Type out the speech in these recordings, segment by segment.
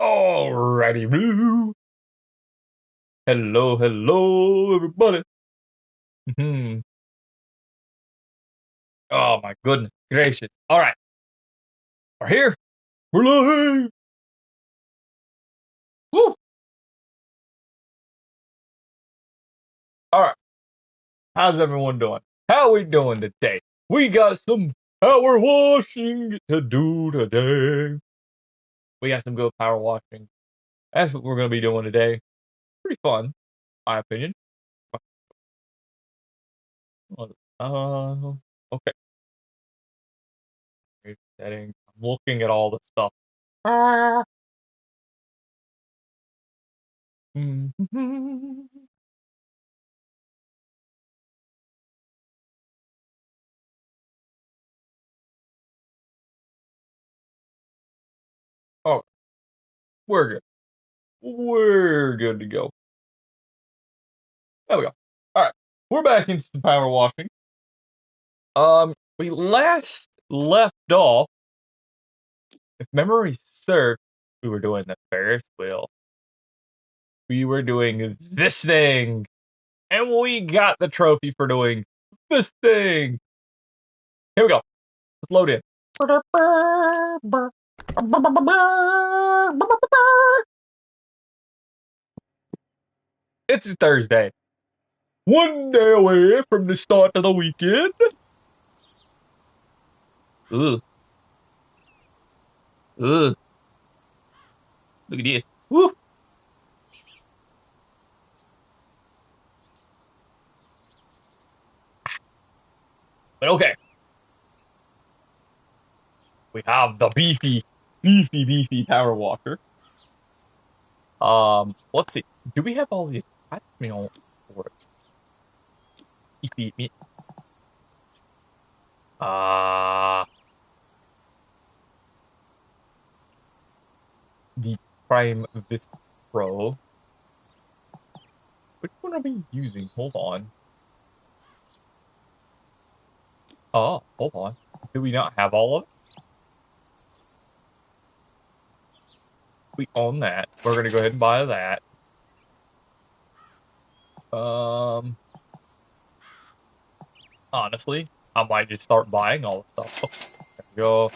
Alrighty, blue. Hello, hello, everybody. Hmm. Oh my goodness gracious. All right, we're here. We're live. Woo. All right, how's everyone doing? How we doing today? We got some power washing to do today. We got some good power washing. That's what we're gonna be doing today. Pretty fun, my opinion. Okay. Settings. I'm looking at all the stuff. Ah. Oh, we're good. We're good to go. There we go. All right, we're back into some power washing. We last left off, if memory serves, we were doing the Ferris wheel. We were doing this thing, and we got the trophy for doing this thing. Here we go. Let's load in. It's Thursday. One day away from the start of the weekend. Ugh, ugh. Look at this. Woo. But okay, we have the beefy power washer. Let's see. Do we have all the attachments for it? Beefy. Uh, the Prime Vista Pro. Which one are we using? Hold on. Oh, hold on. Do we not have all of it? We own that. We're gonna go ahead and buy that. Um, Honestly, I might just start buying all the stuff. Oh, there we go.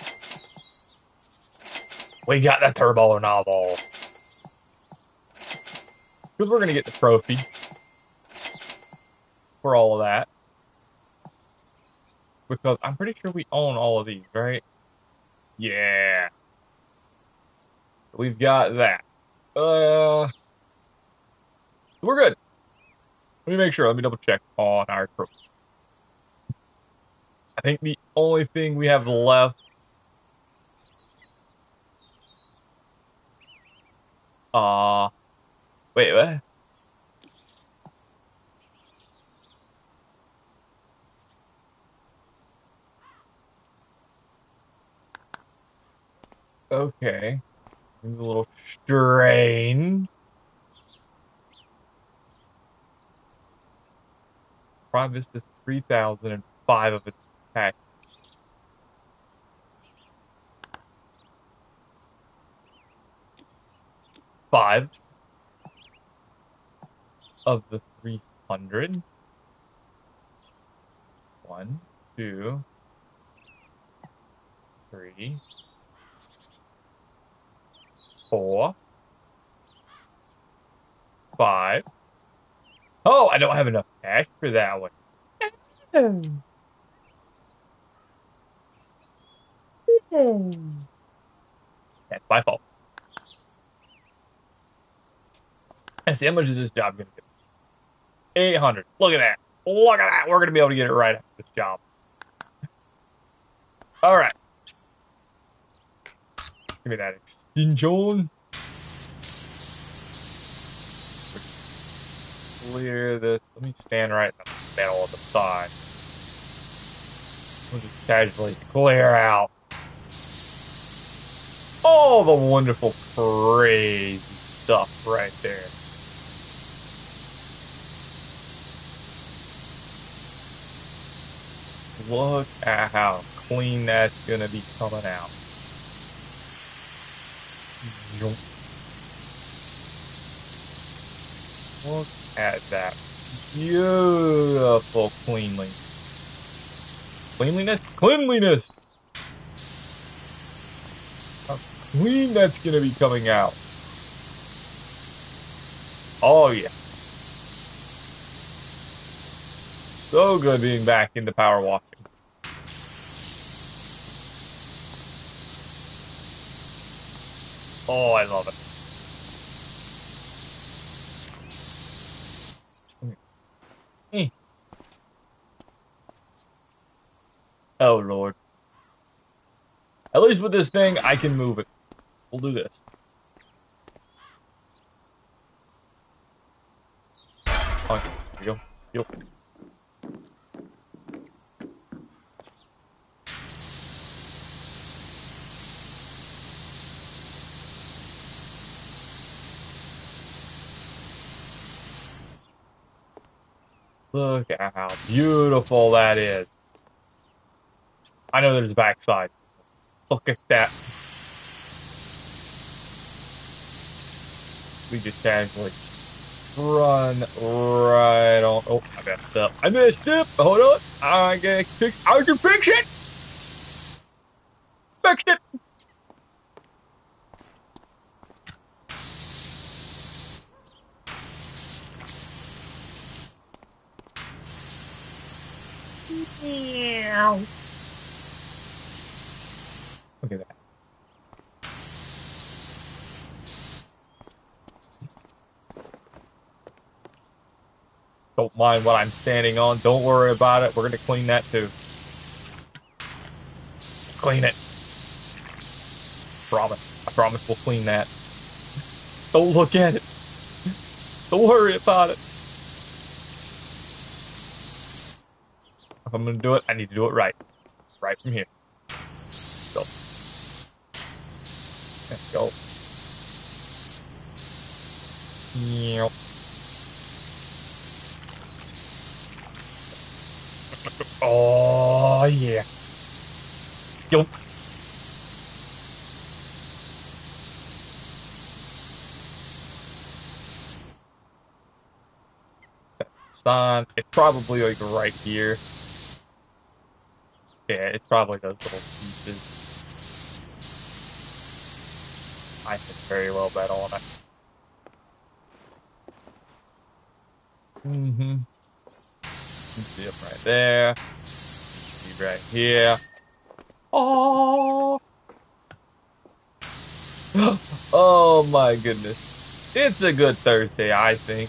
We got the turbo nozzle. Because we're gonna get the trophy for all of that. Because I'm pretty sure we own all of these, right? Yeah. We've got that. We're good. Let me make sure. Let me double check on our trophy. I think the only thing we have left. Uh, Wait, what? Okay. Seems a little strange. Prime Vista 3005 of its pack. 5 of the 300. 1, 2, 3, 4, 5. Oh, I don't have enough cash for that one. That's my fault. And see, how much is this job going to get? 800. Look at that. Look at that. We're going to be able to get it right after this job. All right. Give me that extension. Clear this. Let me stand right in the middle of the side. We'll just casually clear out all the wonderful, crazy stuff right there. Look at how clean that's going to be coming out. Look at that beautiful cleanliness. Cleanliness? Cleanliness! How clean that's gonna be coming out. Oh yeah. So good being back into power washing. Oh, I love it. Eh. Oh Lord. At least with this thing, I can move it. We'll do this. Oh, here we go. Yep. Look at how beautiful that is. I know there's a backside. Look at that. We just casually run right on. Oh, I messed up. I messed up. Hold on. I can fix. I can fix it. Fix it. Meow. Look at that. Don't mind what I'm standing on. Don't worry about it. We're gonna clean that too. Clean it. Promise. I promise we'll clean that. Don't look at it. Don't worry about it. If I'm gonna do it, I need to do it right. Right from here. Go. Let's go. Meow. Oh yeah. Yo. It's on. It's probably like right here. Yeah, it's probably those little pieces. I can very well bet on it. Mm-hmm. See it right there. See right here. Oh. Oh my goodness. It's a good Thursday, I think.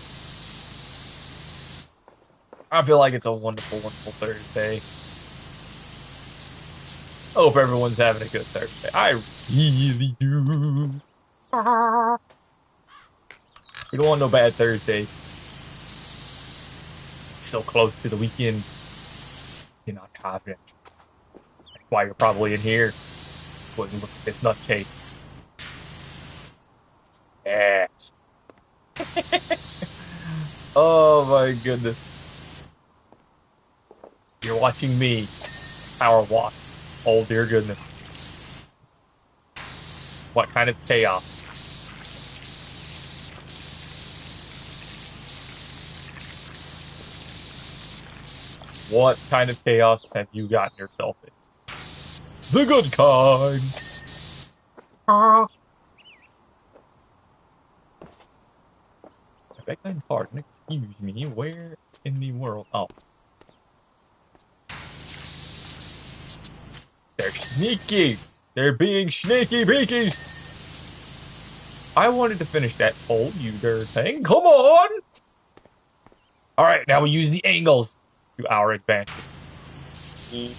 I feel like it's a wonderful, wonderful Thursday. Hope everyone's having a good Thursday. I really do. We don't want no bad Thursday. So close to the weekend. You're not confident. That's why you're probably in here. Wouldn't look at this nutcase. Yes. Oh my goodness. You're watching me power wash. Oh dear goodness. What kind of chaos? What kind of chaos have you gotten yourself in? The good kind. I beg your pardon. Excuse me. Where in the world? Oh. They're sneaky. They're being sneaky beaky. I wanted to finish that pole, you dirt thing. Come on. All right, now we use the angles to our advantage. Use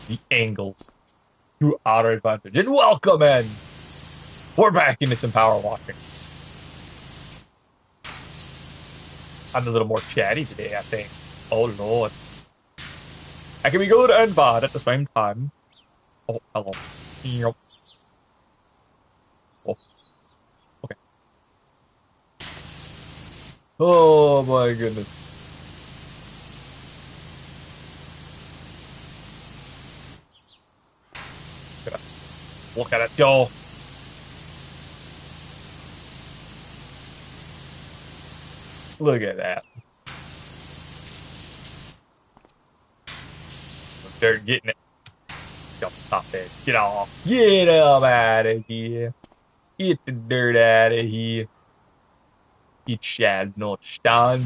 the angles to our advantage. And welcome in. We're back into some power washing. I'm a little more chatty today, I think. Oh, Lord. I can be good and bad at the same time. Oh, hello. Yep. Oh, okay. Oh, my goodness. Look at it go. Look at that. They're getting it. Jump top edge. Get off. Get up out of here. Get the dirt out of here. It shall not stand.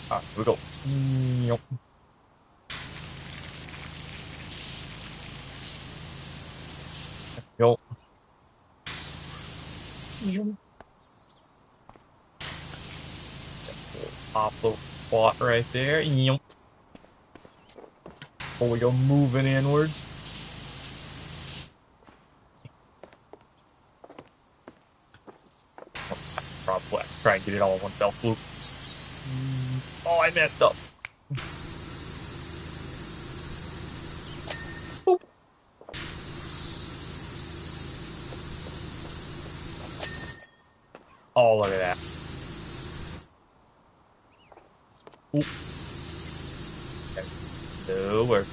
Alright, here we go. Yep. Go. Pop little spot right there. Yep. Before we go moving inward. Probably try and get it all in one fell swoop. Oh, I messed up. Boop. Oh, look at that. Oop. No, we're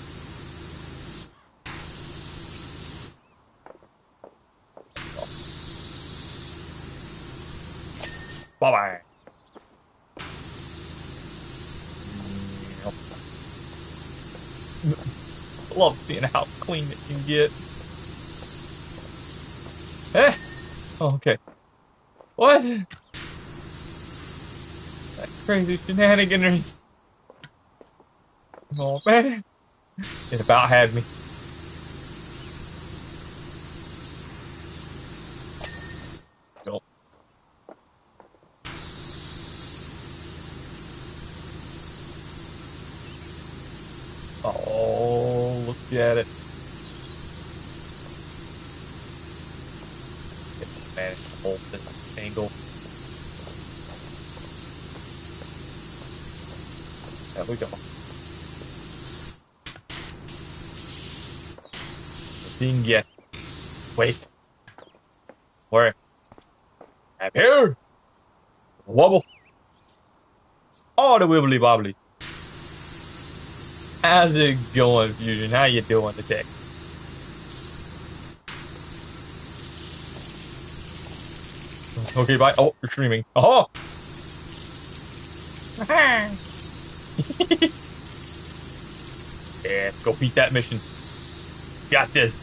bye-bye. Love seeing how clean it can get. Eh? Oh, okay. What? That crazy shenaniganry. Oh, man. It about had me. Go. Oh, look at it. Managed to hold this angle. There we go. Seeing yet. Wait. Where? I'm here. Wobble. Oh, the wibbly bobbly. How's it going, Fusion? How you doing today? Okay, bye. Oh, you're streaming. Oh! Yeah, go beat that mission. Got this.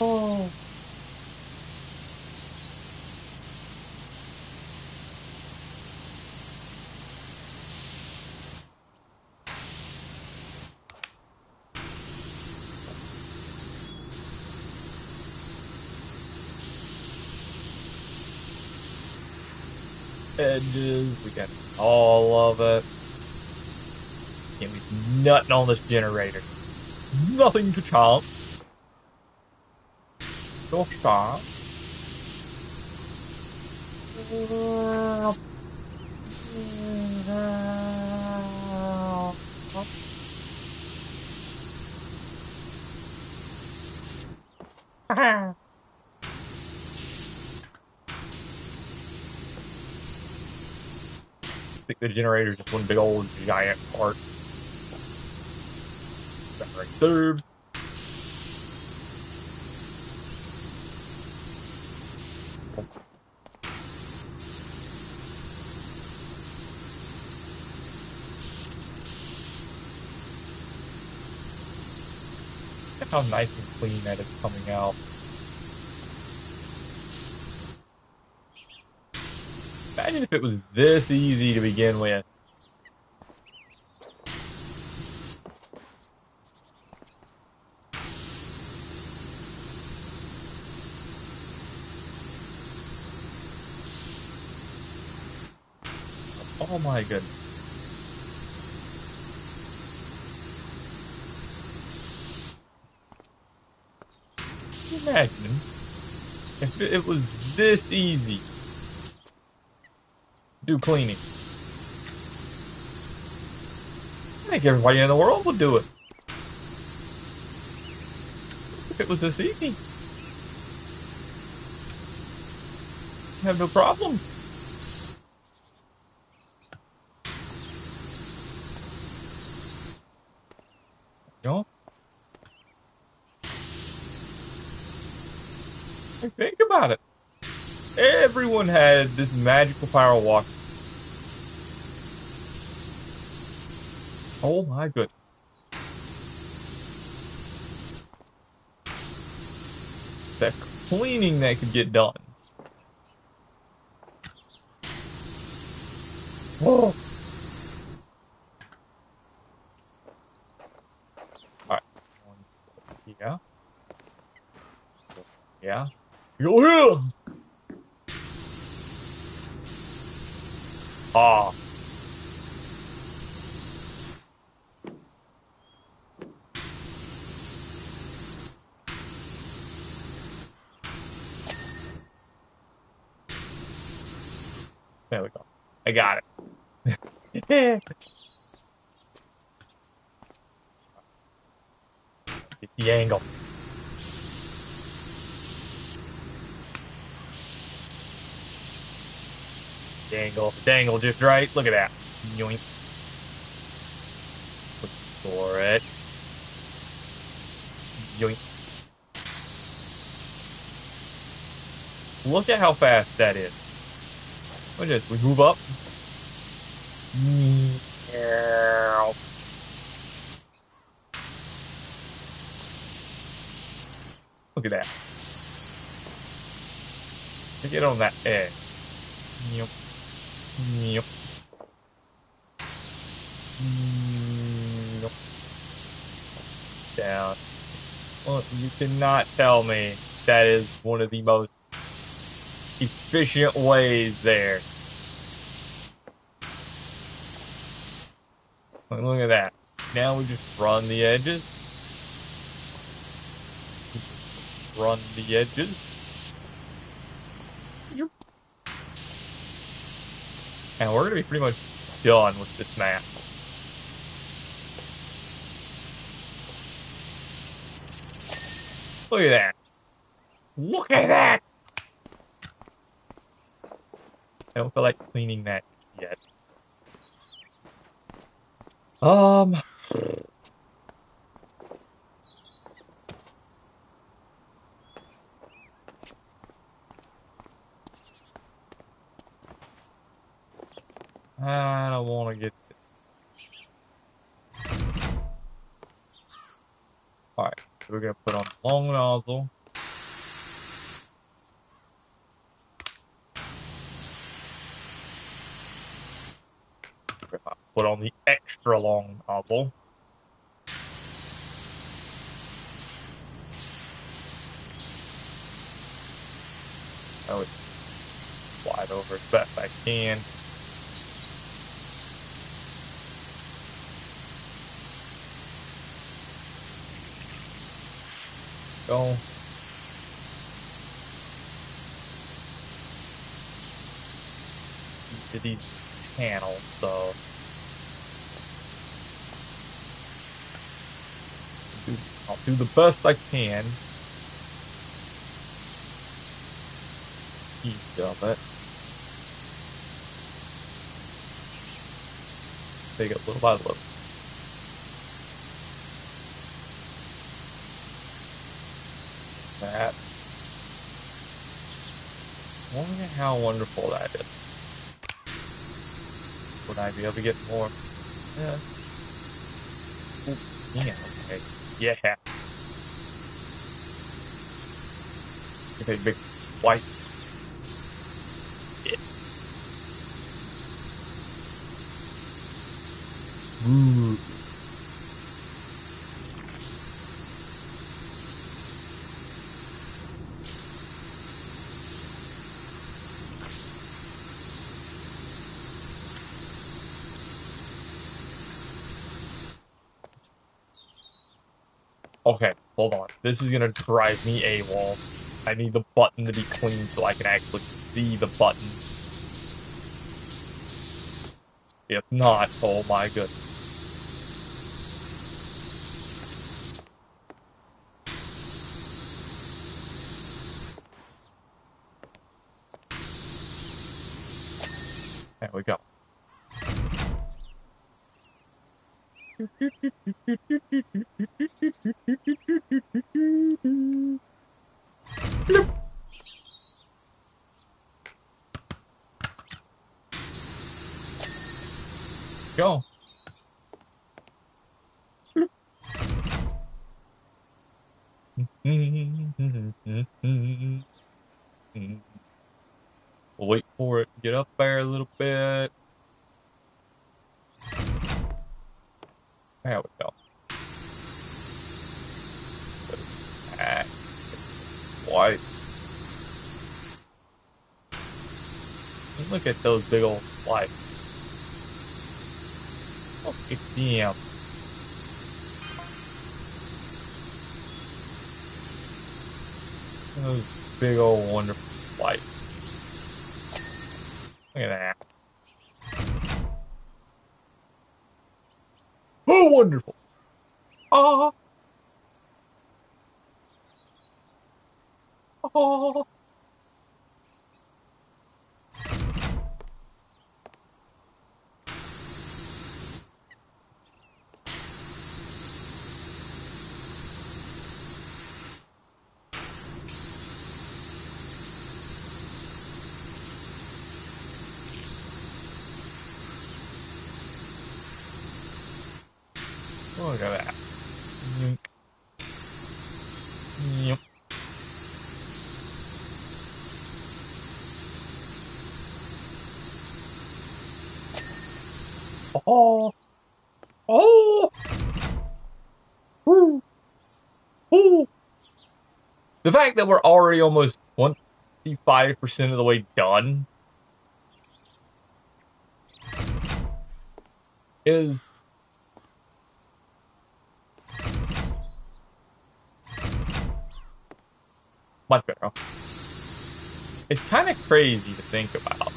Oh. Edges, we got all of it. Can't be nutting on this generator. Nothing to chomp. Go stop. I think the generator is just one big old giant part. Generate serves. Look how nice and clean that is coming out. Imagine if it was this easy to begin with. Oh my goodness. Can you imagine if it was this easy to do cleaning? I think everybody in the world would do it. If it was this easy. Have no problem. You know? Like, think about it. Everyone had this magical power wash. Oh my goodness. That cleaning that could get done. Oh. Alright. Yeah. Yeah. Go here! Ah. There we go. I got it. Get the angle. The angle just right. Look at that. Yoink. For it. Yoink. Look at how fast that is. Look at this. We move up. Look at that. To get on that edge. Yep. Yep. Yep. Down. Well, you cannot tell me that is one of the most efficient ways there. Look at that. Now we just run the edges. Run the edges. And we're going to be pretty much done with this map. Look at that. Look at that! I don't feel like cleaning that yet. I don't want to get... Alright, so we're going to put on the long nozzle. Put on the extra long nozzle. I would slide over as best I can. Go. To these panels, so I'll do the best I can. Each of it. Take it little by little. That. Wonder how wonderful that is. Would I be able to get more? Yeah. Ooh, yeah, okay. Yeah. You take big swipes. Yeah. Ooh. Okay, hold on. This is gonna drive me AWOL. I need the button to be clean so I can actually see the button. If not, oh my goodness. There we go. Go. We'll wait for it to get up there a little bit. There we go. Ah, whites. Look at those big old whites. Look at them. Those big old wonderful whites. Look at that. Oh, wonderful. Ah, ah. Look at that. Yep. Yep. Oh, oh, woo, woo. The fact that we're already almost 25% of the way done is much better. It's kind of crazy to think about.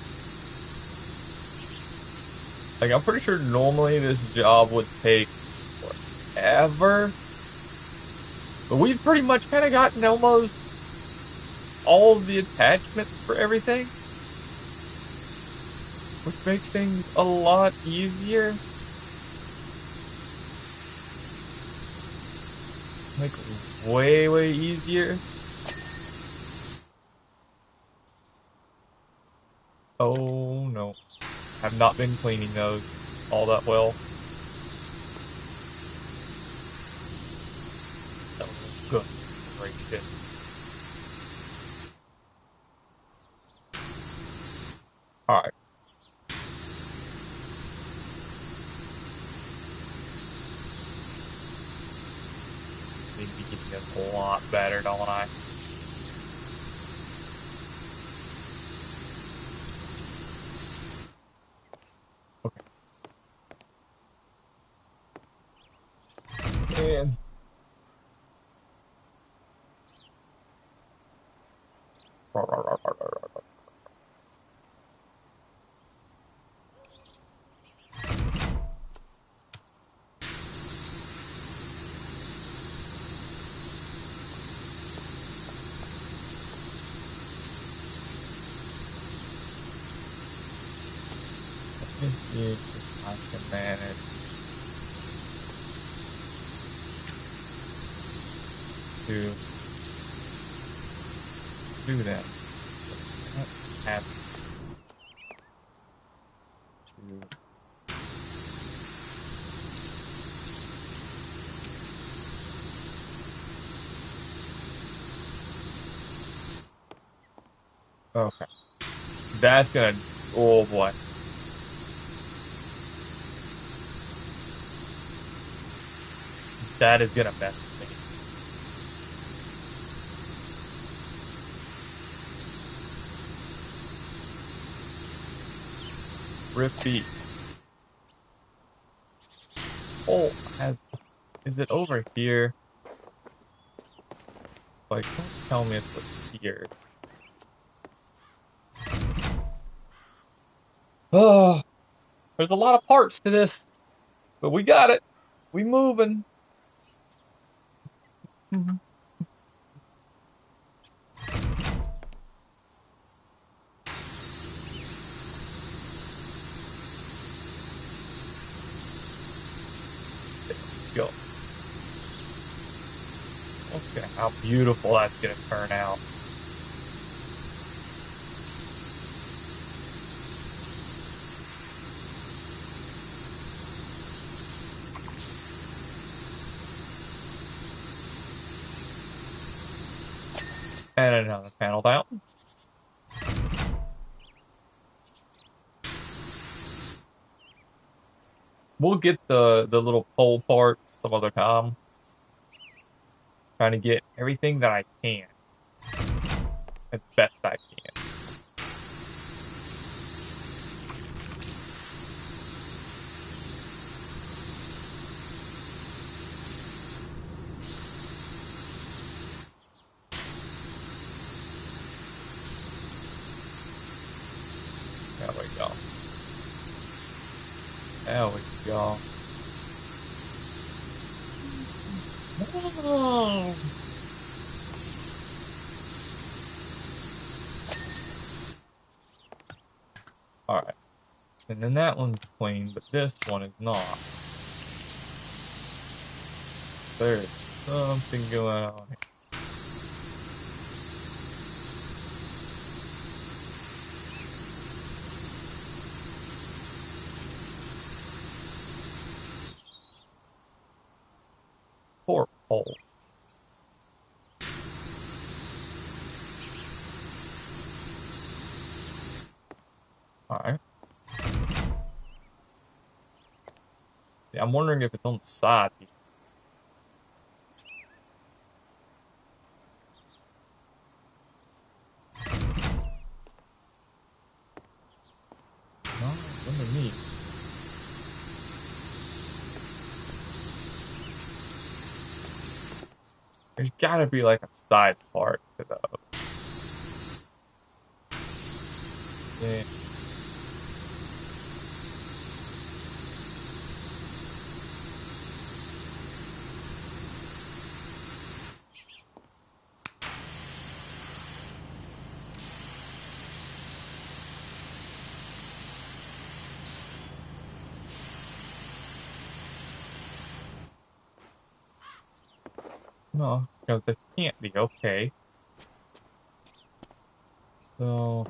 Like, I'm pretty sure normally this job would take forever, but we've pretty much kind of gotten almost all of the attachments for everything, which makes things a lot easier. Like, way, way easier. Oh no. I've not been cleaning those all that well. Oh, good gracious. Alright. Need to be getting this a lot better, don't I? Okay. And this is I can manage to do them. I have to. Okay. That's gonna. Oh boy. That is gonna mess with me. Rippy. Oh, is it over here? Like, don't tell me it's here. Oh, there's a lot of parts to this, but we got it. We moving. Mhm. go. Look at how beautiful that's gonna turn out. And another panel down. We'll get the little pole parts some other time. Trying to get everything that I can as best I can. There we go. There we go. Oh. Alright. And then that one's clean, but this one is not. There's something going on here. Poor pole. Alright. Yeah, I'm wondering if it's on the side here. No, it's underneath. There's gotta be like a side part to those. Yeah. No, because it can't be. Okay. So,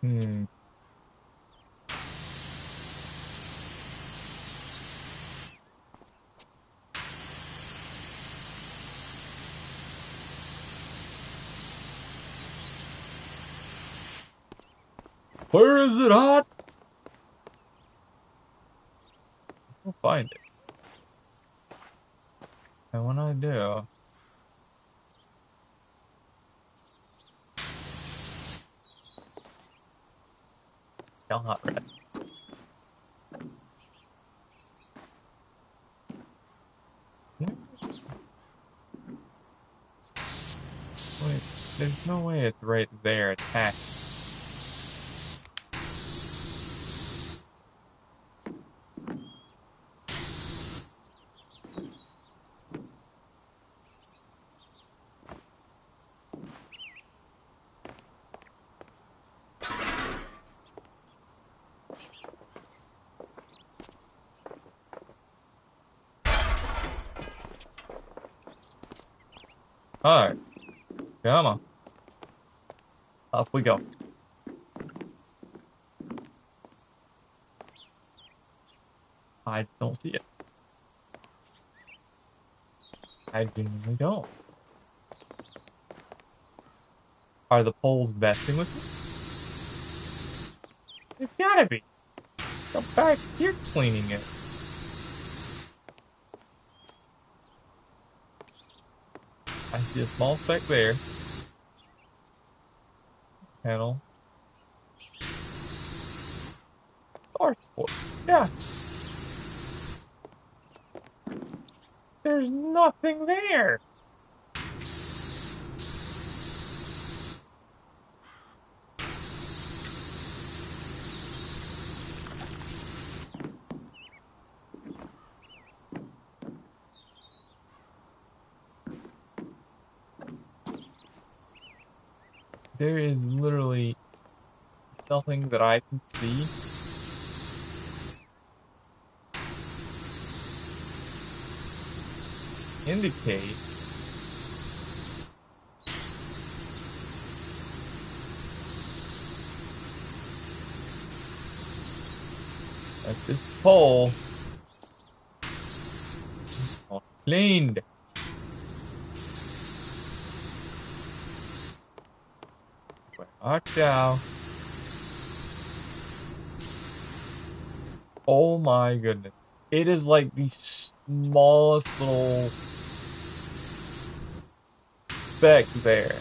hmm. Where is it at? We'll find it. And when I do, I'll not rest. Wait, there's no way it's right there attached. Alright, come on. Off we go. I don't see it. I genuinely don't. Are the poles messing with me? They've gotta be. Go back here cleaning it. I see a small speck there. Panel. Dashboard. Yeah. There's nothing there. There is literally nothing that I can see indicate that this hole was cleaned. Watch out. Oh my goodness. It is like the smallest little speck there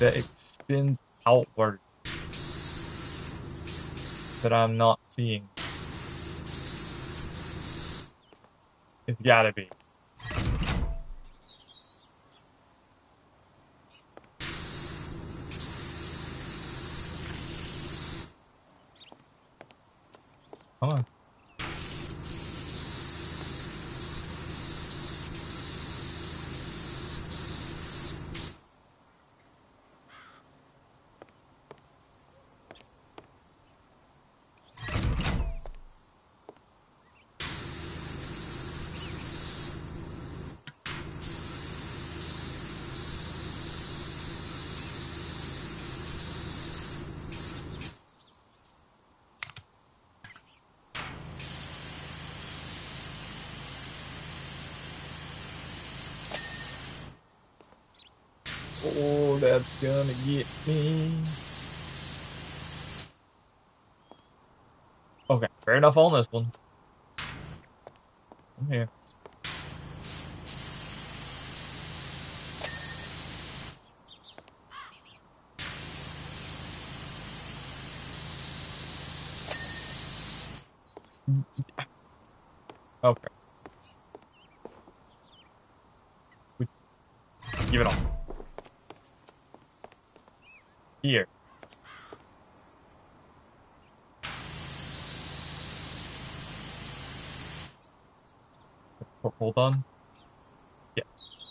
that extends outward that I'm not seeing. It's gotta be. Come on. Oh, that's gonna get me. Okay, fair enough on this one. I'm here. Okay, we give it on. Here. Hold on. Yeah.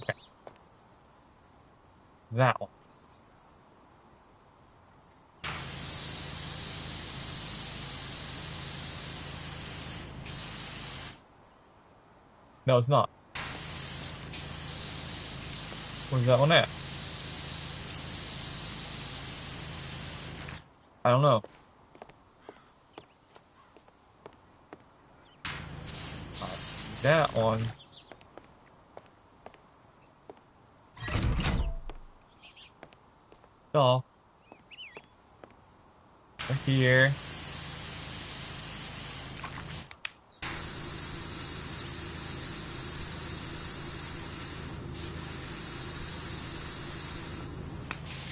Okay. That one. No, it's not. Where's that one at? I don't know. That one. Oh. Right here.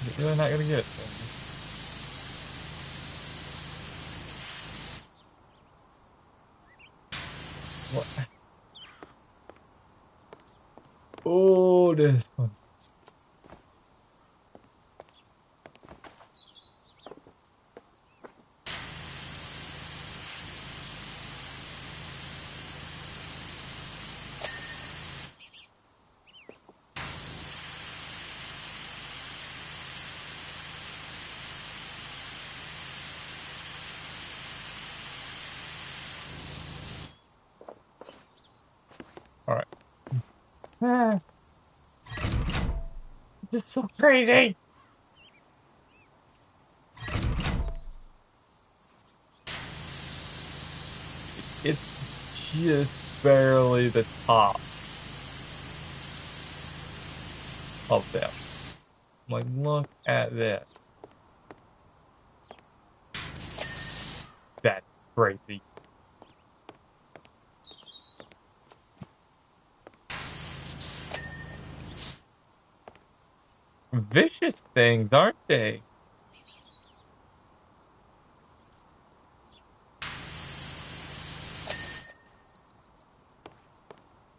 You're really not gonna get it. What? Oh, this one. All right. Ah, this is so crazy. It's just barely the top of them. Like, look at this. That's crazy. Vicious things, aren't they?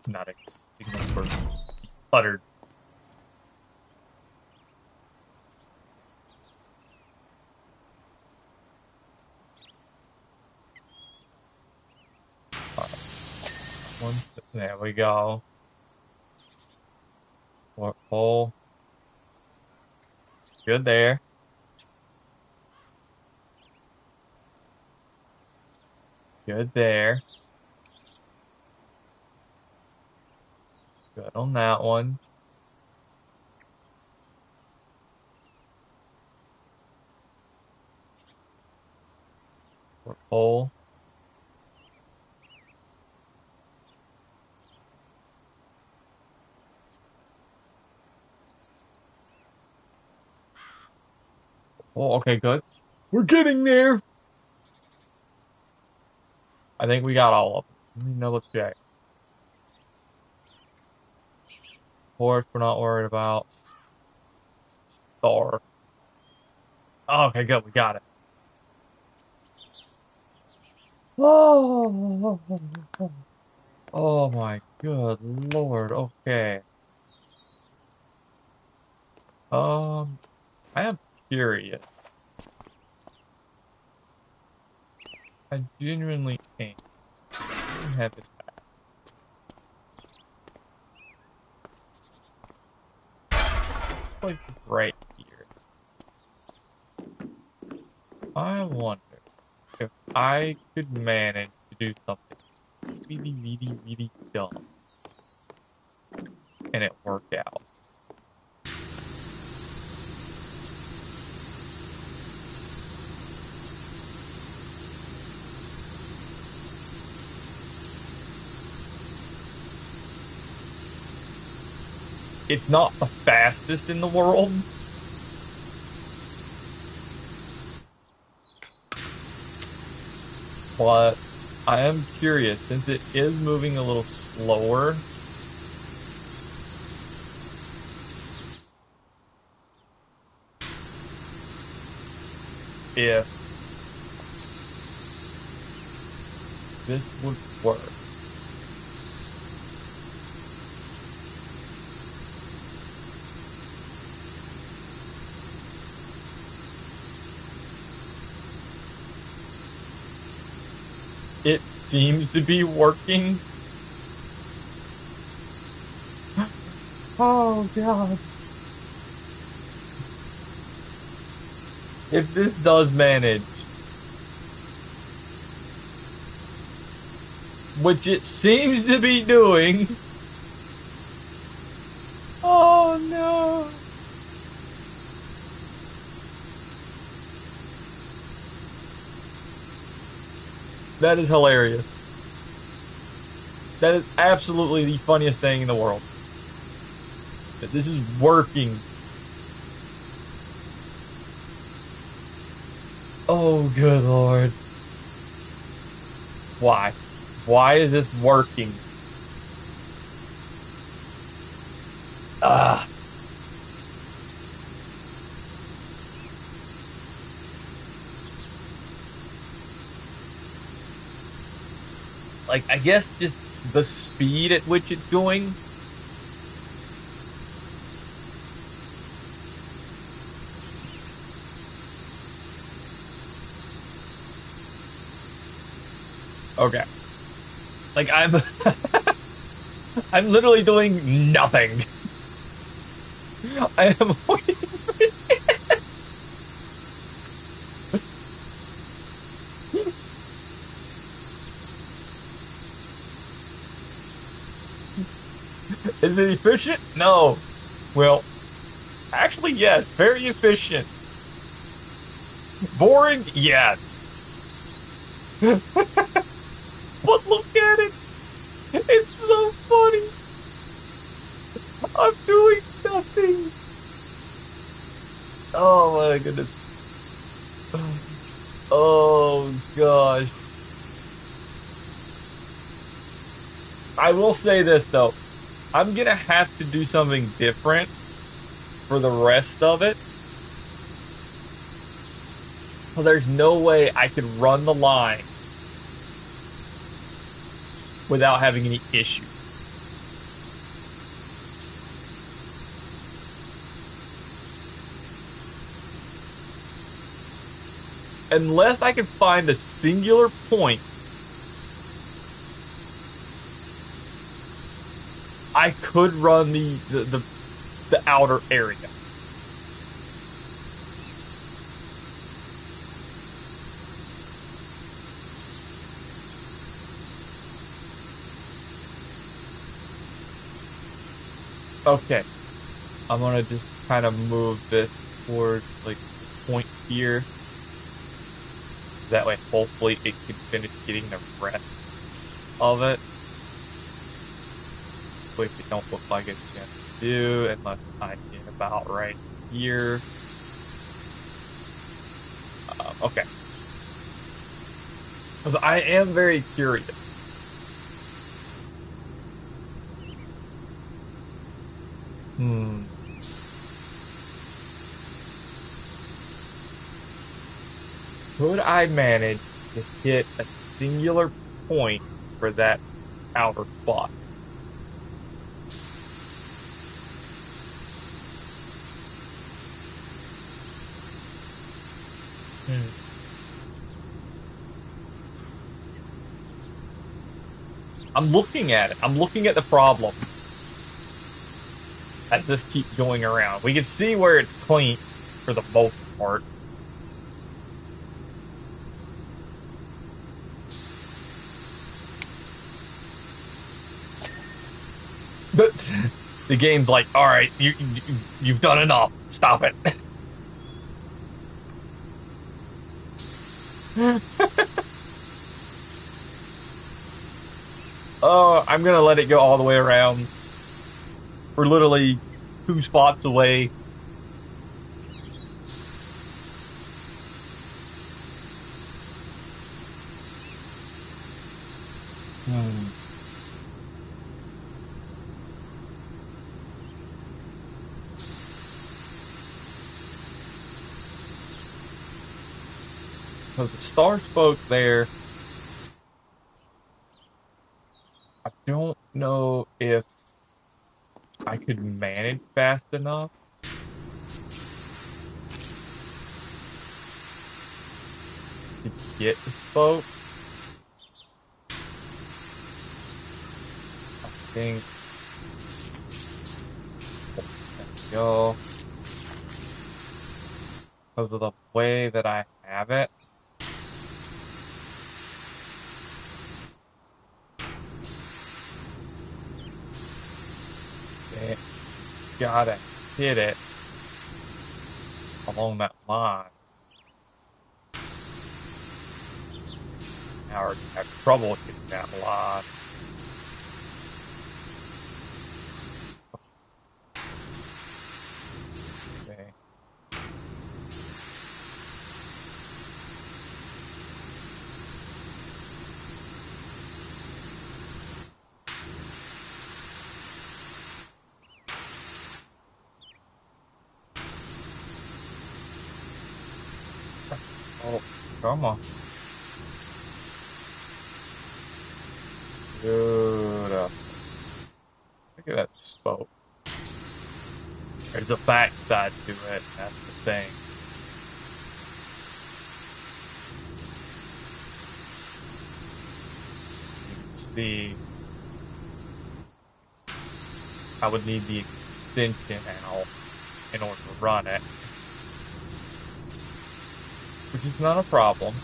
Not a single word uttered. All right. There we go. Oh, good there. Good there. Good on that one. Hole. Oh, okay, good. We're getting there. I think we got all of them. Let me double check. Horse, we're not worried about. Star. Oh, okay, good. We got it. Oh, oh my good lord. Okay. Um, I am curious. I genuinely am. Let me have this back. This place is right here. I wonder if I could manage to do something really, really, really dumb and it worked out. It's not the fastest in the world, but I am curious since it is moving a little slower. If this would work. It seems to be working. Oh god. If this does manage, which it seems to be doing. Oh no. That is hilarious. That is absolutely the funniest thing in the world. That this is working. Oh, good lord. Why? Why is this working? Ah. Like, I guess just the speed at which it's going. Okay. Like, I'm literally doing nothing. I am waiting for it. Is it efficient? No. Well, actually, yes. Very efficient. Boring? Yes. But look at it. It's so funny. I'm doing nothing. Oh my goodness. Oh gosh. I will say this though. I'm gonna have to do something different for the rest of it. Well, there's no way I could run the line without having any issues. Unless I can find a singular point, I could run the the outer area. Okay, I'm gonna just kind of move this towards like the point here. That way, hopefully, it can finish getting the rest of it, which it don't look like it's gonna do unless I get about right here. Okay, because I am very curious. Hmm. Could I manage to hit a singular point for that outer spot? Hmm. I'm looking at it. I'm looking at the problem as this keeps going around. We can see where it's clean for the most part. But the game's like, all right, you've done enough. Stop it. Oh, I'm gonna let it go all the way around. We're literally 2 spots away. Hmm. Because the star spoke there, I don't know if I could manage fast enough to get the spoke. I think, there we go. Because of the way that I have it, it gotta hit it along that line. Now we're gonna have trouble hitting that line. Okay. Oh, come on. Beautiful. Look at that spoke. There's a fact side to it. That's the thing. You can see I would need the extension out in order to run it, which is not a problem.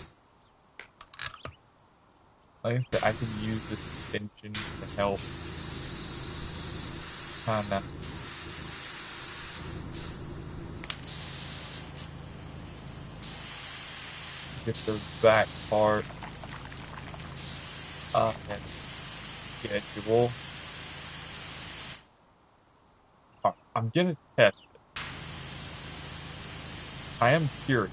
Like I said, I could use this extension to help kind of get the back part up and schedule. Alright, I'm gonna test this. I am curious.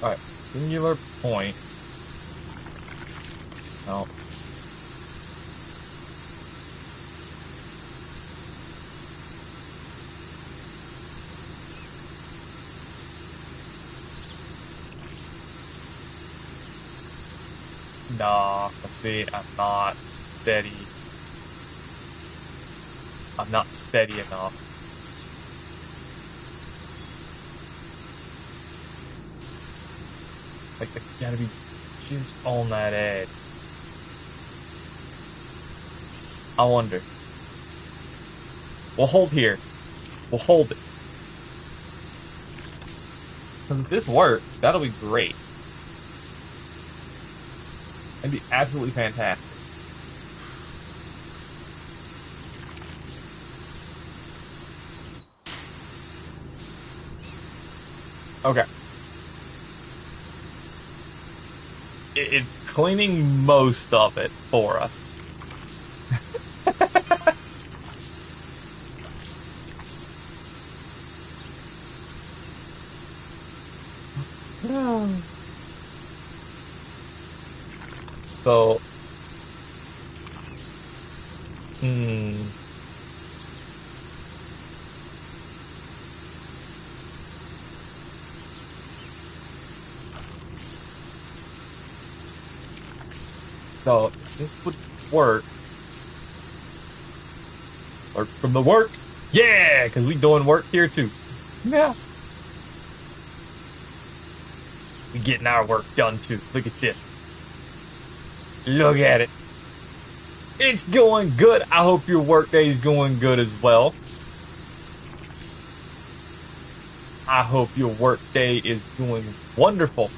Alright, singular point. No, nah. Let's see. Steady. I'm not steady enough. Like, it's gotta be just on that edge. I wonder. We'll hold here. We'll hold it. Because if this works, that'll be great. That'd be absolutely fantastic. Okay. It's cleaning most of it for us. So, hmm. So, if this would work, or from the work, yeah, because we doing work here too. Yeah. We getting our work done too. Look at this. Look at it. It's going good. I hope your work day is going good as well. I hope your work day is going wonderful.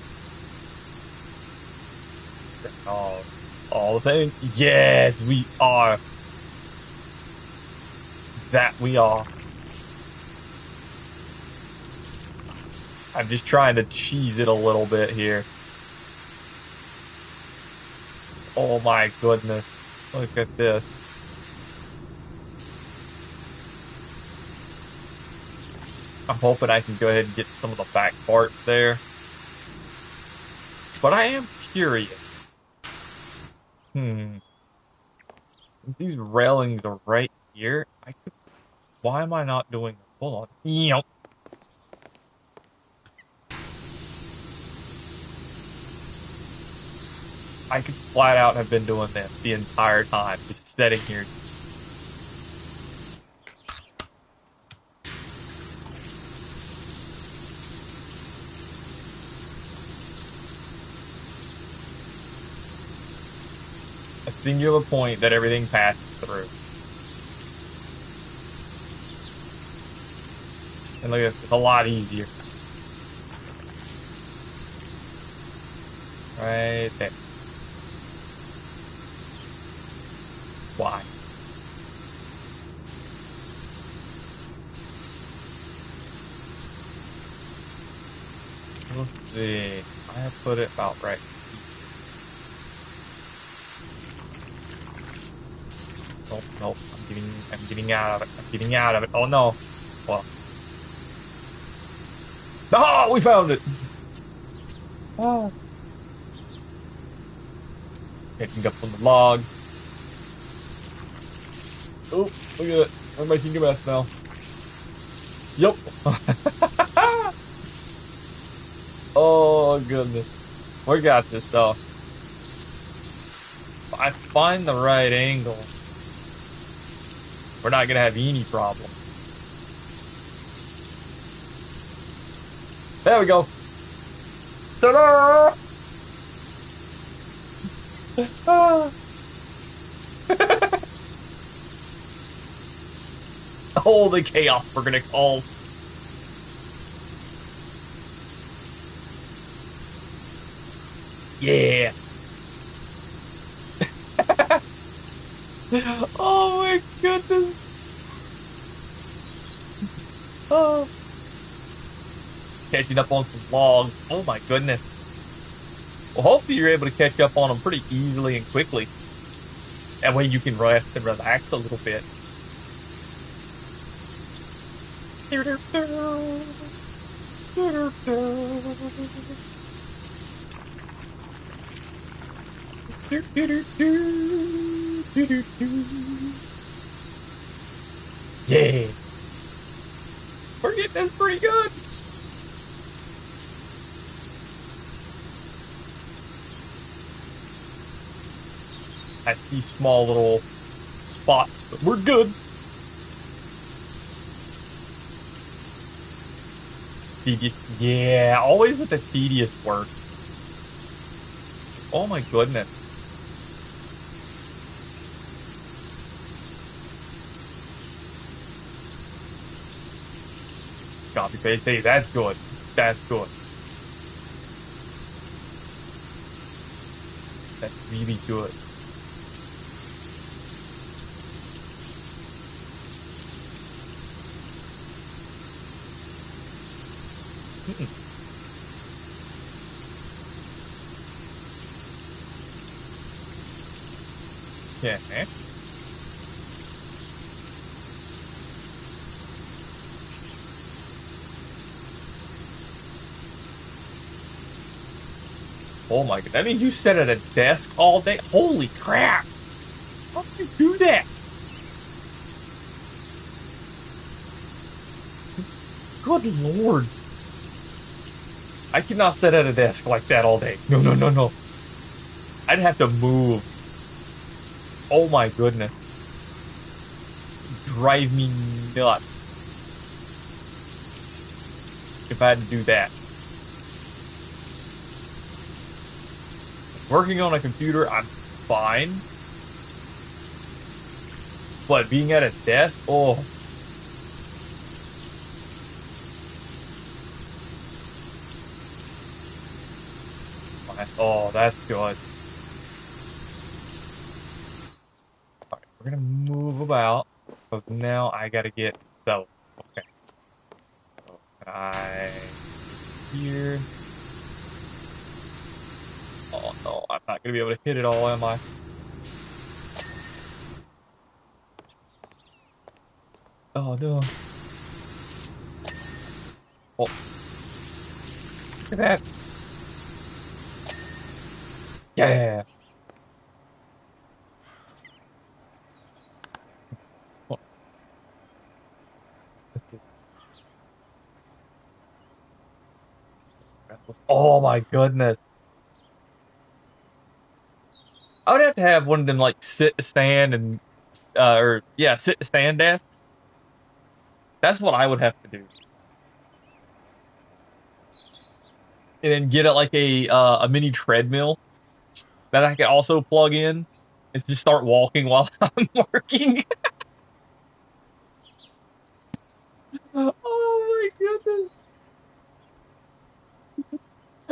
Oh, all the things. Yes, we are. That we are. I'm just trying to cheese it a little bit here. Oh my goodness. Look at this. I'm hoping I can go ahead and get some of the back parts there. But I am curious. Hmm. Since these railings are right here, I could. Why am I not doing this? Hold on. Yep. I could flat out have been doing this the entire time, just sitting here. A singular point that everything passes through. And look at this, it's a lot easier. Right there. Why? Let's see. I have put it about right. Nope, nope. I'm getting out of it. I'm getting out of it. Oh no. Well. Oh, we found it. Oh. Picking up on the logs. Oh, look at it. We're making a mess now. Yup. Oh goodness. We got this though. If I find the right angle, we're not gonna have any problem. There we go. Ta-da! Oh, the chaos we're gonna call. Yeah. Oh my goodness. Oh. Catching up on some logs. Oh my goodness. Well, hopefully you're able to catch up on them pretty easily and quickly. That way you can rest and relax a little bit. Yeah. We're getting this pretty good. At these small little spots, but we're good. Tedious. Yeah, always with the tedious work. Oh my goodness. Copy paste. Hey, that's good. That's good. That's really good. Mm-mm. Yeah. Oh my god. That means you sit at a desk all day? Holy crap. How do you do that? Good lord. I cannot sit at a desk like that all day. No, no, no, no. I'd have to move. Oh my goodness. Drive me nuts if I had to do that. Working on a computer, I'm fine. But being at a desk, oh, oh, that's good. All right, we're gonna move about because now I gotta get so. Okay, so can I here? Oh no, I'm not gonna be able to hit it all, am I? Oh no. Oh, look at that. Yeah. Oh, oh my goodness. I would have to have one of them like sit stand and or yeah, sit stand desks. That's what I would have to do. And then get it like a mini treadmill that I can also plug in and just start walking while I'm working. Oh my goodness.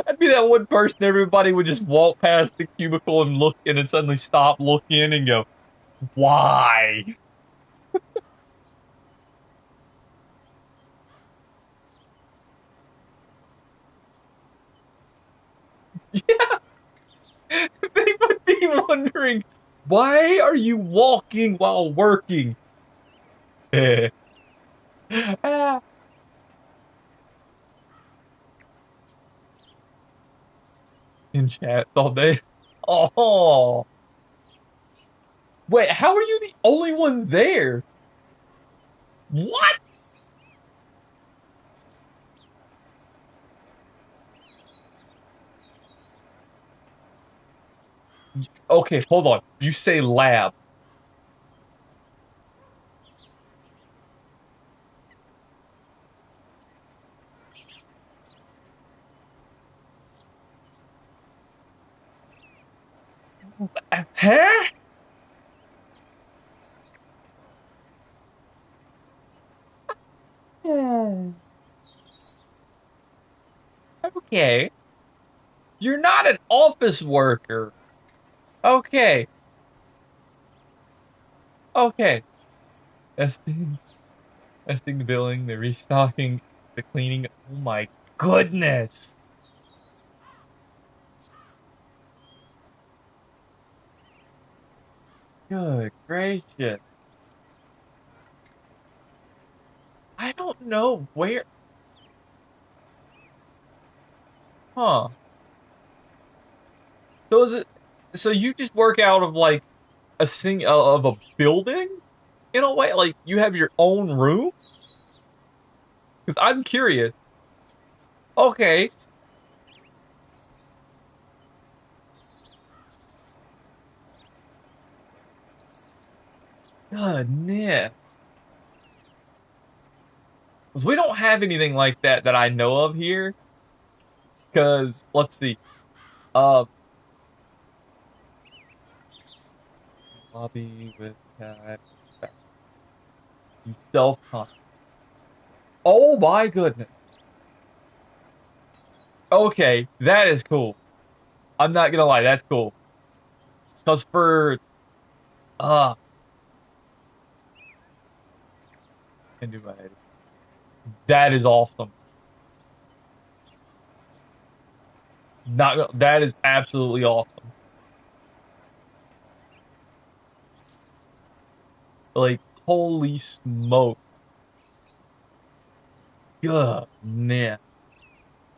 I'd be that one person everybody would just walk past the cubicle and look and then suddenly stop, look in and go, why? They would be wondering, why are you walking while working? Ah, in chats all day. Oh, wait, how are you the only one there? What? Okay, hold on. You say lab. Huh? Hmm. Okay. You're not an office worker. Okay. Okay. Testing, testing the billing, the restocking, the cleaning. Oh my goodness. Good gracious. I don't know where. Huh. So is it? So you just work out of like of a building in a way? Like you have your own room? Because I'm curious. Okay. Goodness. Because we don't have anything like that that I know of here. Because let's see. Lobby with cat. You self-con. Oh my goodness. Okay, that is cool. I'm not gonna lie, that's cool. Cause for uh anyway, that is awesome. Not that is absolutely awesome. Like holy smoke. Goodness.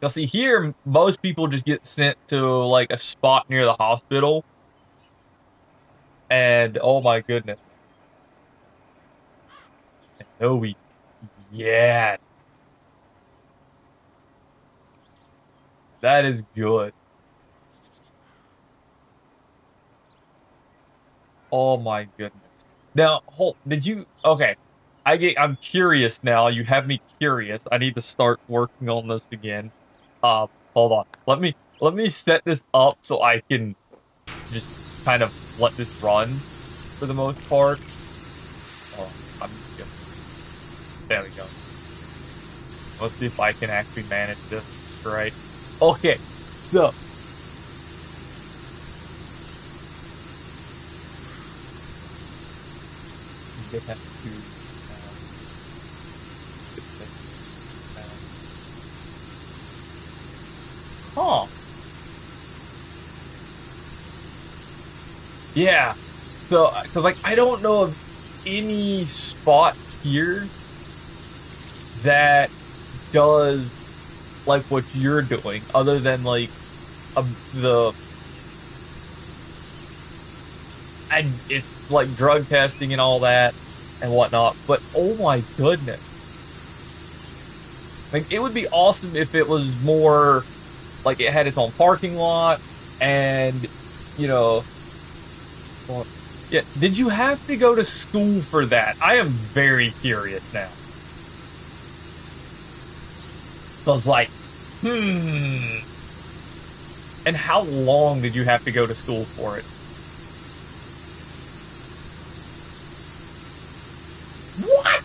Now see here, most people just get sent to like a spot near the hospital, and oh my goodness, no we, yeah, that is good. Oh my goodness. Now, hold, did you? Okay, I'm curious now. You have me curious. I need to start working on this again. Hold on. Let me set this up so I can just kind of let this run for the most part. Oh, I'm just gonna. There we go. Let's see if I can actually manage this right. Okay, so they have to get this. Uh, huh? Yeah. So, because like I don't know of any spot here that does like what you're doing, other than like the and it's like drug testing and all that and whatnot. But oh my goodness, like it would be awesome if it was more like it had its own parking lot and you know, well, yeah. Did you have to go to school for that? I am very curious now. Cause like, hmm. And how long did you have to go to school for it? What?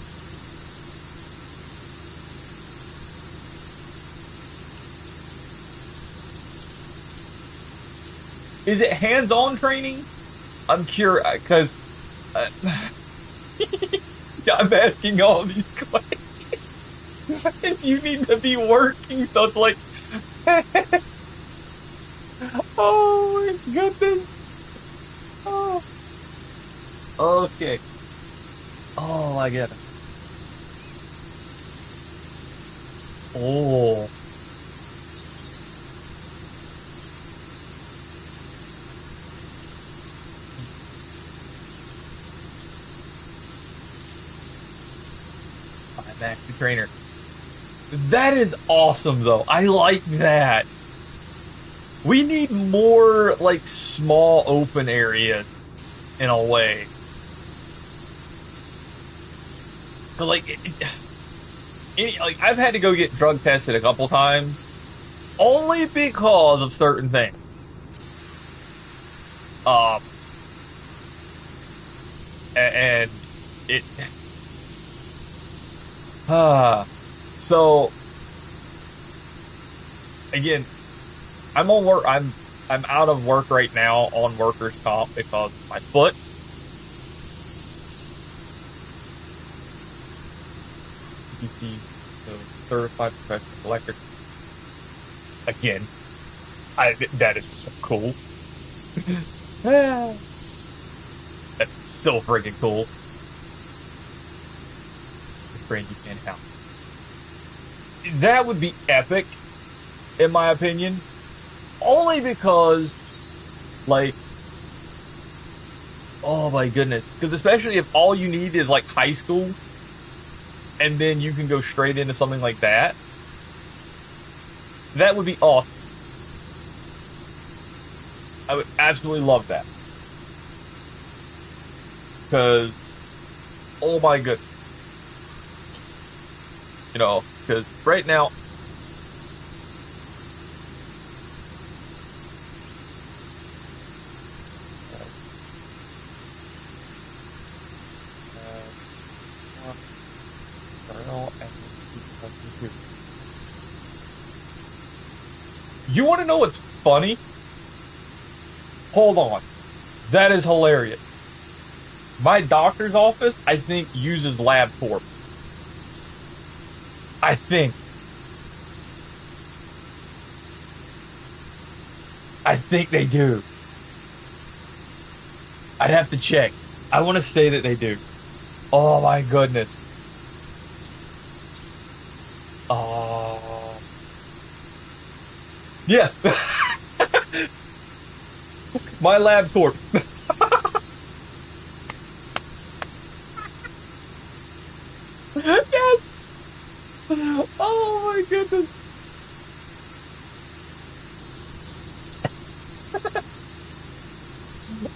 Is it hands-on training? I'm curious because I'm asking all these questions. If you need to be working, so it's like, oh my goodness. Oh, okay. Oh, I get it. Oh, I'm actually trainer. That is awesome, though. I like that. We need more like small open areas in a way. 'Cause, like, like I've had to go get drug tested a couple times only because of certain things. Um, and it, so again, I'm on work. I'm out of work right now on workers' comp because of my foot. CPC, so certified professional electric. Again, that is so cool. That's so freaking cool. The brain you can't help. That would be epic, in my opinion. Only because, like, oh my goodness. Because especially if all you need is like high school, and then you can go straight into something like that, that would be awesome. I would absolutely love that. Because, oh my goodness. Because right now, You want to know what's funny? Hold on. That is hilarious. My doctor's office, I think, uses LabCorp. I think. I think they do. I'd have to check. I want to say that they do. Oh my goodness. Oh. Yes. My LabCorp. Yes. Oh my goodness.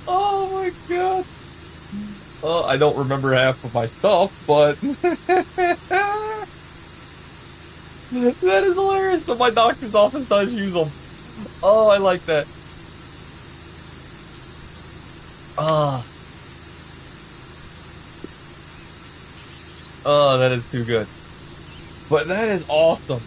Oh my god. Oh, I don't remember half of my stuff, but that is hilarious. So my doctor's office does use them. Oh, I like that. Ah, oh, that is too good. But that is awesome.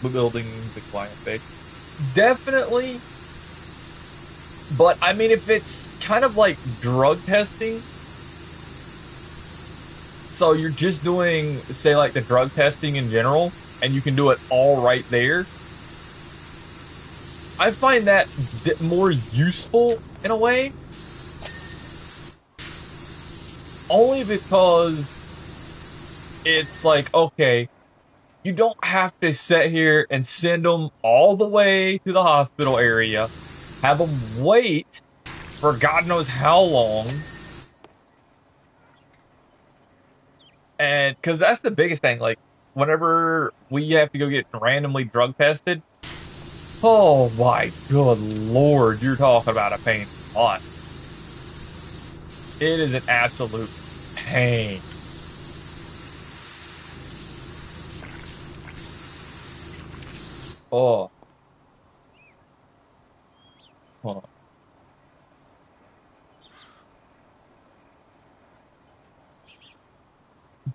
Building the client base. Definitely. But I mean, if it's kind of like drug testing, so you're just doing, say, like the drug testing in general, and you can do it all right there. I find that more useful in a way, only because it's like, okay, you don't have to sit here and send them all the way to the hospital area, have them wait for God knows how long. And because that's the biggest thing, like, whenever we have to go get randomly drug tested, oh my good lord, you're talking about a pain in the butt. It is an absolute pain. Oh, hold on.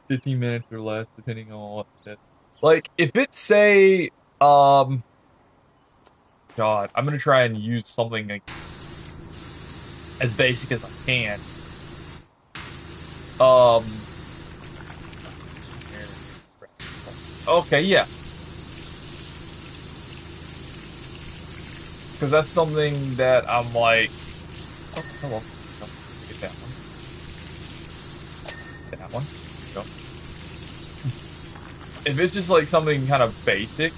15 minutes or less, depending on what it is. Like, if it's, say, um, God, I'm gonna try and use something like as basic as I can. Um, okay, yeah, because that's something that I'm like, oh, hello, no, get that one, that one. There you go. If it's just like something kind of basic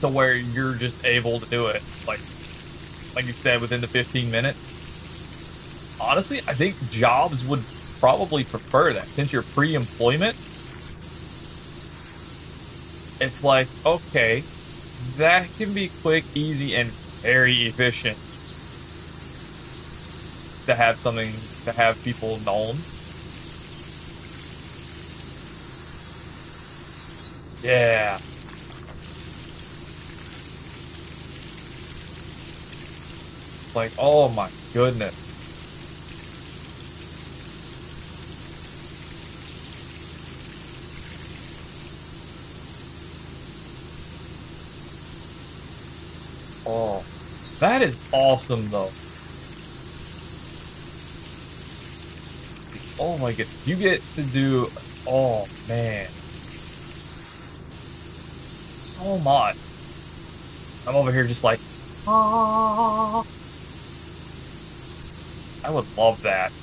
to where you're just able to do it, like you said, within the 15 minutes. Honestly, I think jobs would probably prefer that since you're pre-employment. It's like, okay, that can be quick, easy, and very efficient to have something to have people known. Yeah. It's like, oh my goodness. Oh, that is awesome though. Oh my god. You get to do, oh man, so much. I'm over here just like, ah. I would love that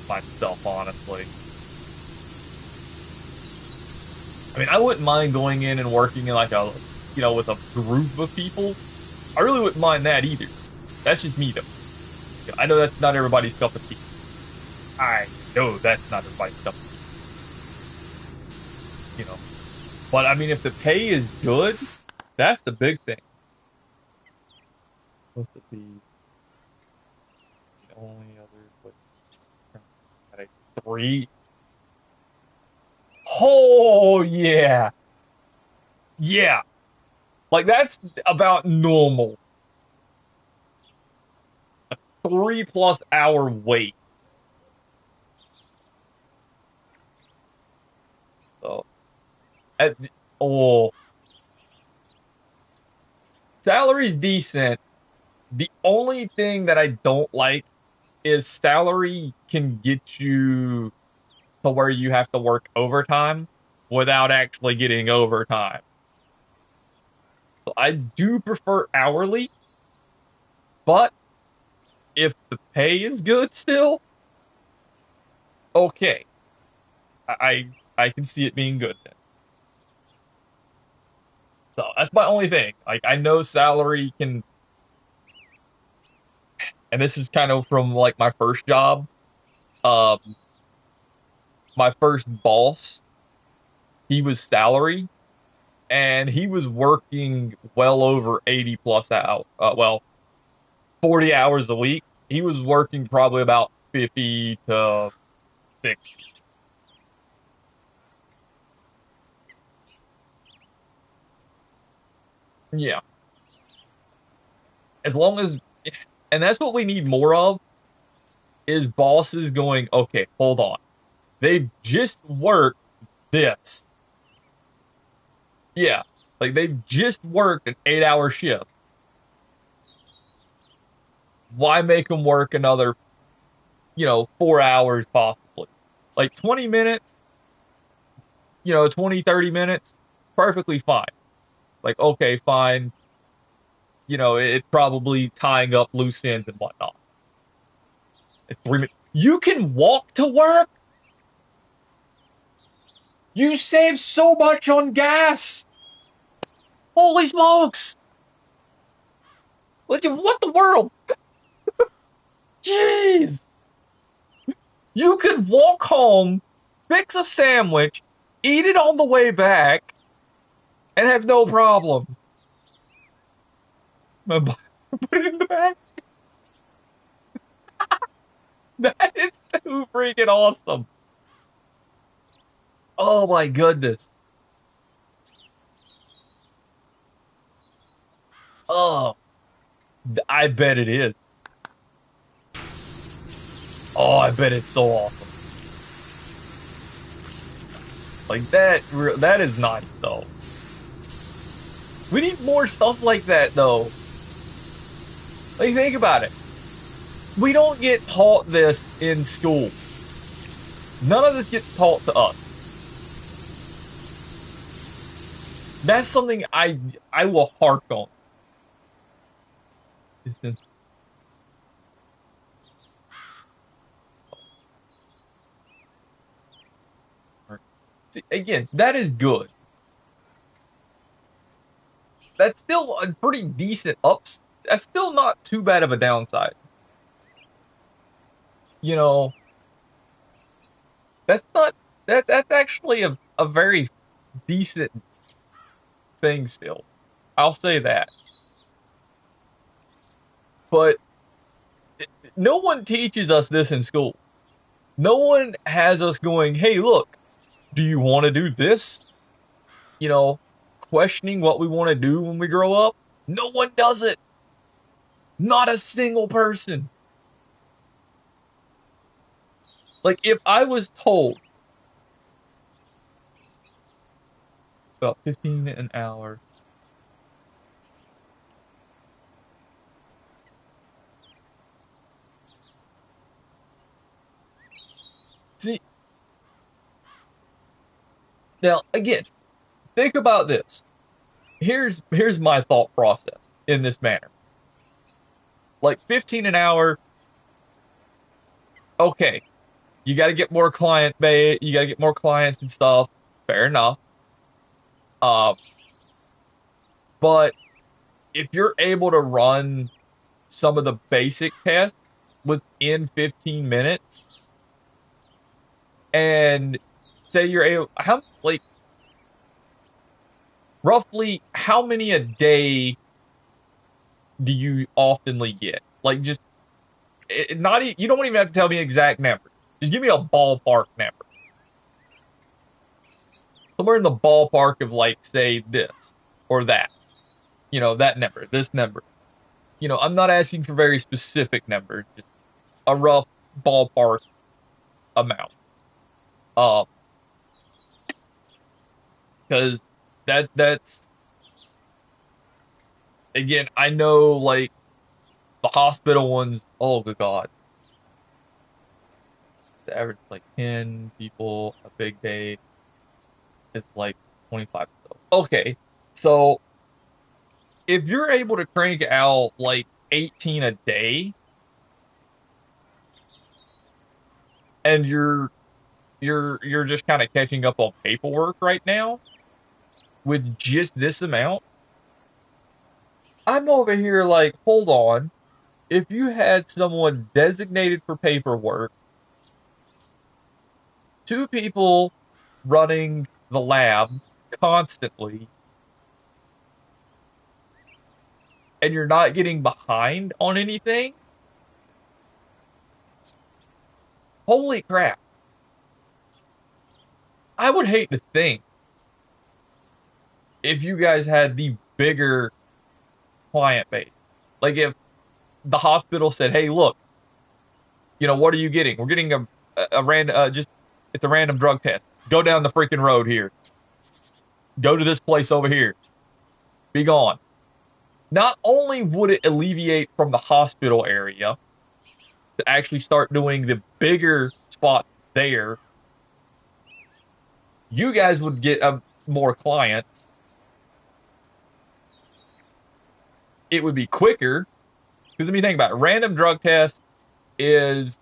myself, honestly. I mean, I wouldn't mind going in and working in like a, with a group of people. I really wouldn't mind that either. That's just me though. I know that's not everybody's cup of tea. I know that's not everybody's cup of tea. But I mean, if the pay is good, that's the big thing. Supposed to be the only other place at a three. Oh yeah, yeah. Like that's about normal. 3+ hour wait. So, at, oh, salary's decent. The only thing that I don't like is salary can get you to where you have to work overtime without actually getting overtime. So I do prefer hourly, but if the pay is good still, okay. I can see it being good then. So that's my only thing. Like I know salary can, and this is kind of from like my first job. Um, my first boss, he was salary, and he was working well over 80 plus hours. 40 hours a week. He was working probably about 50 to 60. Yeah, as long as, and that's what we need more of is bosses going, okay, hold on. They've just worked this. Yeah. Like they've just worked an 8 hour shift. Why make them work another, 4 hours possibly? Like 20 minutes, 20, 30 minutes, perfectly fine. Like, okay, fine. It probably tying up loose ends and whatnot. It's 3 minutes. You can walk to work. You save so much on gas. Holy smokes. What the world? Jeez. You could walk home, fix a sandwich, eat it on the way back, and have no problem. Put it in the back. That is too freaking awesome. Oh my goodness. Oh, I bet it is. Oh, I bet it's so awesome. Like that is nice though. We need more stuff like that though. Like think about it. We don't get taught this in school. None of this gets taught to us. That's something I will hark on. See, again, that is good. That's still a pretty decent ups. That's still not too bad of a downside. You know, that's not that's actually a very decent thing still. I'll say that. But no one teaches us this in school. No one has us going, "Hey, look, do you want to do this?" You know, questioning what we want to do when we grow up. No one does it. Not a single person. Like if I was told about 15 an hour. See, now again, think about this. Here's my thought process in this manner. Like 15 an hour, okay, you got to get more client base, you got to get more clients and stuff. Fair enough. Um, but if you're able to run some of the basic tests within 15 minutes and say you're able, how like roughly how many a day do you oftenly get? Like just not you don't even have to tell me exact numbers. Just give me a ballpark number. Somewhere in the ballpark of like say this or that. That number, this number. I'm not asking for very specific numbers, just a rough ballpark amount. Um because that's again, I know like the hospital ones. Oh good God, the average like 10 people a big day is like 25. Okay, so if you're able to crank out like 18 a day, and you're just kind of catching up on paperwork right now with just this amount, I'm over here like, hold on. If you had someone designated for paperwork, two people running the lab constantly, and you're not getting behind on anything, holy crap. I would hate to think if you guys had the bigger client base. Like if the hospital said, "Hey, look, what are you getting? We're getting a random just it's a random drug test. Go down the freaking road here. Go to this place over here. Be gone." Not only would it alleviate from the hospital area to actually start doing the bigger spots there, you guys would get more clients. It would be quicker because let me think about it. Random drug test is,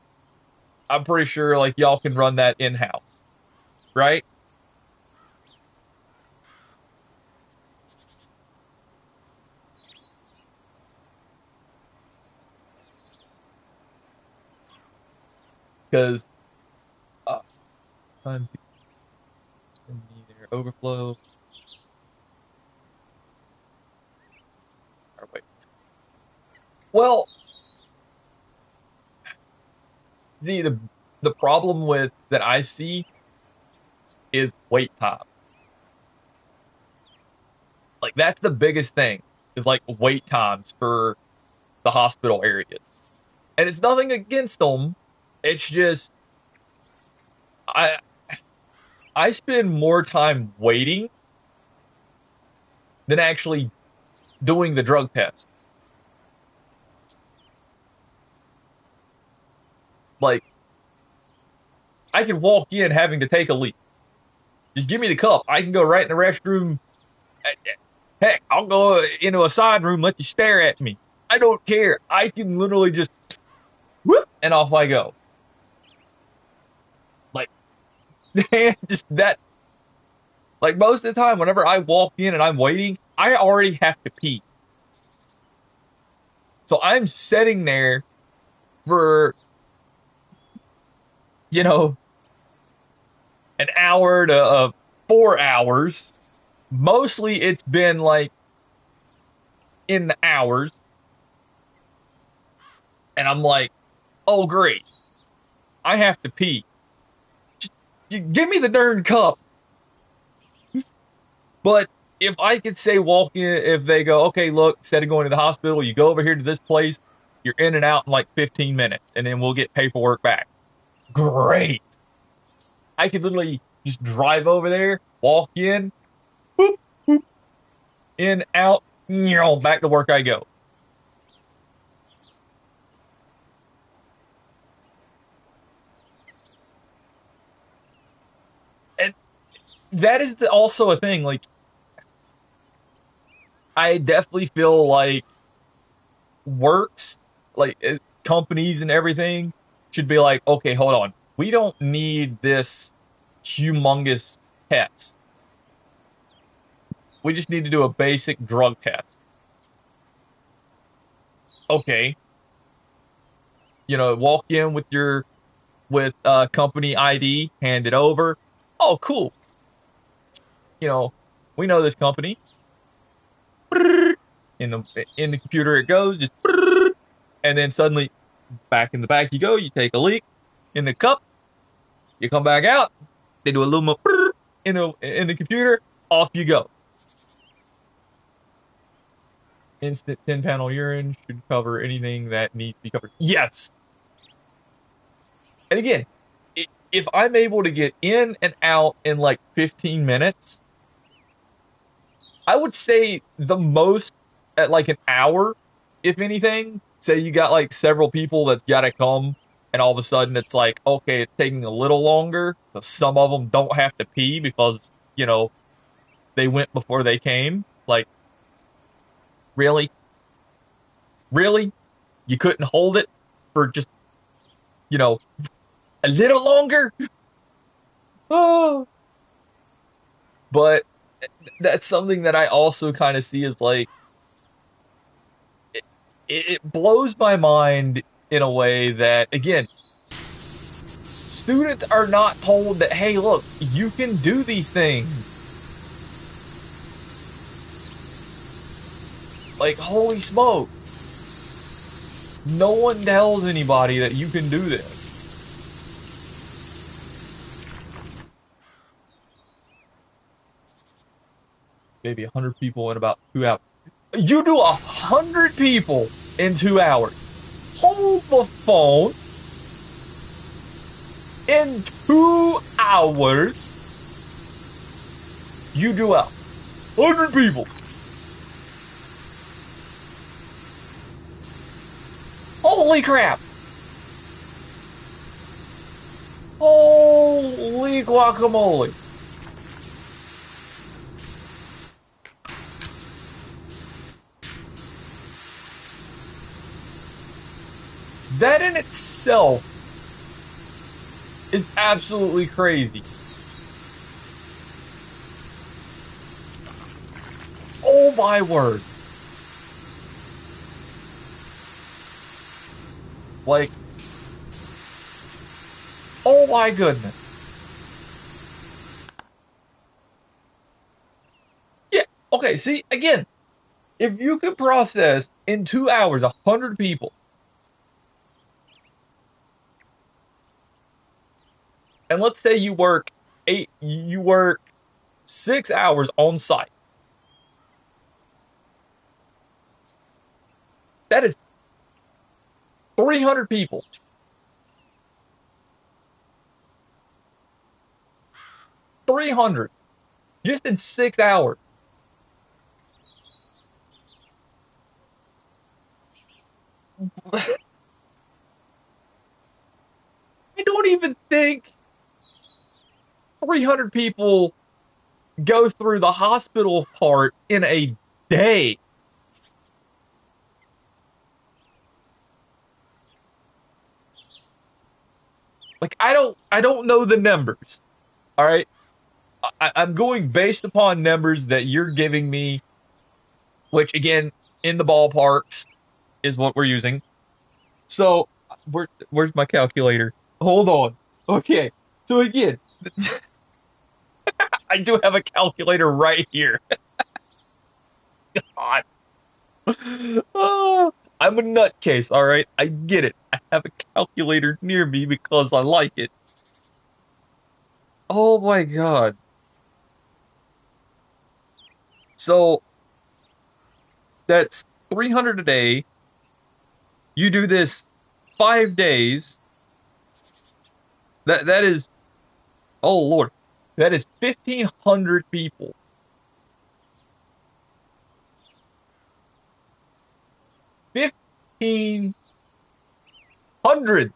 I'm pretty sure like y'all can run that in house, right? Because times their overflow. Or wait. Well, see the problem with that I see is wait times. Like that's the biggest thing is like wait times for the hospital areas. And it's nothing against them. It's just I I spend more time waiting than actually doing the drug test. Like I can walk in having to take a leak. Just give me the cup. I can go right in the restroom. Heck, I'll go into a side room, let you stare at me. I don't care. I can literally just whoop and off I go. Like just that. Like most of the time, whenever I walk in and I'm waiting, I already have to pee. So I'm sitting there for, you know, an hour to 4 hours. Mostly it's been like in the hours. And I'm like, oh, great. I have to pee. Just give me the darn cup. But if I could say walk in, if they go, okay, look, instead of going to the hospital, you go over here to this place, you're in and out in like 15 minutes, and then we'll get paperwork back. Great. I could literally just drive over there, walk in, boop, boop, in, out, back to work I go. And that is also a thing. Like, I definitely feel like works, like companies and everything, should be like, okay, hold on. We don't need this humongous test. We just need to do a basic drug test. Okay. Walk in with your company ID, hand it over. Oh, cool. We know this company. In the computer it goes, just and then suddenly back in the back you go. You take a leak in the cup. You come back out. They do a little more in the computer. Off you go. Instant 10-panel urine should cover anything that needs to be covered. Yes. And again, if I'm able to get in and out in like 15 minutes, I would say the most at like an hour, if anything. Say you got like several people that gotta come, and all of a sudden it's like, okay, it's taking a little longer. 'Cause some of them don't have to pee because, they went before they came. Like, really? Really? You couldn't hold it for just, you know, a little longer? Oh. But that's something that I also kind of see as like, it, it blows my mind in a way that, again, students are not told that, hey, look, you can do these things. Like, holy smokes. No one tells anybody that you can do this. Maybe 100 people in about 2 hours. You do 100 people in 2 hours. Hold the phone in 2 hours. You do 100 people. Holy crap. Holy guacamole. That in itself is absolutely crazy. Oh my word. Like, oh my goodness. Yeah, okay, see, again, if you can process in 2 hours 100 people, and let's say you work 6 hours on site, that is 300 people. 300 just in 6 hours. I don't even think 300 people go through the hospital part in a day. Like, I don't know the numbers. All right. I'm going based upon numbers that you're giving me, which again, in the ballparks is what we're using. So, where's my calculator? Hold on. Okay. So again, I do have a calculator right here. God. Oh, I'm a nutcase, all right? I get it. I have a calculator near me because I like it. Oh my God. So that's 300 a day. You do this 5 days. That is, oh Lord, that is 1,500 people. 1,500.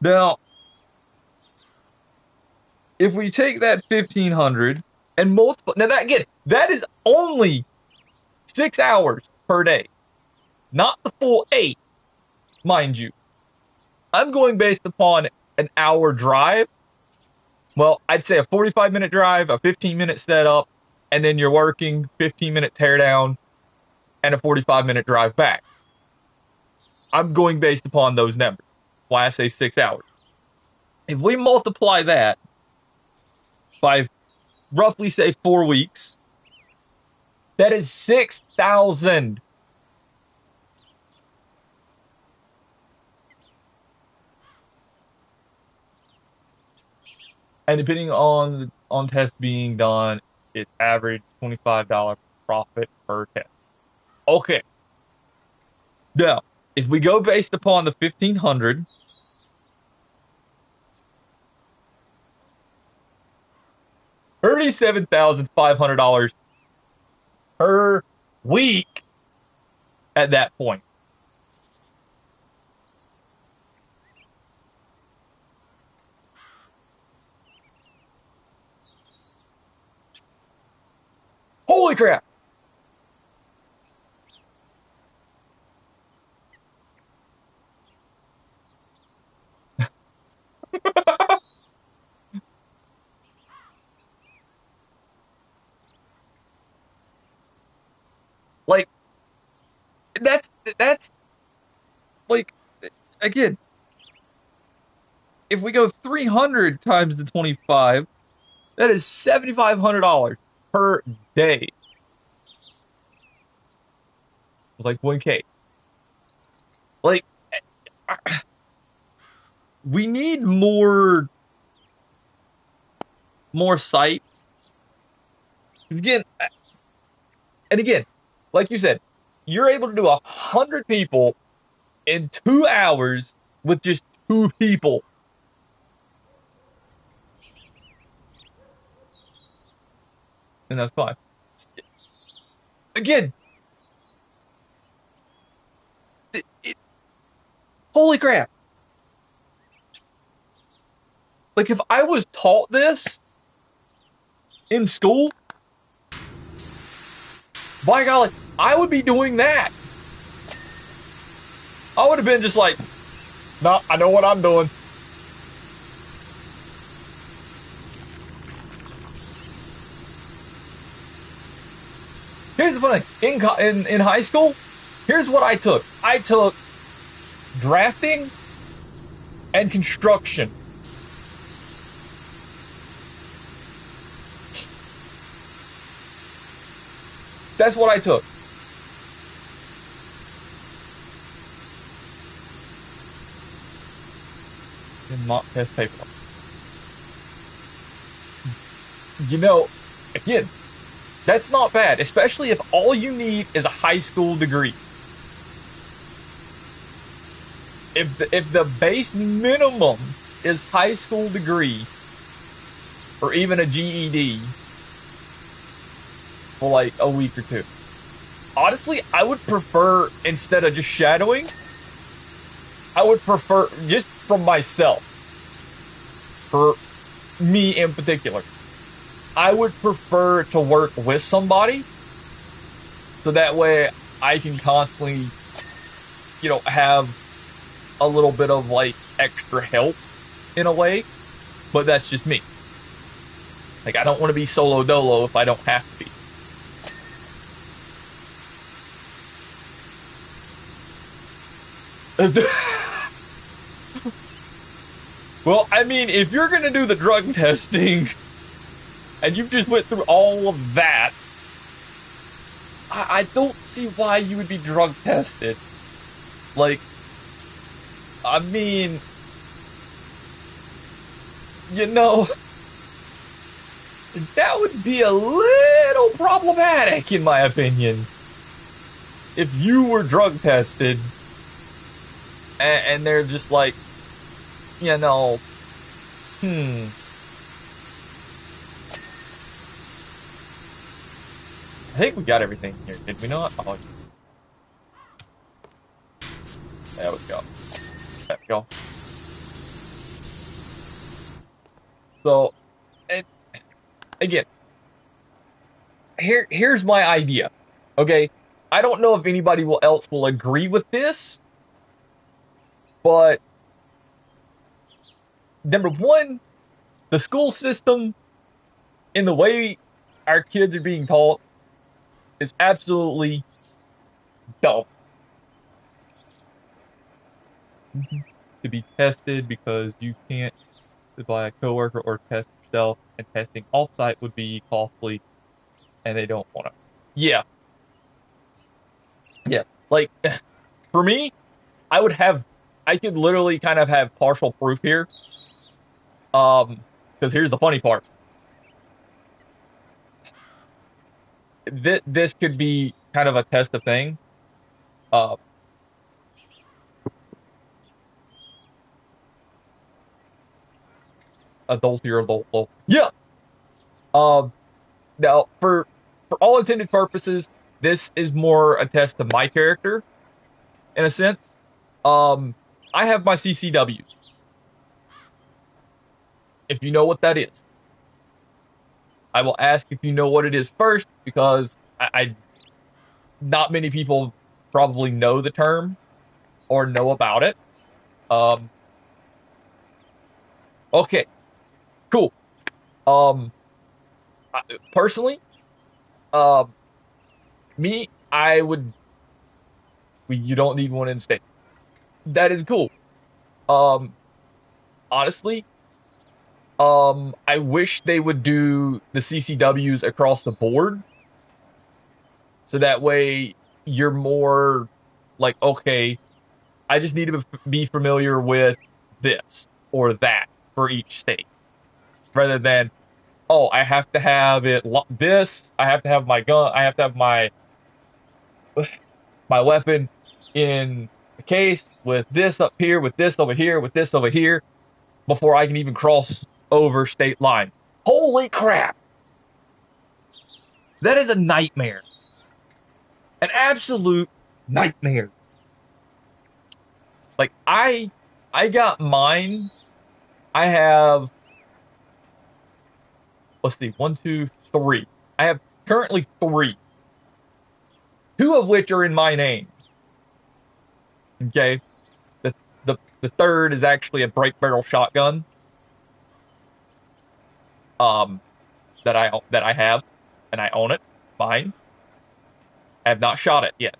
Now, if we take that 1,500 and multiply, now that again, that is only 6 hours per day, not the full 8, mind you. I'm going based upon an hour drive. Well, I'd say a 45-minute drive, a 15-minute setup, and then you're working 15-minute teardown and a 45-minute drive back. I'm going based upon those numbers. Why I say 6 hours. If we multiply that by roughly say 4 weeks, that is 6,000. And depending on tests being done, it's average $25 profit per test. Okay. Now, if we go based upon the 1,500, $47,500 per week at that point. Holy crap. Like that's that's like again, if we go 300 times the 25, that is $7,500 per day. It's like 1K. Like we need more sites. Again, and again, like you said, you're able to do 100 people in 2 hours with just two people. And that's fine. Again, holy crap. Like if I was taught this in school, by golly, I would be doing that. I would have been just like, no, I know what I'm doing. Here's the funny thing. In high school, here's what I took. I took drafting and construction. That's what I took. In mock test paper. You know, again, that's not bad, especially if all you need is a high school degree. If the base minimum is high school degree or even a GED for like a week or two. Honestly, I would prefer, instead of just shadowing, I would prefer, just from myself, for me in particular, I would prefer to work with somebody so that way I can constantly, have a little bit of like extra help in a way, but that's just me. Like, I don't want to be solo dolo if I don't have to be. Well, I mean, if you're going to do the drug testing and you've just went through all of that, I don't see why you would be drug tested. Like, I mean, that would be a little problematic, in my opinion. If you were drug tested and they're just like, I think we got everything here, did we not? Oh, there we go. There we go. So, and again, here's my idea. Okay, I don't know if anybody else will agree with this, but number one, the school system, in the way our kids are being taught, is absolutely dumb. To be tested because you can't by a coworker or test yourself, and testing offsite would be costly, and they don't want to. Yeah, yeah. Like for me, I could literally kind of have partial proof here. Because here's the funny part. This could be kind of a test of thing. Uh, adult or adult. Yeah. Now, for all intended purposes, this is more a test of my character in a sense. Um, I have my CCWs. If you know what that is, I will ask if you know what it is first because I not many people probably know the term or know about it. Um, okay, cool. Um, personally, um, I would. You don't need one in state. That is cool. Um, honestly, I wish they would do the CCWs across the board, so that way you're more like, okay, I just need to be familiar with this or that for each state, rather than, oh, I have to have this, I have to have my gun, I have to have my weapon in the case with this up here, with this over here, with this over here, before I can even cross over state lines. Holy crap! That is a nightmare. An absolute nightmare. Like I got mine. I have, let's see, one, two, three. I have currently three. Two of which are in my name. Okay. The third is actually a break barrel shotgun. Um that I have and I own it. Mine. I have not shot it yet.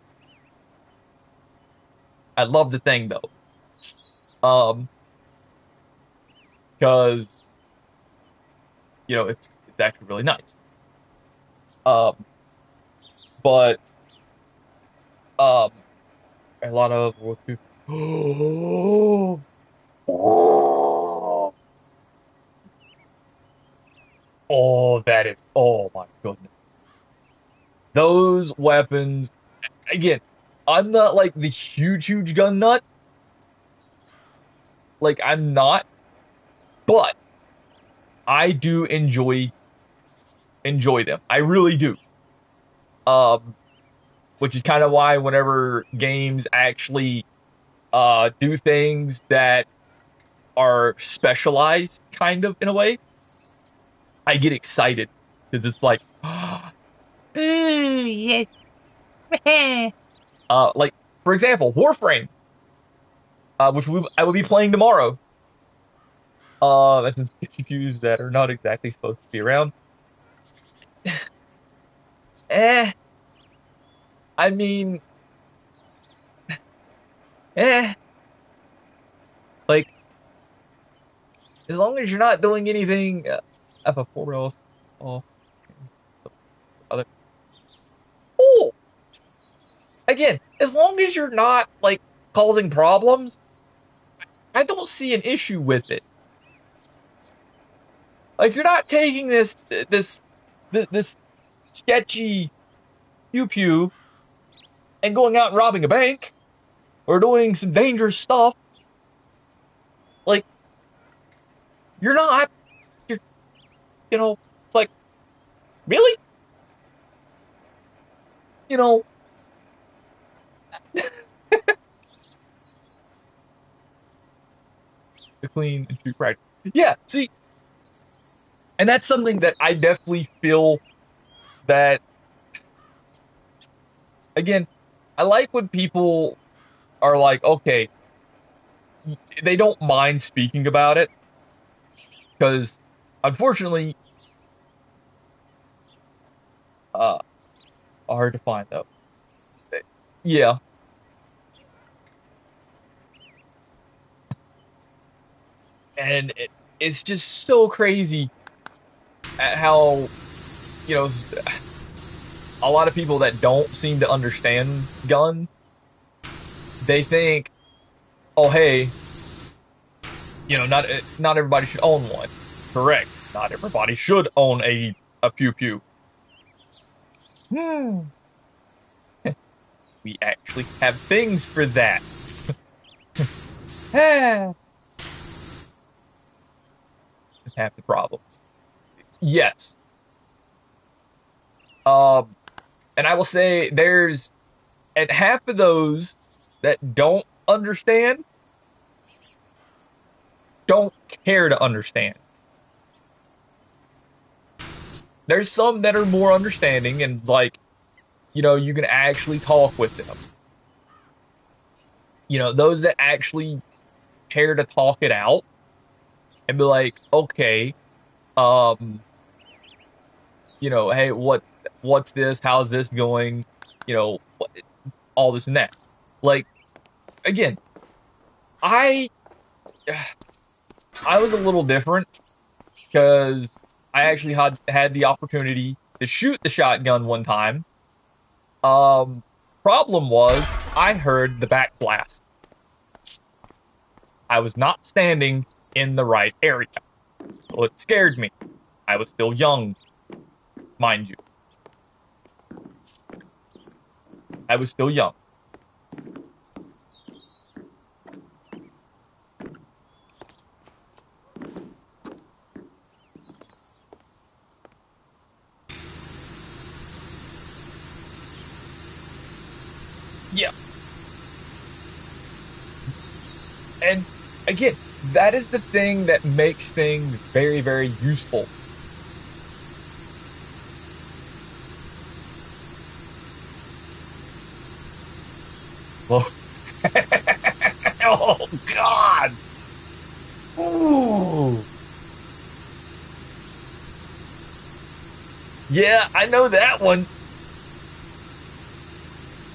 I love the thing though. Um because it's actually really nice. Um but um a lot of oh, oh, that is, oh my goodness. Those weapons, again, I'm not like the huge gun nut. Like, I'm not, but I do enjoy them. I really do. Um, which is kind of why whenever games actually do things that are specialized kind of in a way, I get excited because it's like, Ooh, yes. like for example, Warframe, which I will be playing tomorrow. That's some GPUs that are not exactly supposed to be around. Eh, I mean, eh, like as long as you're not doing anything, F4 rails, oh, other. Cool. Again, as long as you're not like causing problems, I don't see an issue with it. Like you're not taking this sketchy pew pew and going out and robbing a bank or doing some dangerous stuff. Like you're not. You're, it's like really, you know, the clean and true practice. Yeah, see, and that's something that I definitely feel that again, I like when people are like, okay, they don't mind speaking about it because unfortunately, uh, hard to find though. Yeah, and it's just so crazy at how you know a lot of people that don't seem to understand guns, they think, oh hey, not everybody should own one. Correct. Not everybody should own a pew pew. Hmm. We actually have things for that. That's half the problem. Yes. Um, and I will say there's and half of those that don't care to understand. There's some that are more understanding and like, you can actually talk with them. Those that actually care to talk it out and be like, okay, um, hey, what's this? How's this going? All this and that. Like again, I I was a little different because I actually had the opportunity to shoot the shotgun one time. Um, Problem was I heard the back blast. I was not standing in the right area, so it scared me. I was still young, mind you. I was still young. Yeah, and again, that is the thing that makes things very, very useful. Well, oh God! Ooh, yeah, I know that one.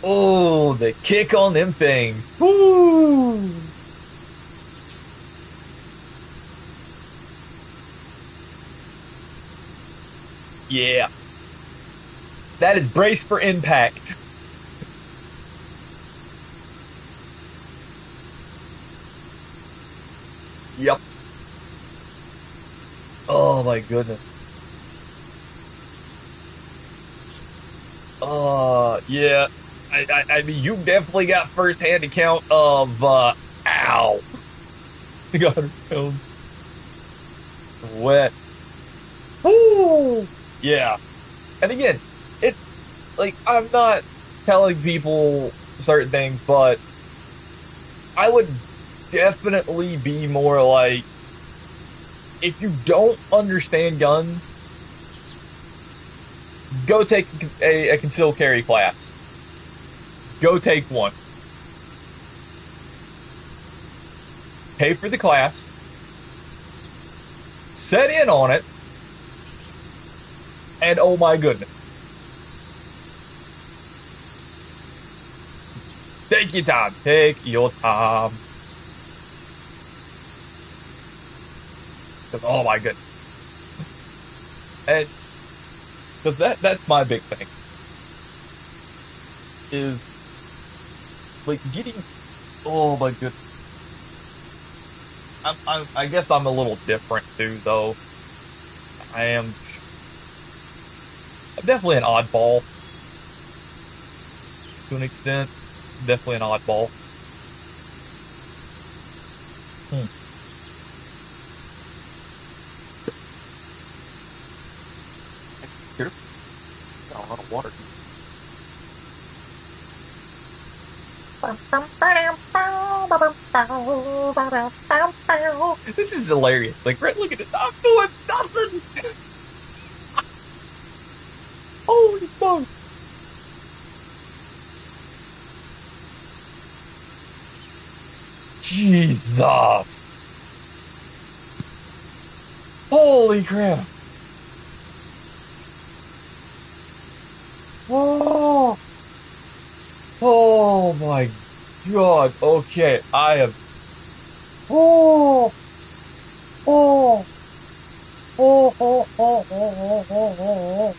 Oh, the kick on them things. Woo! Yeah, that is brace for impact. Yep. Oh my goodness. Yeah. I mean, you definitely got firsthand account of ow, 100 pounds wet. Ooh, yeah. And again, it's like I'm not telling people certain things, but I would definitely be more like if you don't understand guns, go take a concealed carry class. Go take one. Pay for the class. Set in on it, and oh my goodness, take your time. Take your time. 'Cause, oh my goodness, and because that's my big thing is like getting. Oh my goodness, I guess I'm a little different too, though. I am. I'm definitely an oddball to an extent. Definitely an oddball. Hmm. Here, got a lot of water here. This is hilarious. Like, Brett, look at it. I'm doing nothing. Holy smokes. Jesus. Holy crap. Oh, oh my God. Okay, I am. Oh, oh, oh, oh, oh, oh, oh, oh, oh.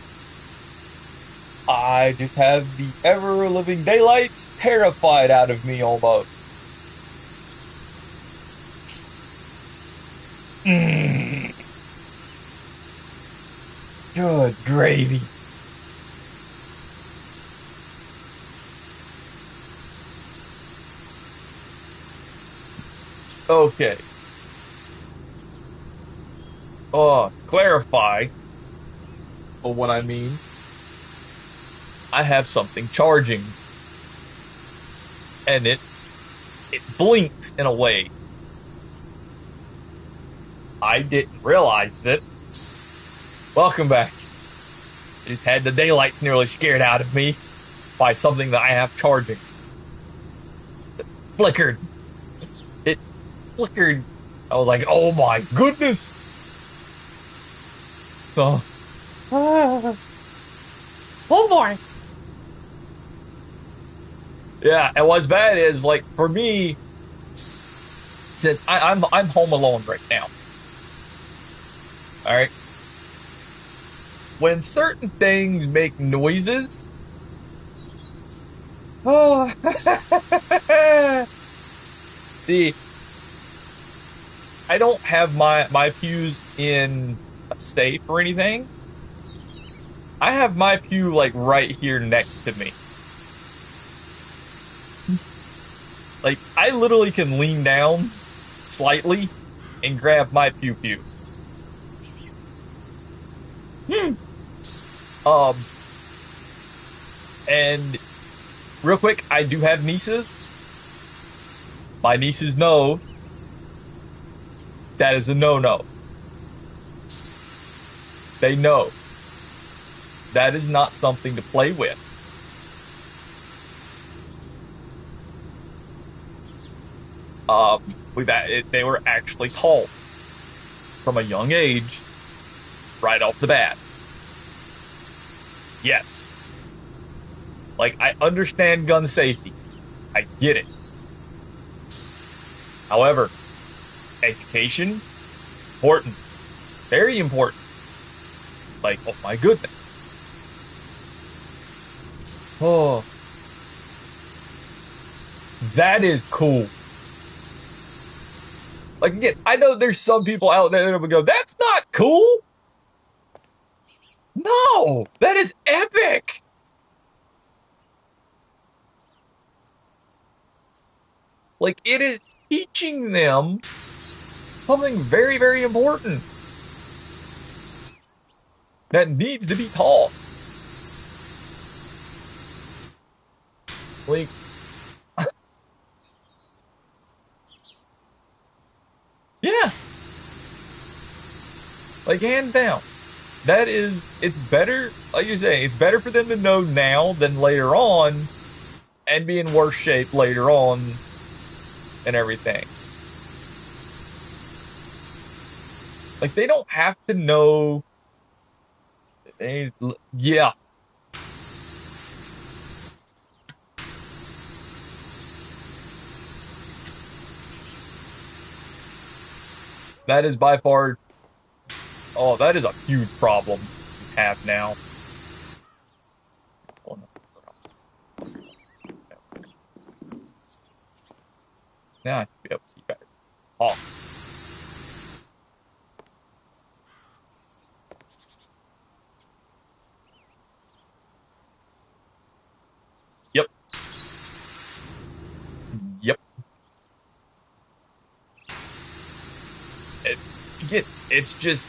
I just have the ever living daylights terrified out of me almost. Mm, good gravy. Okay. Clarify what I mean. I have something charging, and it blinks in a way. I didn't realize it. Welcome back. Just had the daylights nearly scared out of me by something that I have charging. Flickered. It flickered. I was like, oh my goodness. So, Oh boy. yeah, and what's bad is like for me, since I'm home alone right now. All right. When certain things make noises, oh, see, I don't have my pews in a safe or anything. I have my pew like right here next to me. Like I literally can lean down slightly and grab my pew pew. Hmm. Um, and real quick, I do have nieces. My nieces know that is a no-no. They know that is not something to play with. They were actually taught from a young age, right off the bat. Yes, like I understand gun safety. I get it. However, education, important, very important. Like, oh my goodness. Oh, that is cool. Like again, I know there's some people out there that would go, "That's not cool." No, that is epic. Like it is teaching them something very, very important that needs to be taught. Like, yeah, like hands down. That is, it's better, like you say, it's better for them to know now than later on and be in worse shape later on and everything. Like they don't have to know. Yeah, that is by far. Oh, that is a huge problem we have now. Oh, no. Now I should be able to see better. Oh, yep, yep. It, again, it's just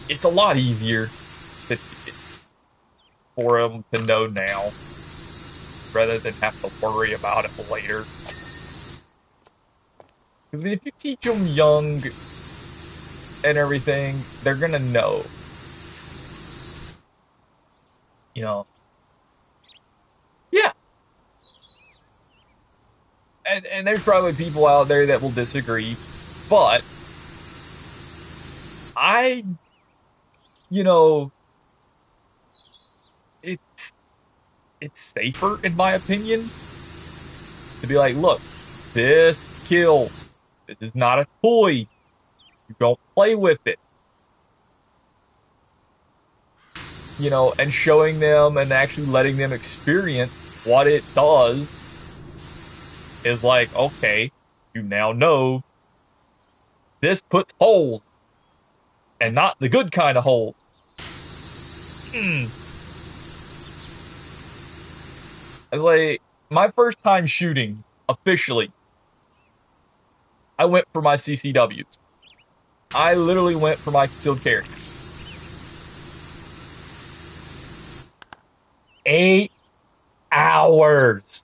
it's a lot easier to, for them to know now rather than have to worry about it later. Because if you teach them young and everything, they're gonna know. You know, yeah. And there's probably people out there that will disagree, but I, you know, it's it's safer in my opinion to be like, look, this kills. This is not a toy. You don't play with it. You know, and showing them and actually letting them experience what it does is like, okay, you now know this puts holes and not the good kind of holes. Mm. It's like my first time shooting officially, I went for my CCWs. I literally went for my concealed carry. 8 hours.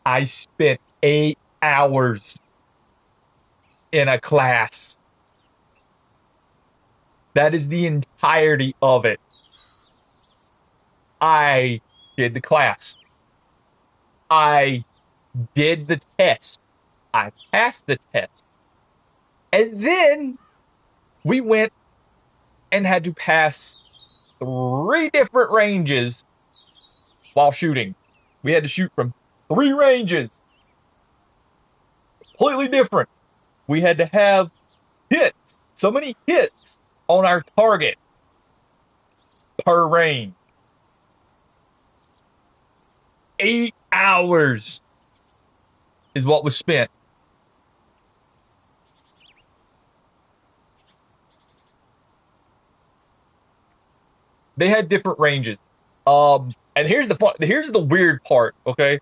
I spent 8 hours in a class. That is the entirety of it. I did the class. I did the test. I passed the test. And then we went and had to pass 3 different ranges while shooting. We had to shoot from 3 ranges, completely different. We had to have hits, so many hits on our target per range. 8 hours is what was spent. They had different ranges. And here's the weird part. Okay,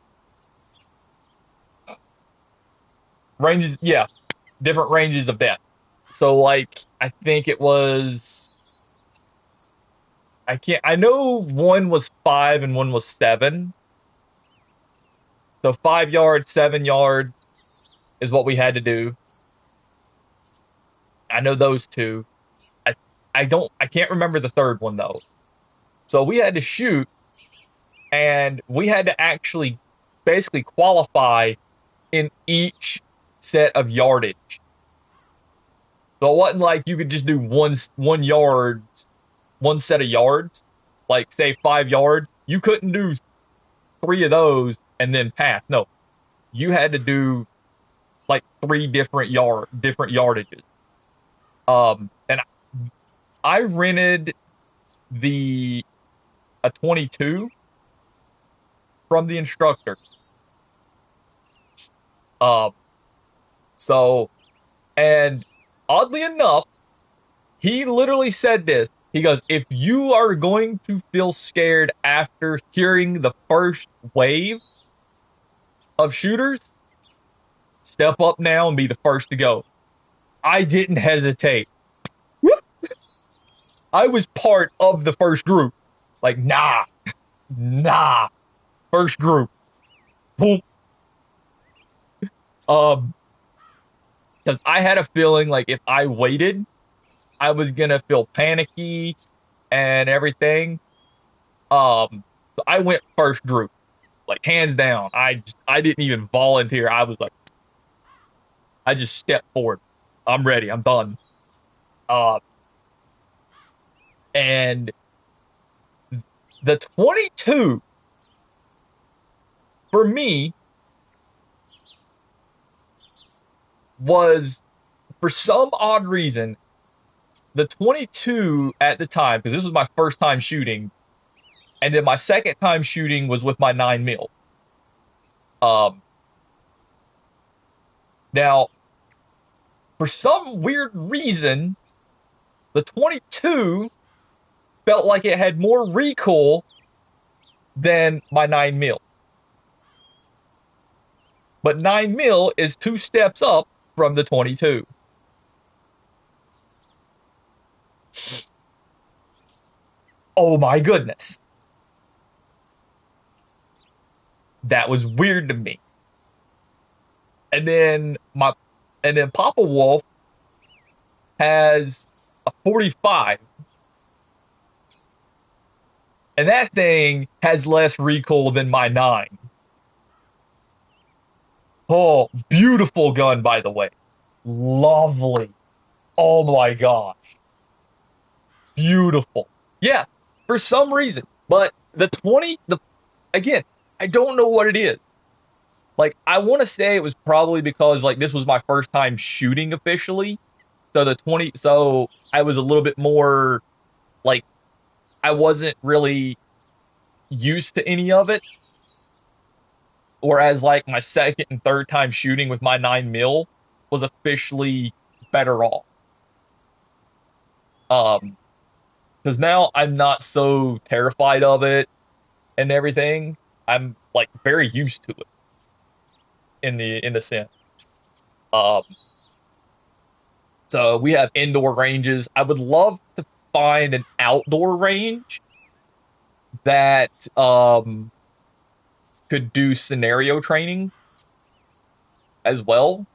ranges, yeah, different ranges of depth. So like, I think it was, I know one was 5 and one was 7. So 5 yards, 7 yards is what we had to do. I know those two. I I can't remember the third one though. So we had to shoot, and we had to actually basically qualify in each set of yardage. So it wasn't like you could just do one yard, one set of yards, like say 5 yards. You couldn't do 3 of those and then pass. No, you had to do like 3 different yardages. And I rented the a 22 from the instructor. Um, so, and oddly enough, he literally said this. He goes, if you are going to feel scared after hearing the first wave of shooters, step up now and be the first to go. I didn't hesitate. Whoop. I was part of the first group. Like, nah, first group. Boom. Um, because I had a feeling like if I waited, I was gonna feel panicky and everything. So I went first group, like hands down. I didn't even volunteer. I was like, I just stepped forward. I'm ready. I'm done. Uh, and the 22 for me was, for some odd reason, the 22 at the time, because this was my first time shooting, and then my second time shooting was with my 9 mil. Um, Now, for some weird reason, the 22 felt like it had more recoil than my 9 mil. But 9 mil is 2 steps up from the 22. Oh my goodness. That was weird to me. And then Papa Wolf has a 45, and that thing has less recoil than my 9. Oh, beautiful gun, by the way. Lovely. Oh my gosh. Beautiful. Yeah, for some reason. But the 20, again, I don't know what it is. Like, I want to say it was probably because like this was my first time shooting officially. So the 20, so I was a little bit more like, I wasn't really used to any of it. Whereas like my second and third time shooting with my 9 mil was officially better off. Um, because now I'm not so terrified of it and everything. I'm like very used to it in the sense. Um, So we have indoor ranges. I would love to find an outdoor range that could do scenario training as well.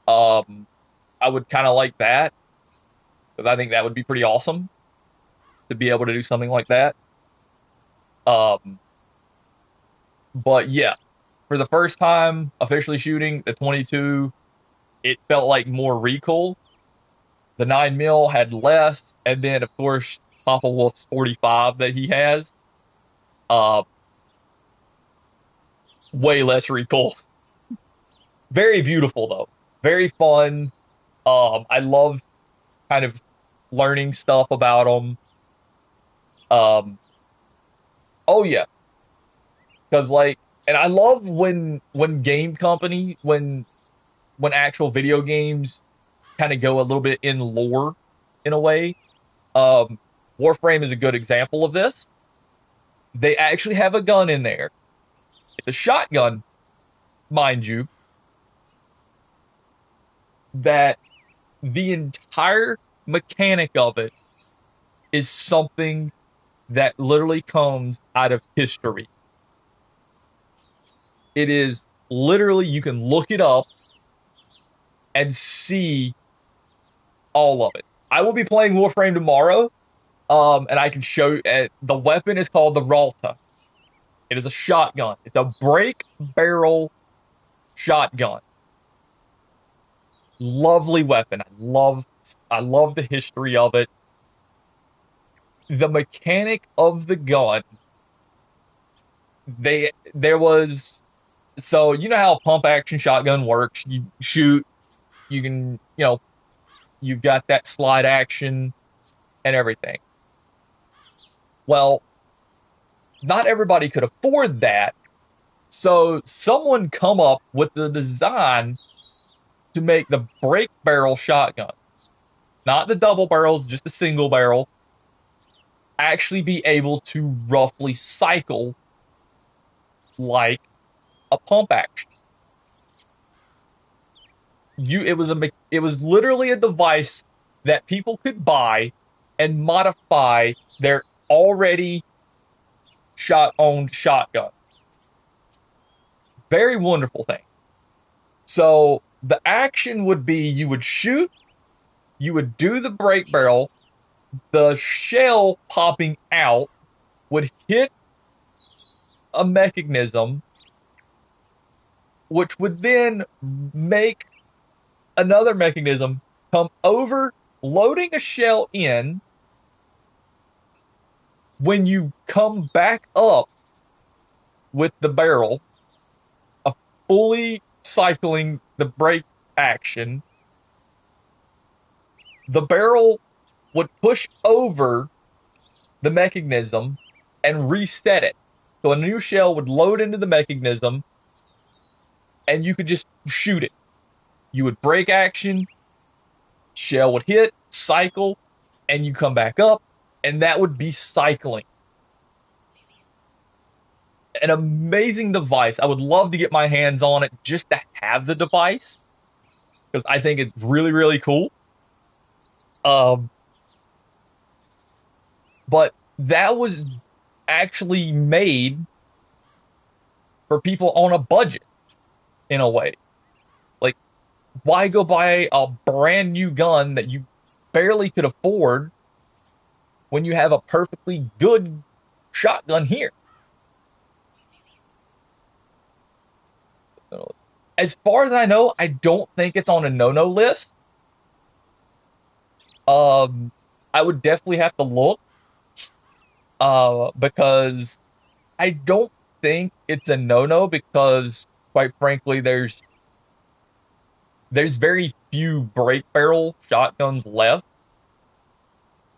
Um, I would kind of like that because I think that would be pretty awesome to be able to do something like that. Um, but yeah, for the first time officially shooting the 22, it felt like more recoil. The 9 mil had less, and then of course Papa Wolf's 45 that he has, uh, way less recoil. Very beautiful though, very fun. I love kind of learning stuff about them. Um, oh yeah, because like, and I love when game company when actual video games kind of go a little bit in lore in a way. Um, Warframe is a good example of this. They actually have a gun in there. It's a shotgun, mind you, that the entire mechanic of it is something that literally comes out of history. It is literally, you can look it up and see all of it. I will be playing Warframe tomorrow, and I can show the weapon is called the Ralta. It is a shotgun. It's a break barrel shotgun. Lovely weapon. I love the history of it. The mechanic of the gun. There was, so you know how pump action shotgun works. You shoot, you can, you've got that slide action and everything. Well, not everybody could afford that. So someone come up with the design to make the break barrel shotgun, not the double barrels, just the single barrel, actually be able to roughly cycle like a pump action. It was literally a device that people could buy and modify their already owned shotgun. Very wonderful thing. So the action would be you would shoot, you would do the break barrel, the shell popping out would hit a mechanism, which would then make another mechanism come over, loading a shell in. When you come back up with the barrel, a fully cycling the brake action, the barrel would push over the mechanism and reset it. So a new shell would load into the mechanism and you could just shoot it. You would break action, shell would hit, cycle, and you come back up, and that would be cycling. An amazing device. I would love to get my hands on it just to have the device because I think it's really, really cool. Um, but that was actually made for people on a budget in a way. Like, why go buy a brand new gun that you barely could afford when you have a perfectly good shotgun here? As far as I know, I don't think it's on a no-no list. Um, I would definitely have to look, because I don't think it's a no-no because, quite frankly, there's very few break barrel shotguns left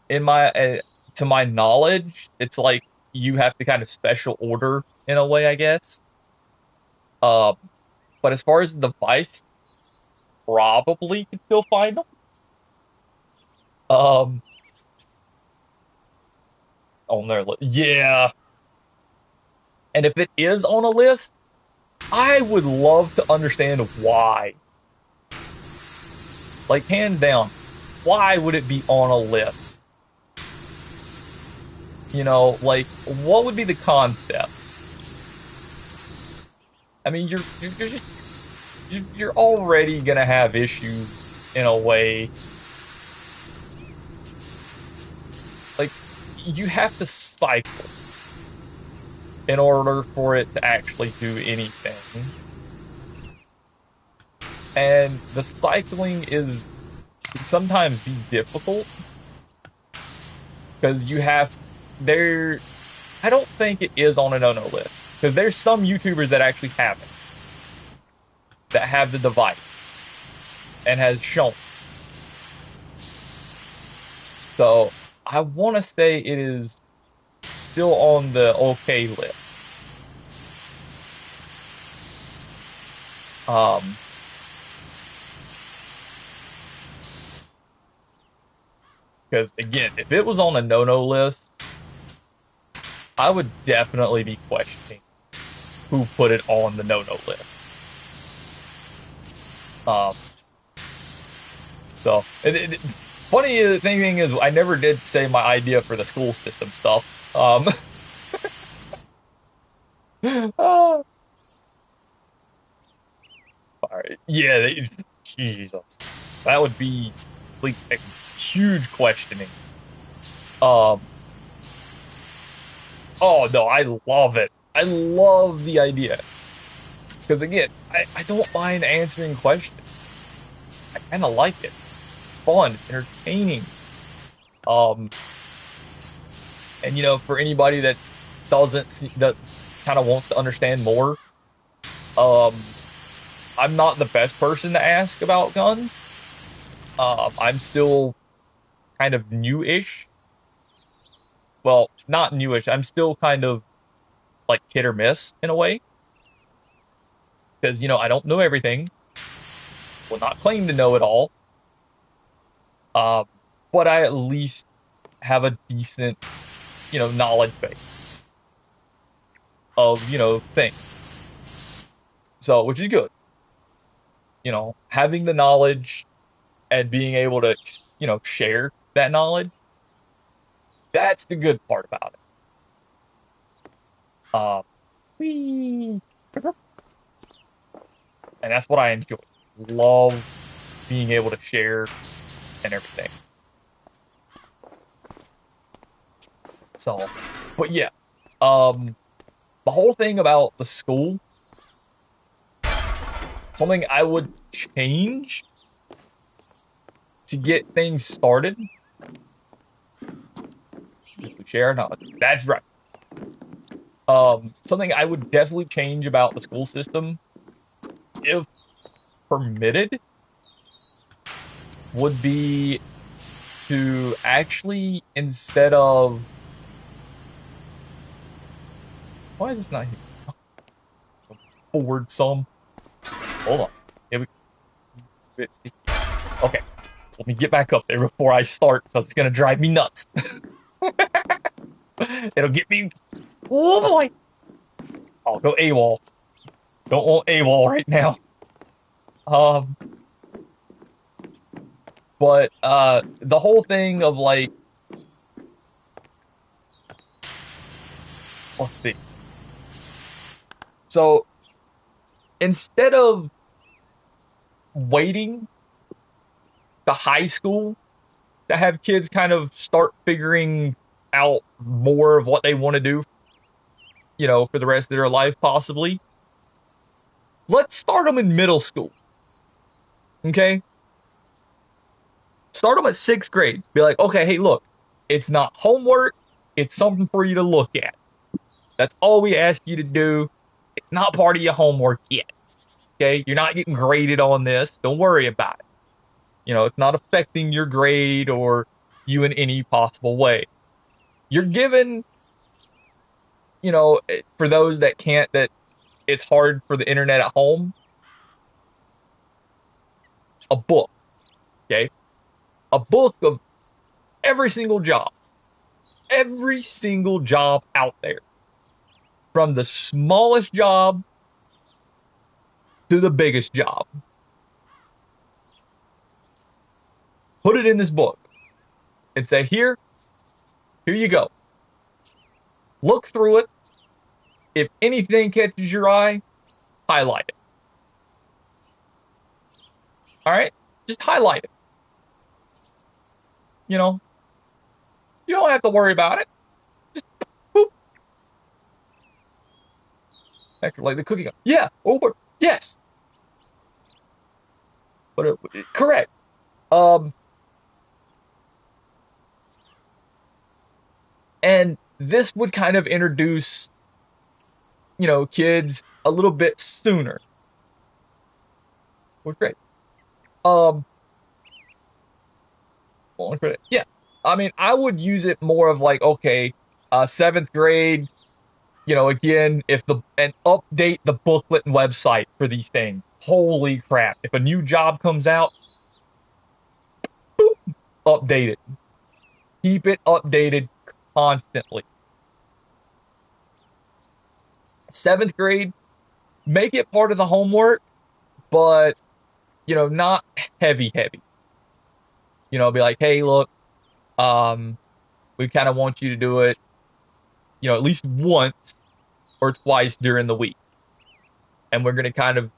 in my to my knowledge. It's like you have to kind of special order in a way, I guess. Um, but as far as the device, probably could still find them. Um, on their list, yeah. And if it is on a list, I would love to understand why. Like hands down, why would it be on a list? Like what would be the concepts? I mean, you're already gonna have issues in a way. Like you have to cycle in order for it to actually do anything. And the cycling can sometimes be difficult because you have there I don't think it is on a no-no list because there's some YouTubers that actually have it, that have the device and has shown. So I want to say it is still on the okay list. Um, because again, if it was on a no-no list, I would definitely be questioning who put it on the no-no list. Um, funny thing is, I never did say my idea for the school system stuff. All right, yeah, Jesus, that would be like a huge questioning. Um, oh no, I love it. I love the idea because again, I don't mind answering questions. I kind of like it. Fun, it's entertaining. Um, and for anybody that doesn't see, that kind of wants to understand more, um, I'm not the best person to ask about guns. I'm still kind of newish. Well, not newish. I'm still kind of like hit or miss in a way because I don't know everything. Will not claim to know it all. Um, but I at least have a decent knowledge base of things. So which is good. Having the knowledge and being able to share that knowledge. That's the good part about it. Um, whee! And that's what I enjoy. Love being able to share and everything. So, but yeah, um, the whole thing about the school, something I would change to get things started. If we share, no, that's right. Something I would definitely change about the school system, if permitted, would be to actually, instead of, why is this not here? Forward some. Hold on. Here we, okay, let me get back up there before I start because it's gonna drive me nuts. It'll get me. Oh boy! I'll go AWOL. Don't want AWOL right now. Um, but the whole thing of like, let's see. So instead of waiting to high school to have kids kind of start figuring out more of what they want to do, for the rest of their life, possibly, let's start them in middle school. Okay? Start them at sixth grade. Be like, okay, hey, look, it's not homework. It's something for you to look at. That's all we ask you to do. It's not part of your homework yet. Okay? You're not getting graded on this. Don't worry about it. It's not affecting your grade or you in any possible way. You're given, for those that can't, that it's hard for the internet at home, a book. Okay? A book of every single job out there, from the smallest job to the biggest job. put it in this book and say, here you go. Look through it. If anything catches your eye, highlight it. All right? Just highlight it. You know, you don't have to worry about it. Just boop. Actually, like the cookie. Yeah. Over. Yes. But correct. Um, and this would kind of introduce, kids a little bit sooner, which is great. Um, yeah. I mean, I would use it more of like, okay, seventh grade, again, and update the booklet and website for these things. Holy crap. If a new job comes out, boop, update it. Keep it updated constantly. Seventh grade, make it part of the homework, but, not heavy, heavy. Be like, hey, look, um, we kind of want you to do it, at least once or twice during the week. And we're going to kind of,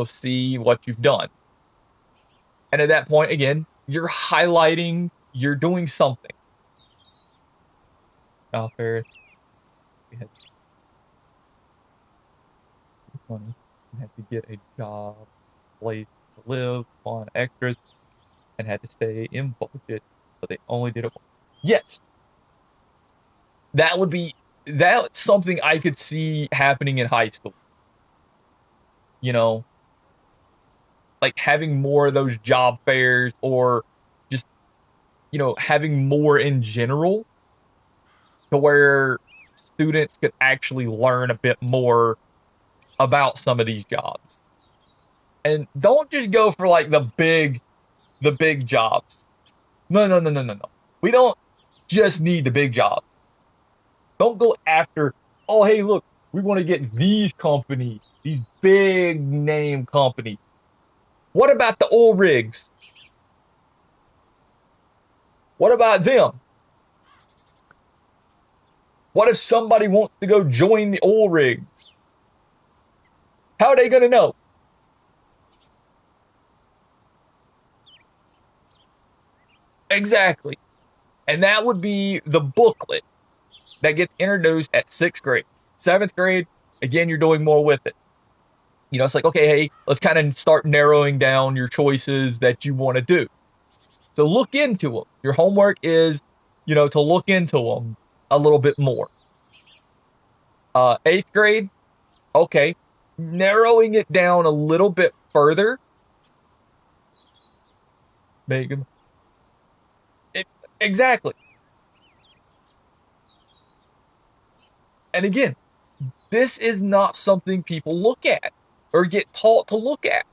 see what you've done. And at that point, again, you're highlighting, you're doing something. Oh, Ferris, we had money. We had to get a job, place to live, on extras, and had to stay in budget. But they only did it once. Yes, that would be that's something I could see happening in high school. You know, like having more of those job fairs or just, having more in general to where students could actually learn a bit more about some of these jobs. And don't just go for like the big jobs. No, no, no, no, no, no. We don't just need the big jobs. Don't go after, oh, hey, look, we want to get these companies, these big name companies. What about the oil rigs? What about them? What if somebody wants to go join the oil rigs? How are they going to know? Exactly. And that would be the booklet that gets introduced at sixth grade. Seventh grade, again, you're doing more with it. It's like, okay, hey, let's kind of start narrowing down your choices that you want to do. So look into them. Your homework is, to look into them a little bit more. Eighth grade, okay, narrowing it down a little bit further. Megan, it, exactly. And again, this is not something people look at or get taught to look at.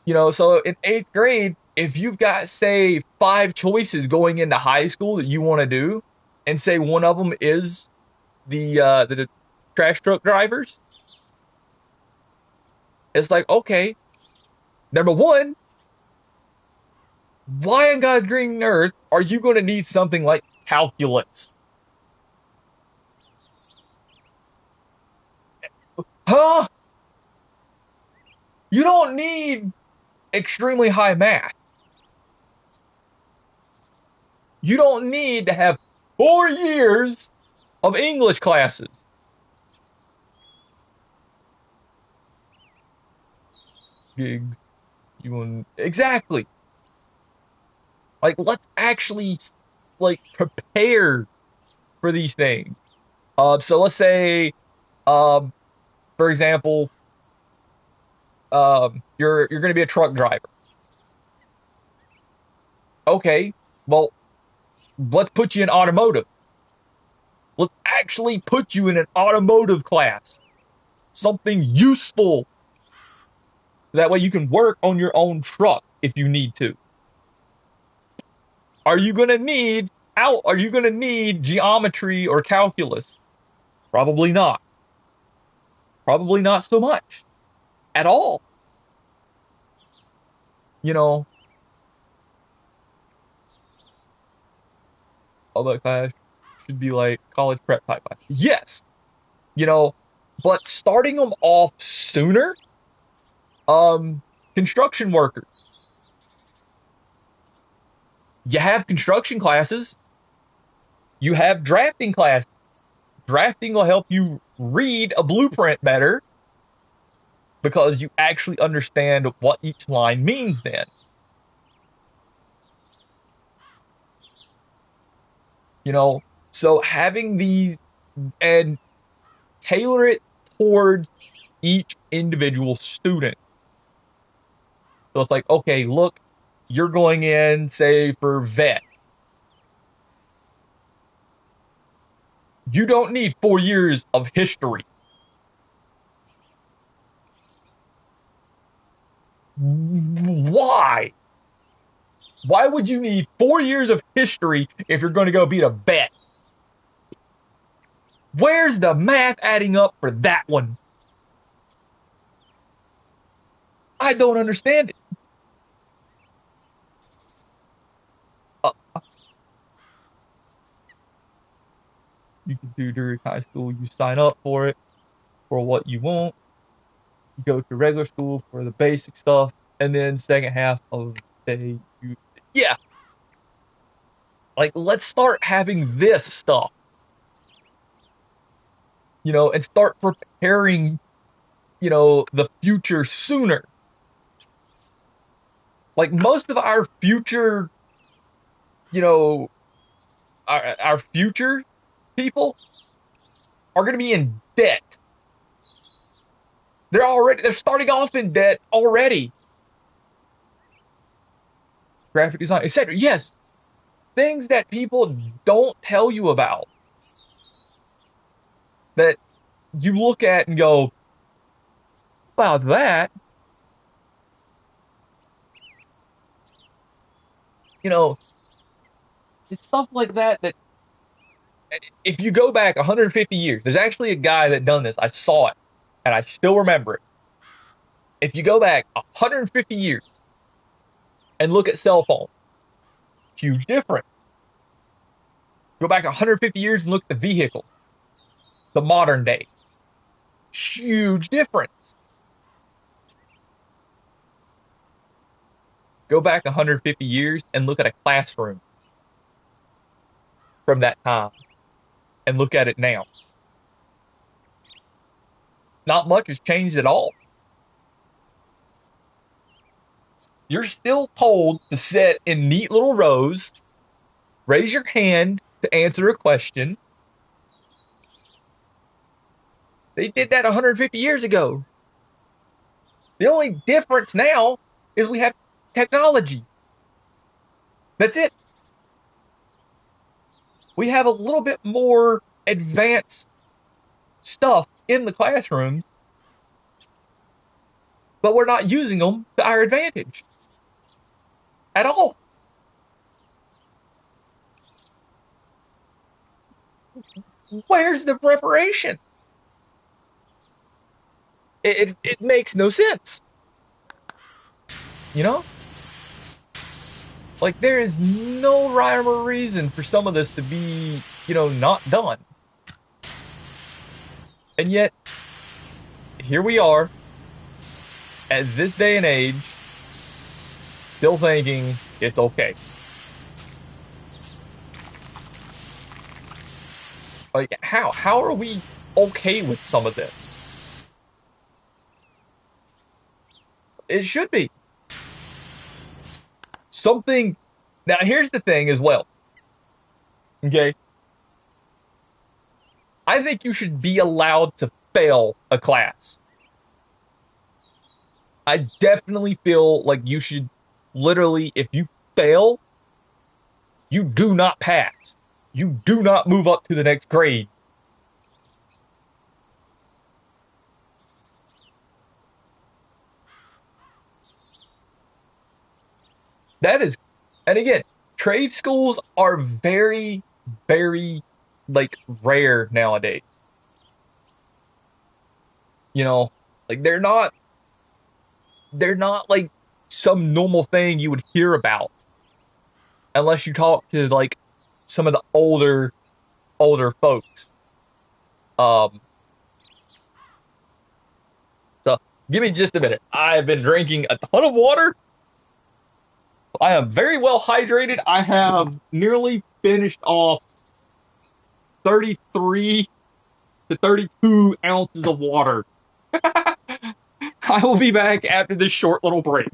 So in eighth grade, if you've got, say, five choices going into high school that you want to do, and say one of them is the trash truck drivers, it's like, okay, number one, why on God's green earth are you going to need something like calculus? Huh? You don't need extremely high math. You don't need to have 4 years of English classes. Gigs, you want exactly. Like, let's actually like prepare for these things. So let's say, um, for example, you're going to be a truck driver. Okay, well, let's put you in automotive. Let's actually put you in an automotive class, something useful. That way you can work on your own truck if you need to. Are you going to need How are you going to need geometry or calculus? Probably not. Probably not so much at all. You know, all that class should be like college prep type class. Yes, you know, but starting them off sooner, um, construction workers, you have construction classes, you have drafting classes. Drafting will help you read a blueprint better because you actually understand what each line means then. You know, so having these and tailor it towards each individual student. So it's like, okay, look, you're going in, say, for vet. You don't need 4 years of history. Why? Why would you need 4 years of history if you're going to go be a vet? Where's the math adding up for that one? I don't understand it. Uh, you can do during high school, you sign up for it for what you want. You go to regular school for the basic stuff, and then second half of the day, yeah, like let's start having this stuff, and start preparing, the future sooner. Like most of our future, you know, our future people are going to be in debt. They're starting off in debt already. Graphic design, etc. Yes, things that people don't tell you about that you look at and go, about that, you know, it's stuff like that if you go back 150 years, there's actually a guy that done this. I saw it and I still remember it. If you go back 150 years and look at cell phones, huge difference. Go back 150 years and look at the vehicles, the modern day, huge difference. Go back 150 years and look at a classroom from that time and look at it now. Not much has changed at all. You're still told to sit in neat little rows, raise your hand to answer a question. They did that 150 years ago. The only difference now is we have technology. That's it. We have a little bit more advanced stuff in the classrooms, but we're not using them to our advantage at all. Where's the preparation? It makes no sense. You know? Like there is no rhyme or reason for some of this to be, not done. And yet, here we are at this day and age, still thinking it's okay. Like, how? How are we okay with some of this? It should be. Something. Now, here's the thing as well. Okay? I think you should be allowed to fail a class. I definitely feel like you should literally, if you fail, you do not pass. You do not move up to the next grade. That is, and again, trade schools are very, very, like, rare nowadays. You know, like they're not like some normal thing you would hear about unless you talk to like some of the older folks. Um, so give me just a minute. I've been drinking a ton of water. I am very well hydrated. I have nearly finished off 33 to 32 ounces of water. I will be back after this short little break.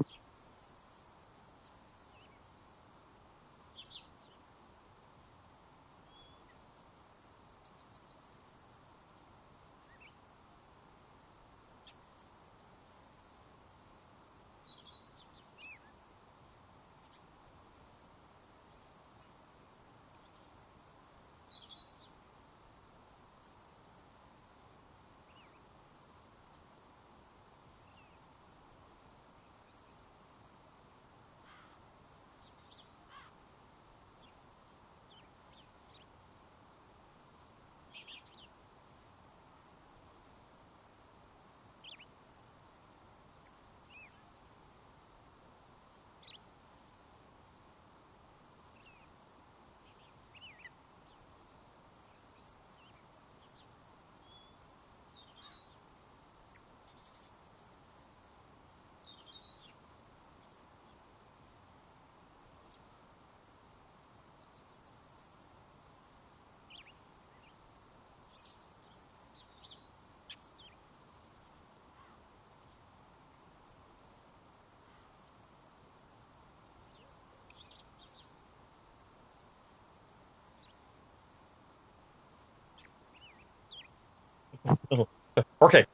Okay.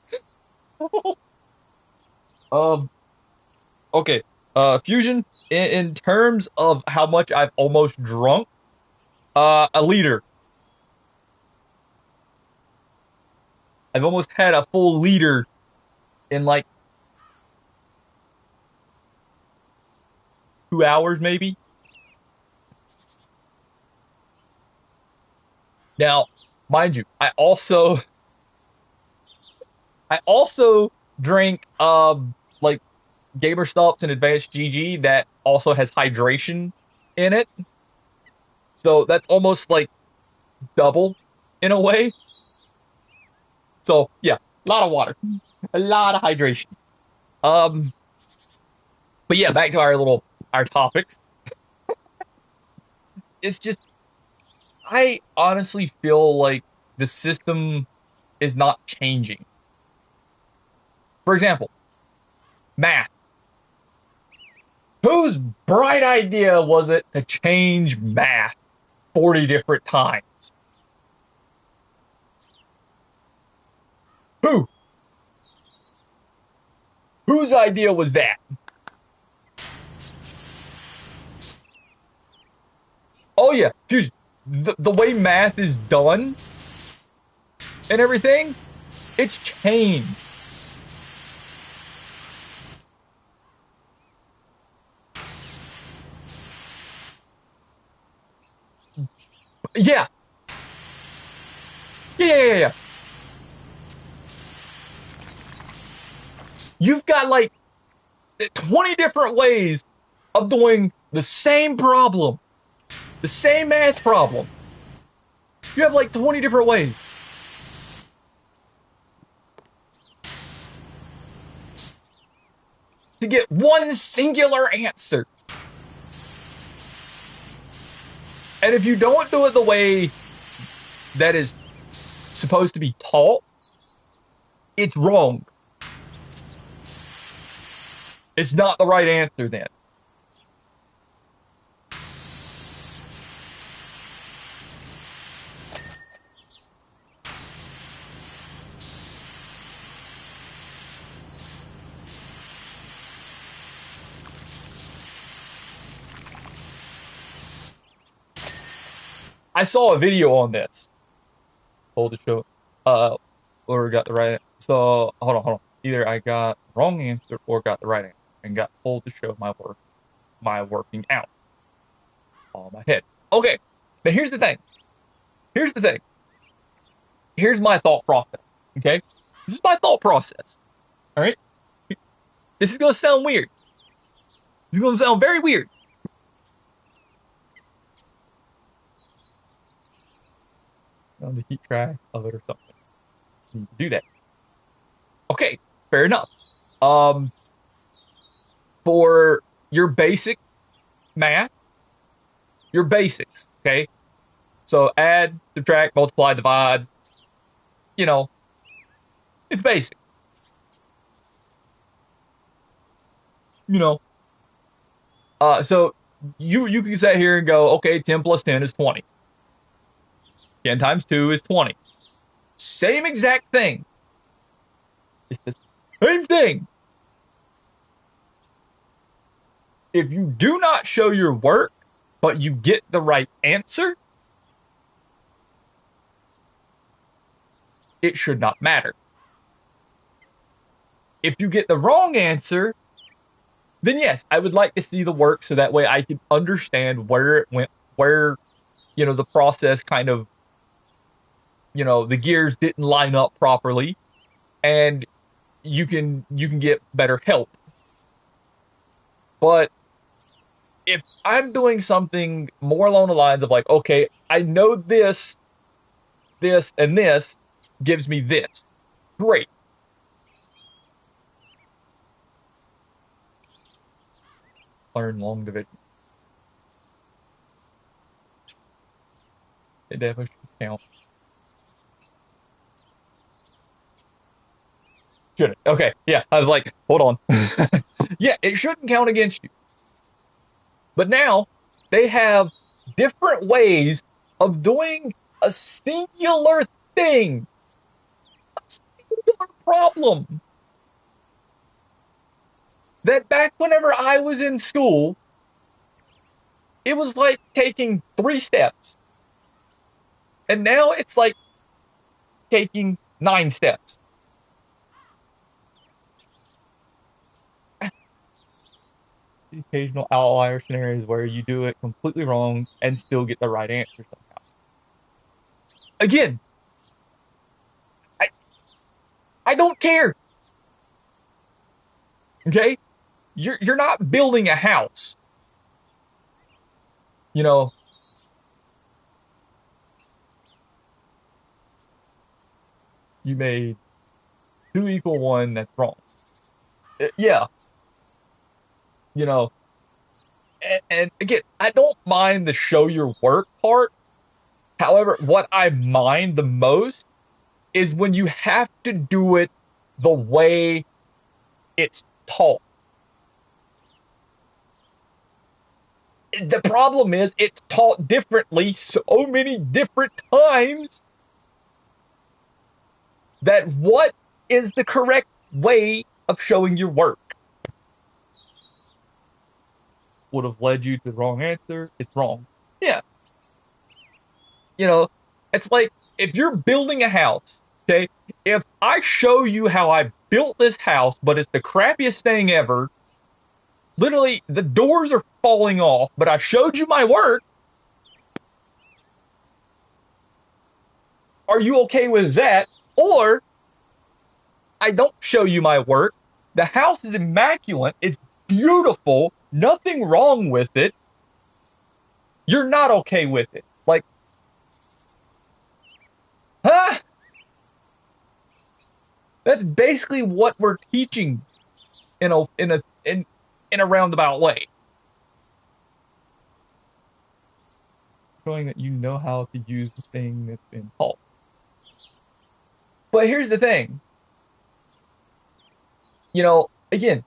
Um. Okay. Fusion. In terms of how much I've almost drunk, a liter. I've almost had a full liter in like 2 hours, maybe. Now, mind you, I also drink like Gamer Stops and Advanced GG that also has hydration in it. So that's almost like double in a way. So yeah, a lot of water, a lot of hydration. Um, but yeah, back to our topics. It's just I honestly feel like the system is not changing. For example, math. Whose bright idea was it to change math 40 different times? Who? Whose idea was that? Oh yeah, Fusion. The way math is done and everything, it's changed. Yeah, yeah. You've got like 20 different ways of doing the same problem, the same math problem. You have like 20 different ways to get one singular answer. And if you don't do it the way that is supposed to be taught, it's wrong. It's not the right answer then. I saw a video on this. Hold the show. Or got the right. So hold on. Either I got the wrong answer or got the right answer, and got told to show my working out on my head. Okay, but here's the thing. Here's the thing. Here's my thought process. Okay, this is my thought process. All right, this is gonna sound weird. This is gonna sound very weird. to keep track of it or something. You need to do that. Okay, fair enough. Um, for your basic math, your basics, okay? So add, subtract, multiply, divide, you know, it's basic. You know, so you can sit here and go, okay, 10 plus 10 is 20. 10 times 2 is 20. Same exact thing. It's the same thing. If you do not show your work, but you get the right answer, it should not matter. If you get the wrong answer, then yes, I would like to see the work so that way I can understand where it went, where, the process kind of, the gears didn't line up properly, and you can get better help. But if I'm doing something more along the lines of like, okay, I know this, and this gives me this. Great. Learn long division. It definitely should count. Shouldn't. Okay. Yeah. I was like, hold on. Yeah, it shouldn't count against you. But now they have different ways of doing a singular thing, a singular problem. That back whenever I was in school, it was like taking 3 steps. And now it's like taking 9 steps. The occasional outlier scenarios where you do it completely wrong and still get the right answer somehow. Again, I, I don't care. Okay? You're not building a house. You know, you made 2 equal 1, that's wrong. Yeah, you know, and again, I don't mind the show your work part. However, what I mind the most is when you have to do it the way it's taught. The problem is it's taught differently so many different times that what is the correct way of showing your work would have led you to the wrong answer. It's wrong. Yeah. You know, it's like if you're building a house, okay, if I show you how I built this house, but it's the crappiest thing ever, literally the doors are falling off, but I showed you my work, are you okay with that? Or I don't show you my work, the house is immaculate, it's beautiful, nothing wrong with it, you're not okay with it. Like, huh? That's basically what we're teaching in a roundabout way. Showing that you know how to use the thing that's been taught. But here's the thing. Again,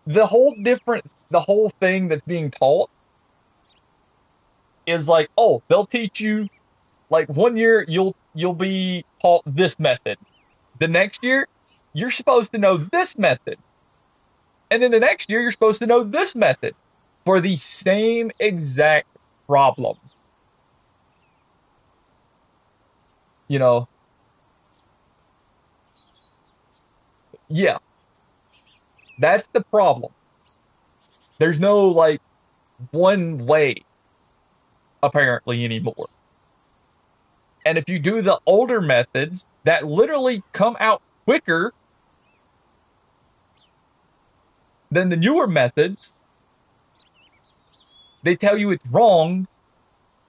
the whole thing that's being taught is like, oh, they'll teach you, like, one year you'll be taught this method. The next year, you're supposed to know this method. And then the next year, you're supposed to know this method for the same exact problem. You know, yeah, that's the problem. There's no, like, one way, apparently, anymore. And if you do the older methods that literally come out quicker than the newer methods, they tell you it's wrong,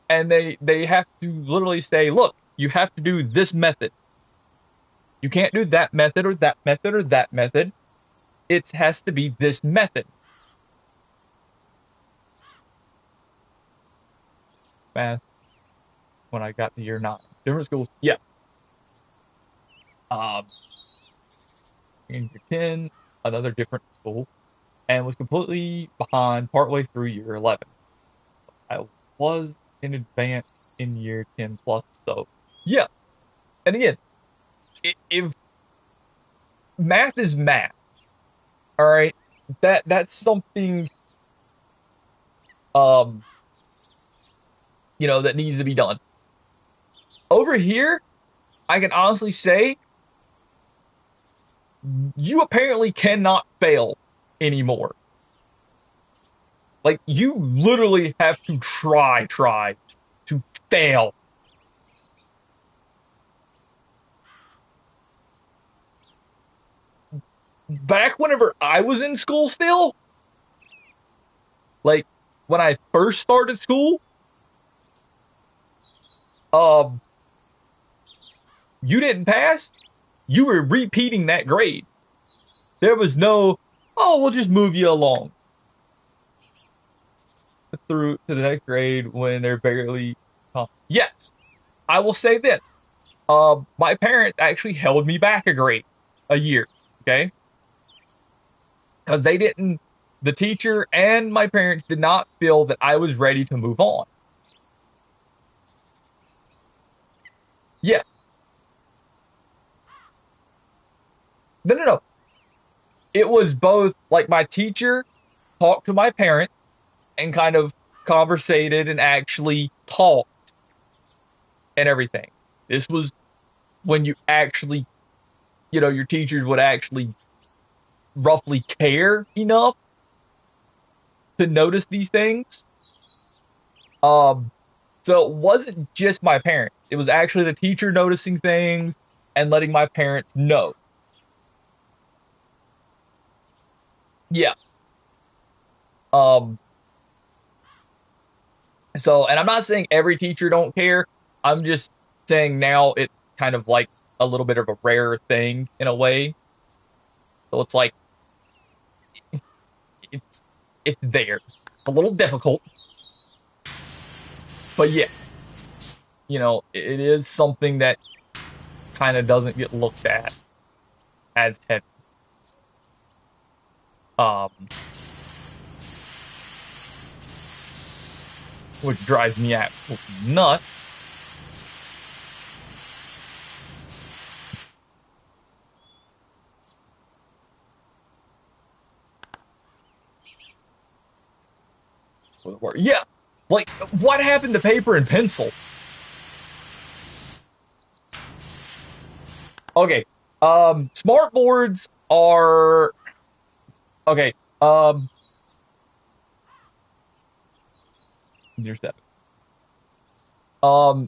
and they have to literally say, look, you have to do this method. You can't do that method or that method or that method. It has to be this method. Math, when I got to year 9. Different schools, yeah. In year 10, another different school, and was completely behind partway through year 11. I was in advance in year 10 plus, so yeah. And again, if math is math, all right, that's something um that needs to be done. Over here, I can honestly say you apparently cannot fail anymore. Like you literally have to try to fail. Back whenever I was in school still, like when I first started school, um, you didn't pass, you were repeating that grade. There was no, oh, we'll just move you along through to the next grade when they're barely. Yes, I will say this. My parents actually held me back a year, okay, because they didn't. The teacher and my parents did not feel that I was ready to move on. Yeah, no, no, no. It was both like my teacher talked to my parents and kind of conversated and actually talked and everything. This was when you actually, your teachers would actually roughly care enough to notice these things. Um, so it wasn't just my parents. It was actually the teacher noticing things and letting my parents know. Yeah. Um, and I'm not saying every teacher don't care. I'm just saying now it's kind of like a little bit of a rare thing in a way. So it's like it's it's there. It's a little difficult, but yeah, it is something that kind of doesn't get looked at as heavy. Um, which drives me absolutely nuts. Yeah, like what happened to paper and pencil? Okay, smart boards are okay. Year 7. Um,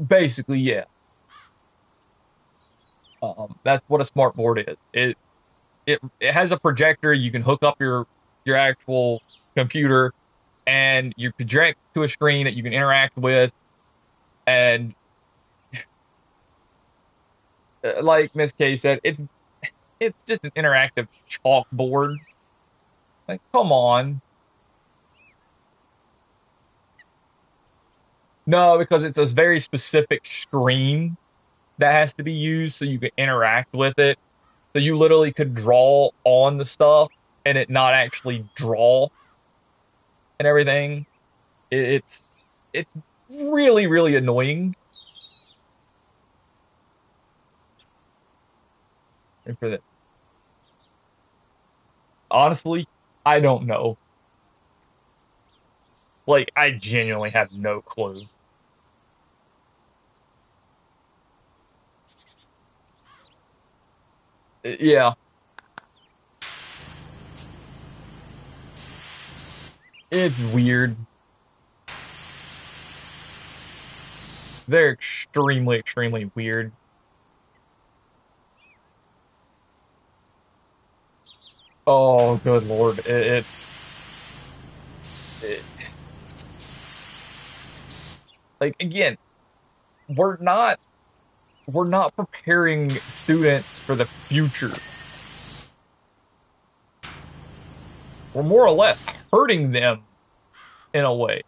basically, yeah. That's what a smart board is. It has a projector. You can hook up your actual computer, and you project to a screen that you can interact with. And like Miss K said, it's just an interactive chalkboard. Like, come on. No, because it's a very specific screen that has to be used so you can interact with it. So you literally could draw on the stuff and it not actually draw and everything. It's really really annoying. And for that, honestly, I don't know. Like, I genuinely have no clue. Yeah, it's weird. They're extremely extremely weird. Oh, good lord. It, Like again, we're not we're not preparing students for the future. We're more or less hurting them in a way.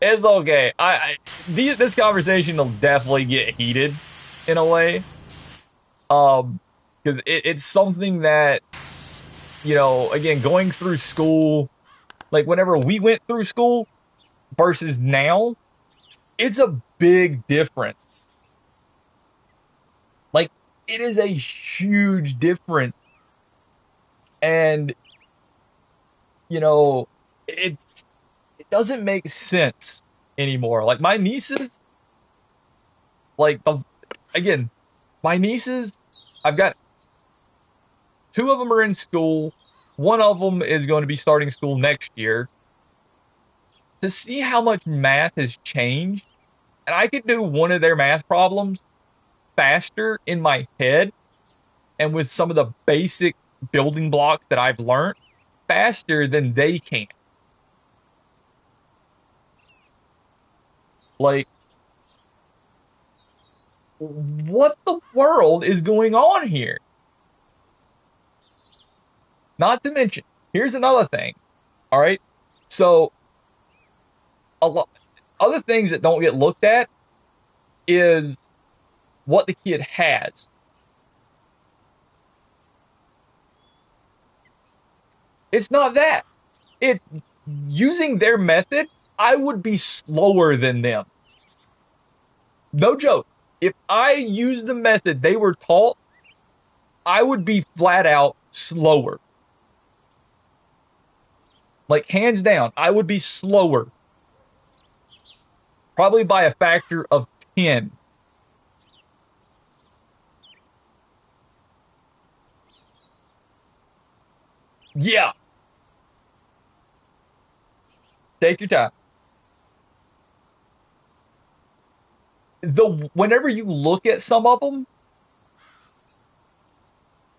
It's okay. This conversation will definitely get heated in a way. Because it's something that, again, going through school, like whenever we went through school versus now, it's a big difference. Like, it is a huge difference. And, you know, it it doesn't make sense anymore. Like my nieces, like the again, my nieces, I've got two of them are in school. One of them is going to be starting school next year. To see how much math has changed, and I could do one of their math problems faster in my head and with some of the basic building blocks that I've learned faster than they can. Like, what the world is going on here? Not to mention, here's another thing. All right. So, a lot other things that don't get looked at is what the kid has. It's not that. It's using their method. I would be slower than them. No joke. If I used the method they were taught, I would be flat out slower. Like, hands down, I would be slower. Probably by a factor of 10. Yeah, take your time. Whenever you look at some of them,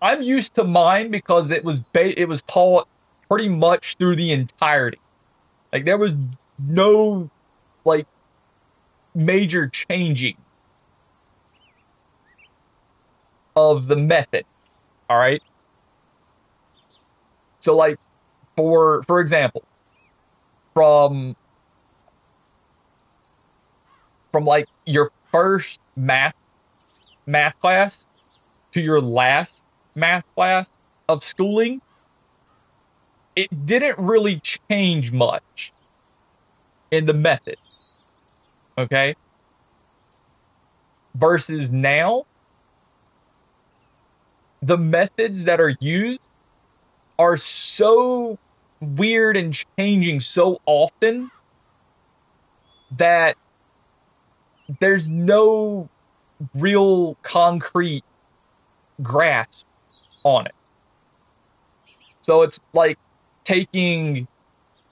I'm used to mine because it was taught pretty much through the entirety. Like there was no like major changing of the method. All right. So like for example, from like your first math class to your last math class of schooling, it didn't really change much in the method. Okay. Versus now, the methods that are used are so weird and changing so often that there's no real concrete grasp on it. So it's like taking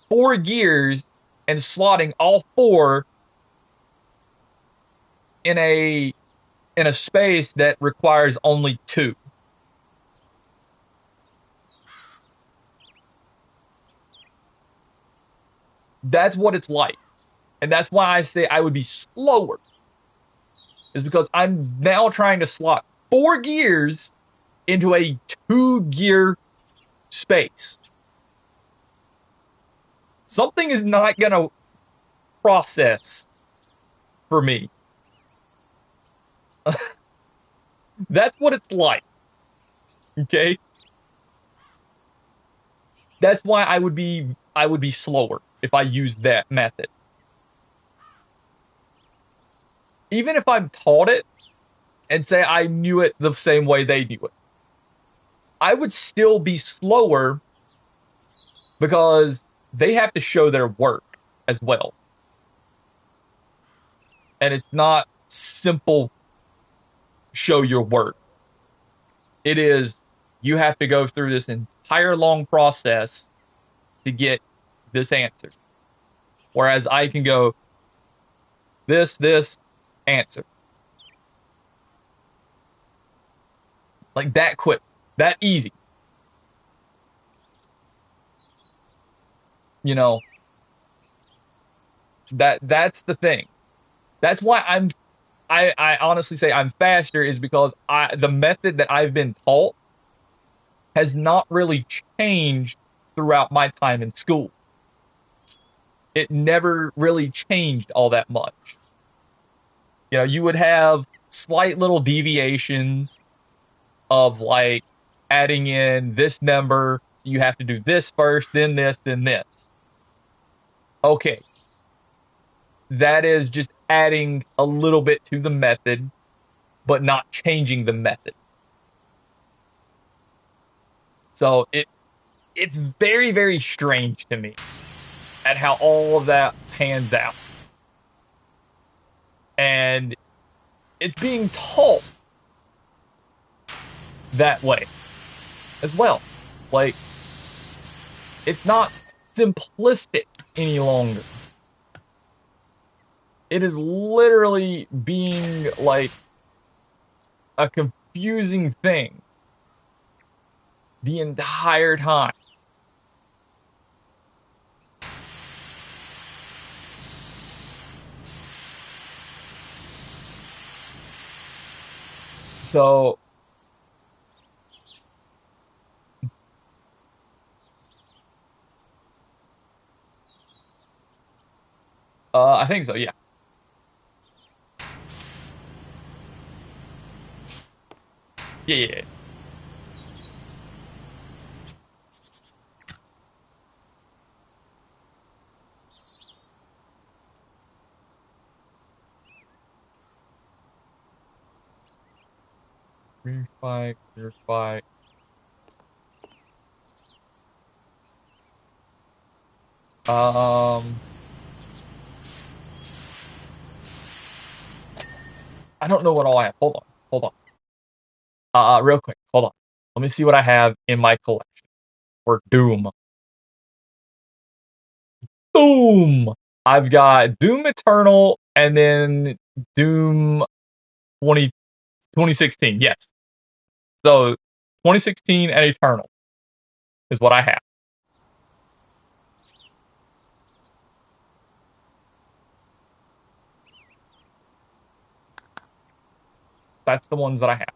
four gears and slotting all four in a space that requires only two. That's what it's like. And that's why I say I would be slower, is because I'm now trying to slot four gears into a two gear space. Something is not going to process for me. That's what it's like. Okay. That's why I would be slower if I used that method. Even if I'm taught it and say I knew it the same way they knew it, I would still be slower because they have to show their work as well. And it's not simple show your work. It is, you have to go through this entire long process to get this answer. Whereas I can go this, answer. Like that quick, that easy. You know, that's the thing. That's why I honestly say I'm faster is because the method that I've been taught has not really changed throughout my time in school. It never really changed all that much. You know, you would have slight little deviations of like adding in this number. You have to do this first, then this, then this. Okay, that is just adding a little bit to the method, but not changing the method. So it's very, very strange to me at how all of that pans out. And it's being taught that way as well. Like, it's not simplistic any longer. It is literally being like a confusing thing the entire time. So, I think so, yeah. Yeah, yeah, yeah. Rear spike, rear spike. Um, I don't know what all I have. Hold on, hold on. Real quick, hold on. Let me see what I have in my collection for Doom. Boom! I've got Doom Eternal and then Doom 20, 2016. Yes. So 2016 and Eternal is what I have. That's the ones that I have.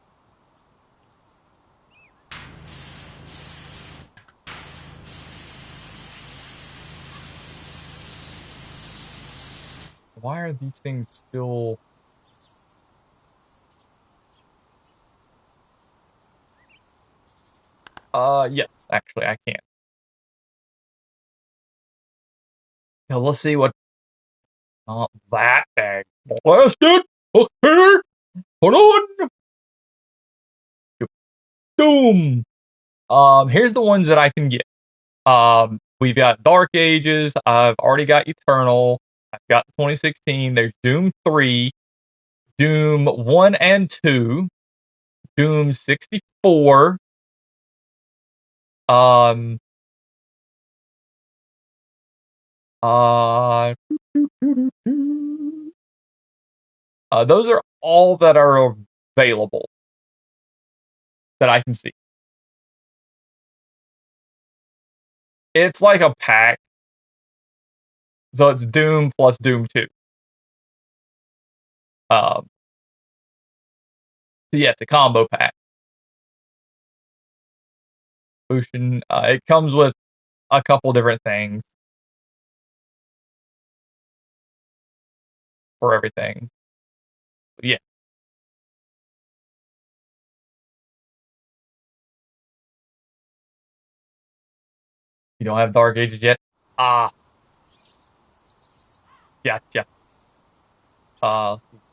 Why are these things still? Yes, actually, I can. Now let's see what. Not that bag. Blasted. Okay. Hold on. Doom. Here's the ones that I can get. We've got Dark Ages. I've already got Eternal. I've got 2016. There's Doom 3, Doom 1 and 2, Doom 64. Um, uh, those are all that are available that I can see. It's like a pack, so it's Doom plus Doom 2. So yeah, it's a combo pack. Ocean. It comes with a couple different things for everything. But yeah, you don't have Dark Ages yet. Ah, gotcha.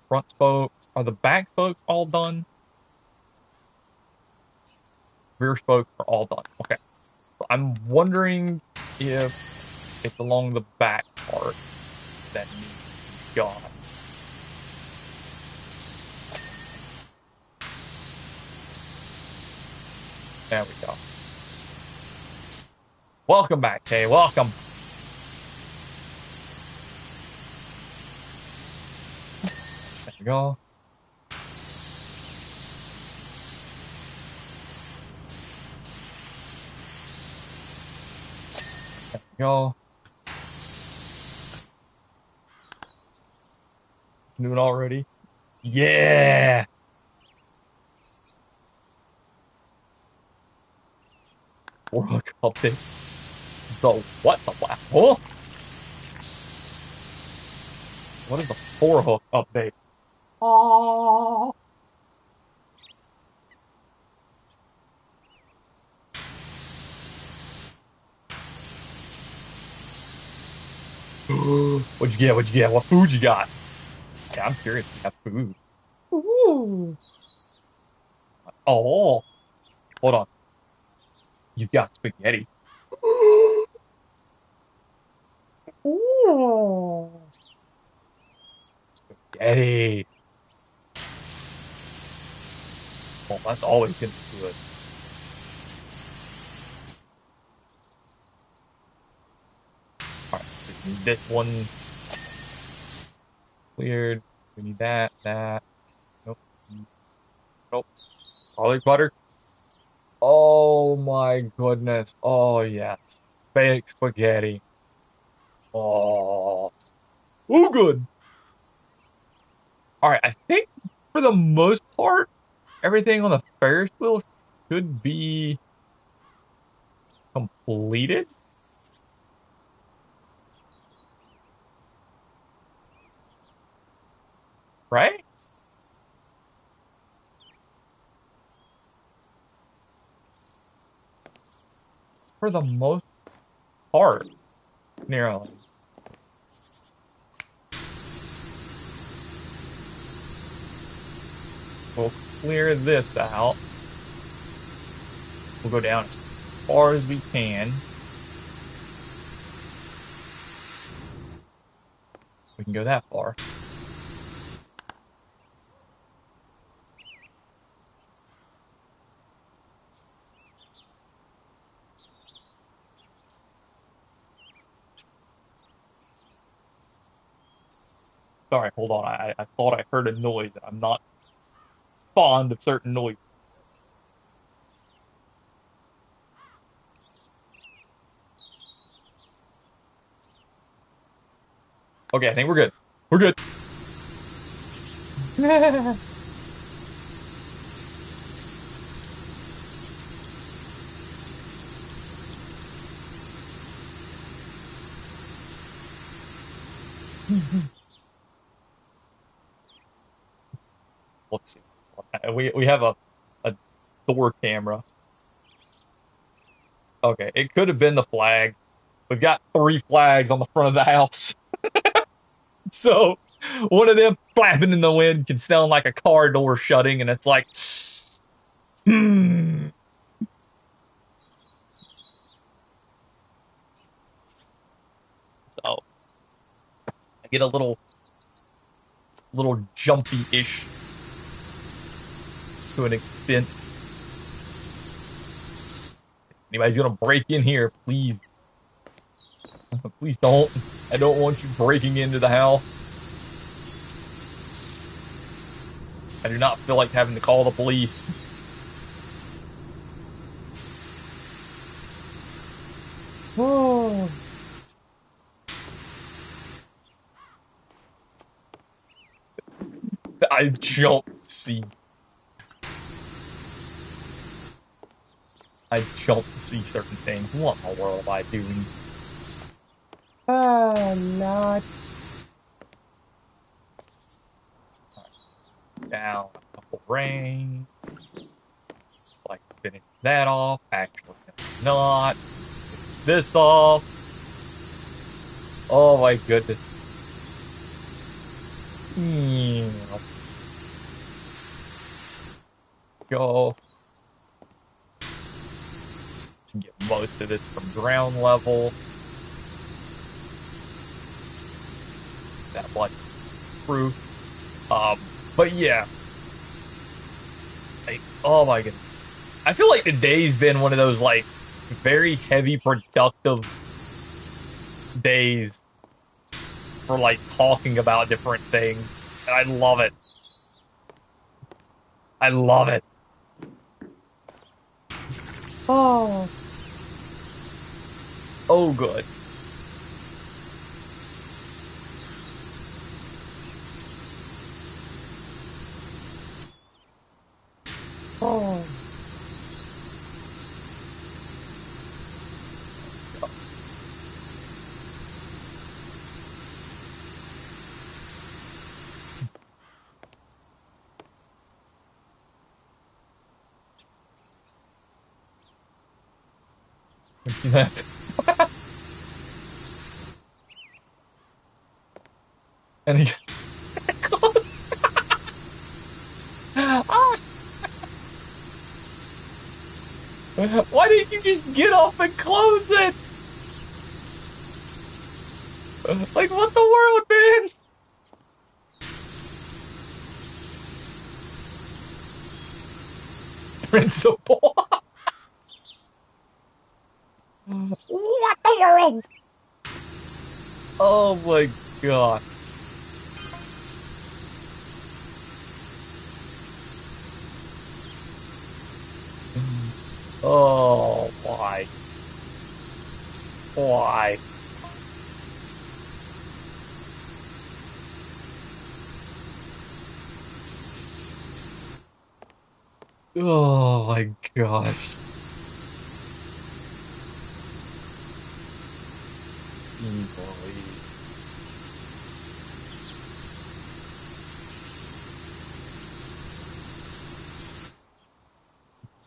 Front spokes. Are the back spokes all done? Rear spokes are all done. Okay. So I'm wondering if it's along the back part that needs to be gone. There we go. Welcome back, Kay. Welcome. There we go. There we go. Noon already? Yeah! World update. The what? The what? Oh! What is the four hook update? Oh! What'd you get? What'd you get? What food you got? Yeah, I'm curious if you got food. Ooh. Oh, hold on. You've got spaghetti. Ooh. Spaghetti. Oh, that's always gonna be good. All right, so we need this one cleared. We need that, that. Nope. Nope. Garlic butter. Oh my goodness. Oh yes. Baked spaghetti. Oh, oh good. All right, I think for the most part, everything on the Ferris wheel should be completed, right? For the most part, nearly. We'll clear this out. We'll go down as far as we can. We can go that far. Sorry, hold on. I thought I heard a noise, and I'm not fond of certain noises. Okay, I think we're good. We're good. Let's see. We have a door camera. Okay, it could have been the flag. We've got three flags on the front of the house. So one of them flapping in the wind can sound like a car door shutting, and it's like, hmm. So I get a little jumpy-ish to an extent. Anybody's gonna break in here, please, please don't. I don't want you breaking into the house. I do not feel like having to call the police. Oh. I jump to see. I jump to see certain things. What in the world am I doing? Oh, Lord. Down a couple rain. Like finish that off. Actually, no, not. Finish this off. Oh my goodness. Yeah. Go. Get most of this from ground level. That much proof. But yeah. Like, oh my goodness. I feel like today's been one of those like very heavy productive days for like talking about different things. And I love it. I love it. Oh. Oh good. Oh. Empty that. And he Ah! Why didn't you just get off and close it? Like, what the world, man? Principal. What the world? Oh my god. Oh, why? Why? Oh my gosh. Evilly.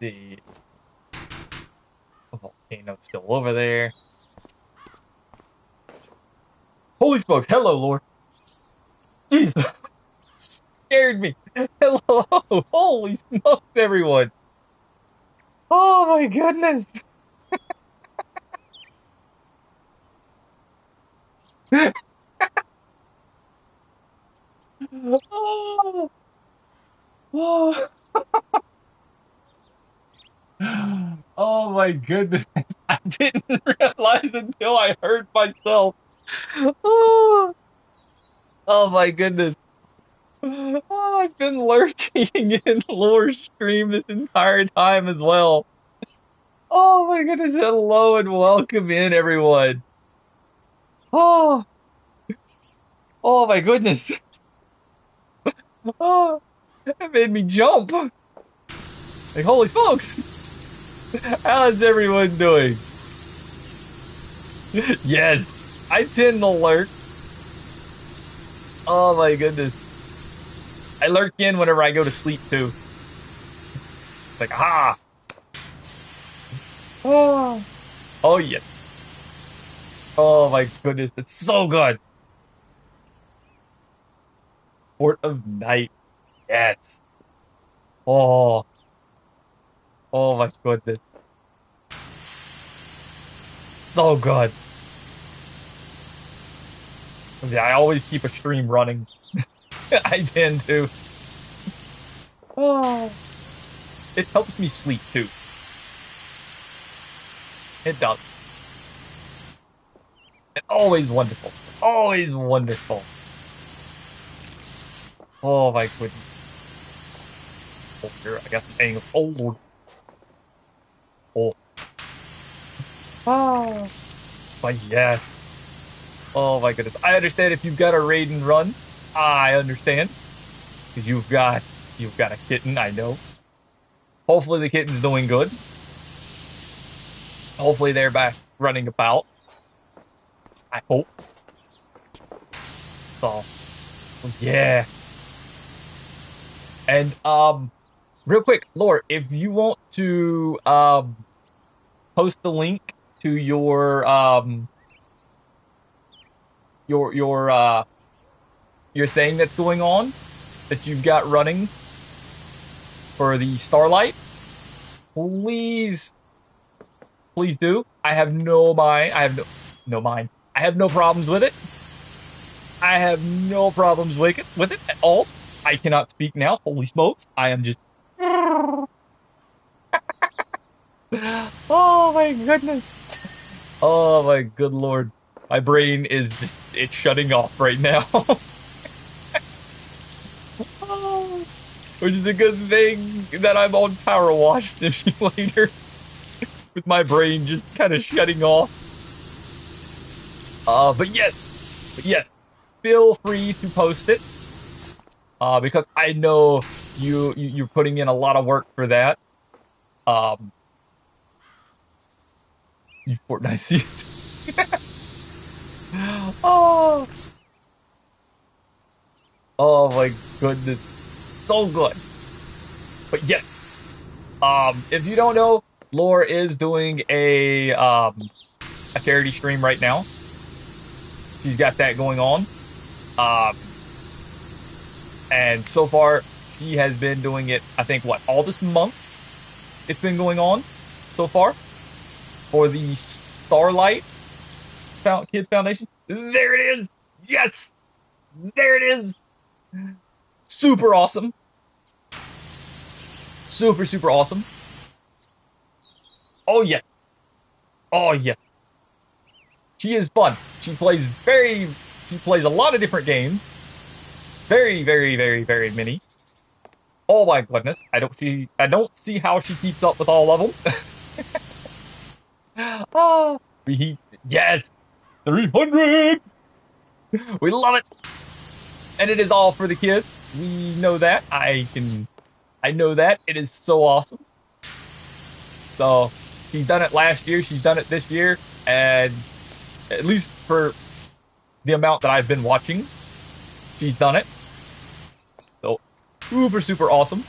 The volcano still over there. Holy smokes! Hello, Lord. Jesus, scared me. Hello. Holy smokes, everyone. Oh my goodness. Oh, oh, oh my goodness. I didn't realize until I heard myself. Oh, oh my goodness. Oh, I've been lurking in lore stream this entire time as well. Oh my goodness. Hello and welcome in, everyone. Oh, oh my goodness. Oh, that made me jump. Like, holy smokes. How's everyone doing? Yes, I tend to lurk. Oh my goodness. I lurk in whenever I go to sleep too. It's like, ah. Oh, oh yes. Oh my goodness, it's so good. Port of Night. Yes. Oh, oh my goodness. So good. Yeah, I always keep a stream running. I tend to. Oh, it helps me sleep too. It does. It's always wonderful. Always wonderful. Oh my goodness. Oh, here, I got some angles. Oh Lord. Oh, Oh. but yes. Oh my goodness. I understand if you've got a raid and run. I understand. Because you've got a kitten, I know. Hopefully the kitten's doing good. Hopefully they're back running about. I hope. So yeah. And real quick, Lord, if you want to post the link to your your thing that's going on that you've got running for the Starlight, please please do. I have no mind. I have no mind. I have no problems with it. I have no problems with it at all. I cannot speak now. Holy smokes. I am just Oh my goodness. Oh my good lord. My brain is just it's shutting off right now. Oh, which is a good thing that I'm on Powerwash Simulator with my brain just kind of shutting off. But yes, feel free to post it. Because I know You're putting in a lot of work for that. Um, you Fortnite see it. Oh, oh my goodness, so good. But yes, if you don't know, Lore is doing a charity stream right now. She's got that going on. Um, and so far she has been doing it. I think what all this month it's been going on so far for the Starlight Kids Foundation. There it is. Yes, there it is. Super awesome. Super super awesome. Oh yes. Oh yes. She is fun. She plays a lot of different games. Very, very, very, very many. Oh my goodness. I don't see how she keeps up with all of them. Ah, yes, 300. We love it. And it is all for the kids. We know that. I know that. It is so awesome. So, she's done it last year, she's done it this year, and at least for the amount that I've been watching, she's done it. So, super, super awesome.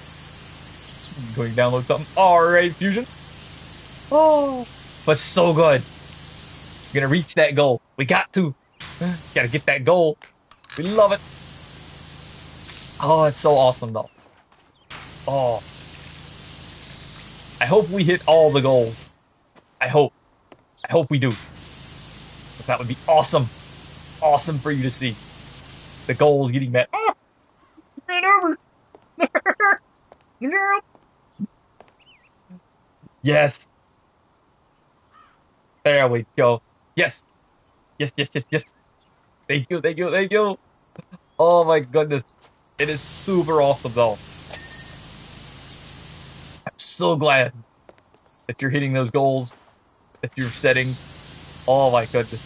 Going to download something. All right, Fusion. Oh, but so good. We're gonna reach that goal. We got to. Gotta get that goal. We love it. Oh, it's so awesome though. Oh, I hope we hit all the goals. I hope. I hope we do. But that would be awesome. Awesome for you to see. The goals getting met. Oh, ran over. Yes. There we go. Yes. Yes, yes, yes, yes. Thank you, thank you, thank you. Oh my goodness. It is super awesome though. I'm so glad that you're hitting those goals that you're setting. Oh my goodness.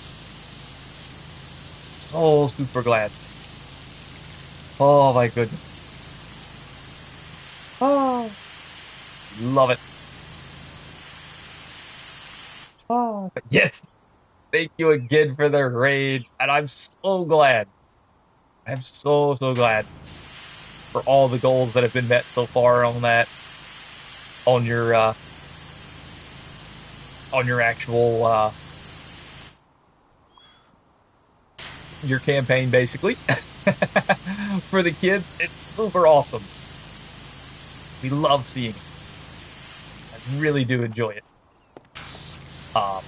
So super glad. Oh my goodness. Oh, Love it. oh, But yes, thank you again for the raid. And I'm so glad. I'm so, so glad for all the goals that have been met so far on that, on your, uh, on your actual, your campaign basically. For the kids, it's super awesome. We love seeing it. I really do enjoy it. Um,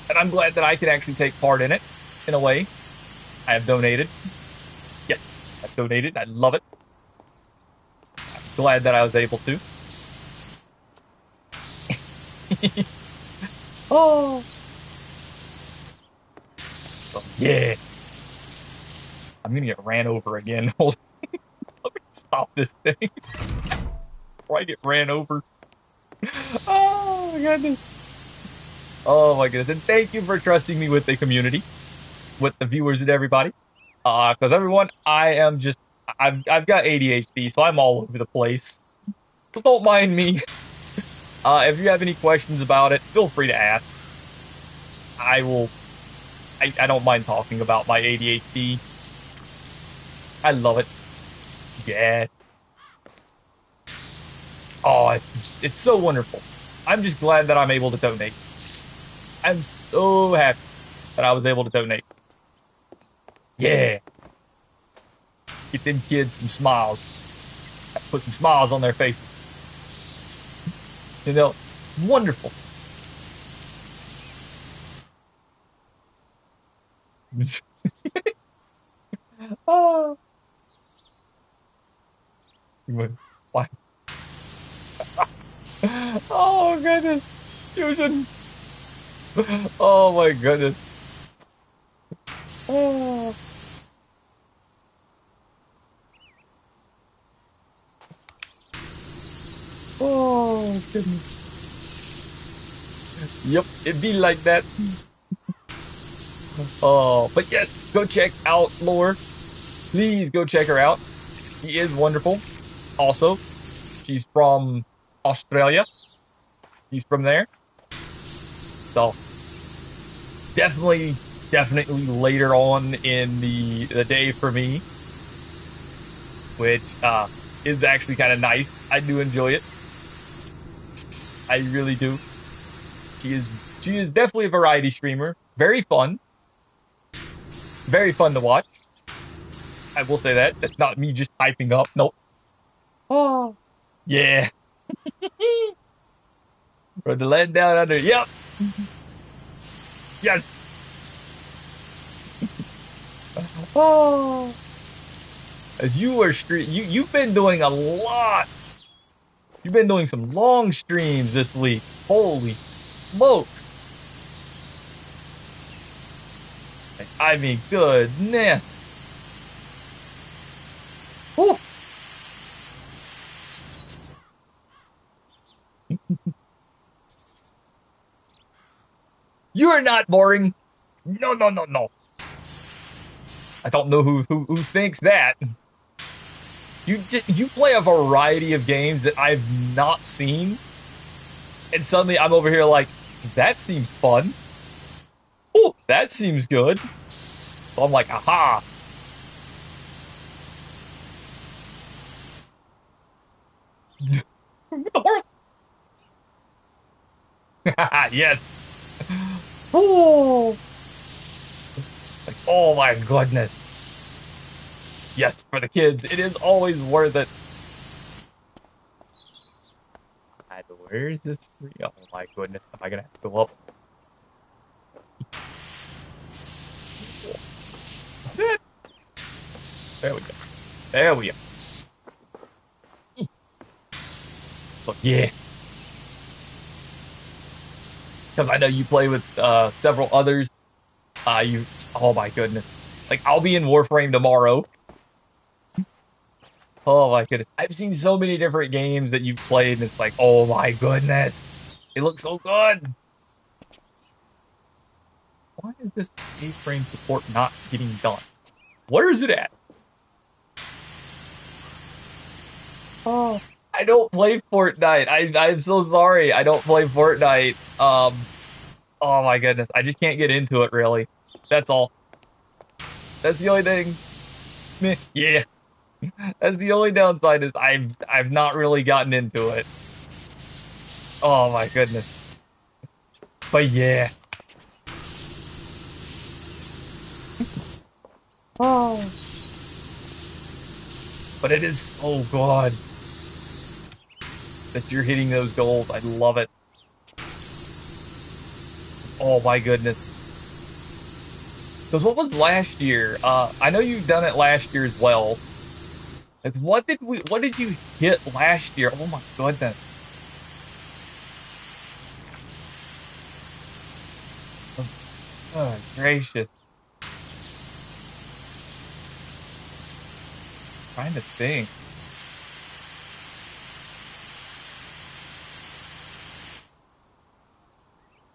and I'm glad that I can actually take part in it in a way. I have donated. Yes, I've donated. I love it. I'm glad that I was able to. Oh, so, yeah. I'm gonna get ran over again. Hold on. Let me stop this thing before I get ran over. Oh my goodness. Oh my goodness. And thank you for trusting me with the community, with the viewers and everybody. Because everyone, I've got ADHD, so I'm all over the place. So don't mind me. If you have any questions about it, feel free to ask. I will. I don't mind talking about my ADHD. I love it. Yeah. Oh, it's so wonderful. I'm just glad that I'm able to donate. I'm so happy that I was able to donate. Yeah. Get them kids some smiles. Put some smiles on their faces. You know, wonderful. Oh, why? Oh goodness, Fusion. Oh my goodness. Oh, oh goodness. Yep, it'd be like that. Oh, but yes, go check out Lore. Please go check her out. She is wonderful. Also, she's from Australia. She's from there. So definitely later on in the day for me, which is actually kind of nice. I do enjoy it. I really do. She is definitely a variety streamer. Very fun to watch. I will say that. That's not me just typing up. Nope. Oh yeah. Or the land down under. Yep. Yes. Oh. As you were you've been doing a lot. You've been doing some long streams this week. Holy smokes. Like, I mean, goodness. Whew. You are not boring. No, no, no, no. I don't know who thinks that. You play a variety of games that I've not seen, and suddenly I'm over here like, that seems fun. Oh, that seems good. So I'm like, aha. Yes. Oh, like, oh my goodness. Yes, for the kids, it is always worth it. And where is this tree? Oh my goodness, am I gonna have to go up? There we go. There we go. So yeah, because I know you play with several others. You, oh my goodness, like I'll be in Warframe tomorrow. Oh my goodness, I've seen so many different games that you've played, and it's like, oh my goodness, it looks so good. Why is this A-frame support not getting done? Where is it at? Oh, I don't play Fortnite. I'm so sorry. I don't play Fortnite. Oh my goodness, I just can't get into it really. That's all. That's the only thing. Meh, yeah, that's the only downside is I've not really gotten into it. Oh my goodness. But yeah. Oh. But it is so good that you're hitting those goals. I love it. Oh my goodness. Because what was last year? I know you've done it last year as well. Like, what did you hit last year? Oh my goodness. Oh, gracious. Trying to think.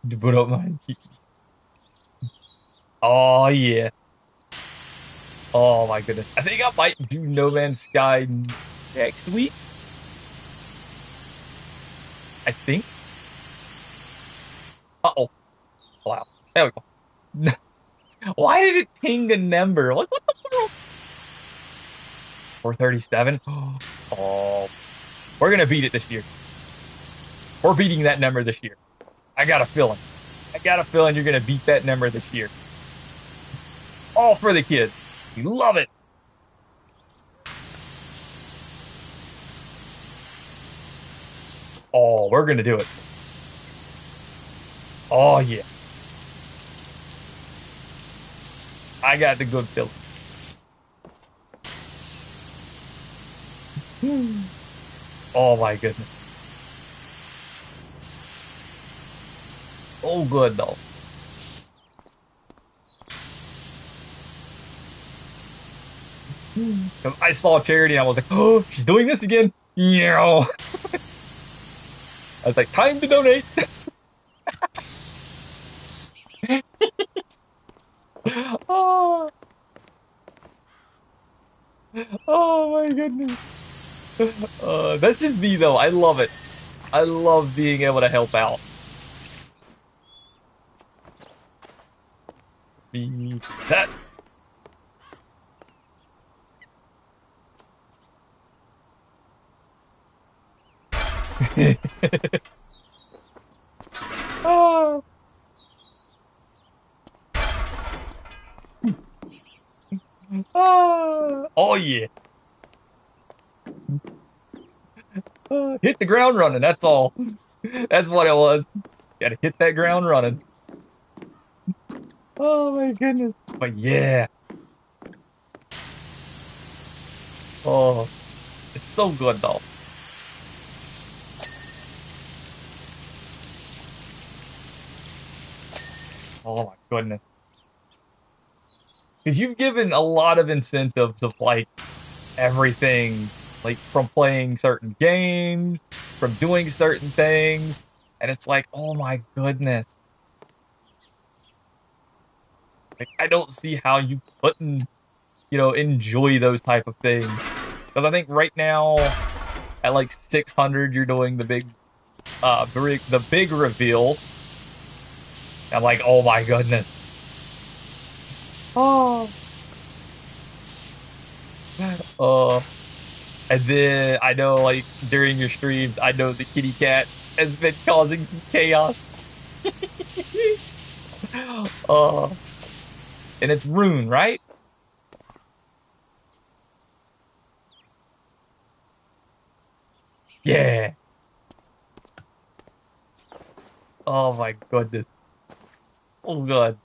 To put up my. Oh yeah. Oh my goodness. I think I might do No Man's Sky next week. I think. Uh-oh. Wow. There we go. Why did it ping a number? Like, what the world? 437? Oh, we're gonna beat it this year. We're beating that number this year. I got a feeling. I got a feeling you're gonna beat that number this year. All for the kids. You love it. Oh, we're gonna do it. Oh yeah. I got the good feeling. Oh my goodness. Oh good though. I saw Charity and I was like, oh, she's doing this again. Yeah. I was like, time to donate. Oh, oh my goodness. That's just me though. I love it. I love being able to help out. Me that. Ah, oh yeah. Hit the ground running. That's all. That's what it was. Gotta hit that ground running. Oh my goodness. But yeah. Oh, it's so good though. Oh my goodness. Because you've given a lot of incentives of like everything, like from playing certain games, from doing certain things. And it's like, oh my goodness. Like, I don't see how you couldn't, enjoy those type of things. Because I think right now at like 600, you're doing the big reveal. I'm like, oh my goodness. Oh. Uh, and then I know, like, during your streams, I know the kitty cat has been causing some chaos. uh, and it's Rune, right? Yeah. Oh my goodness. So good.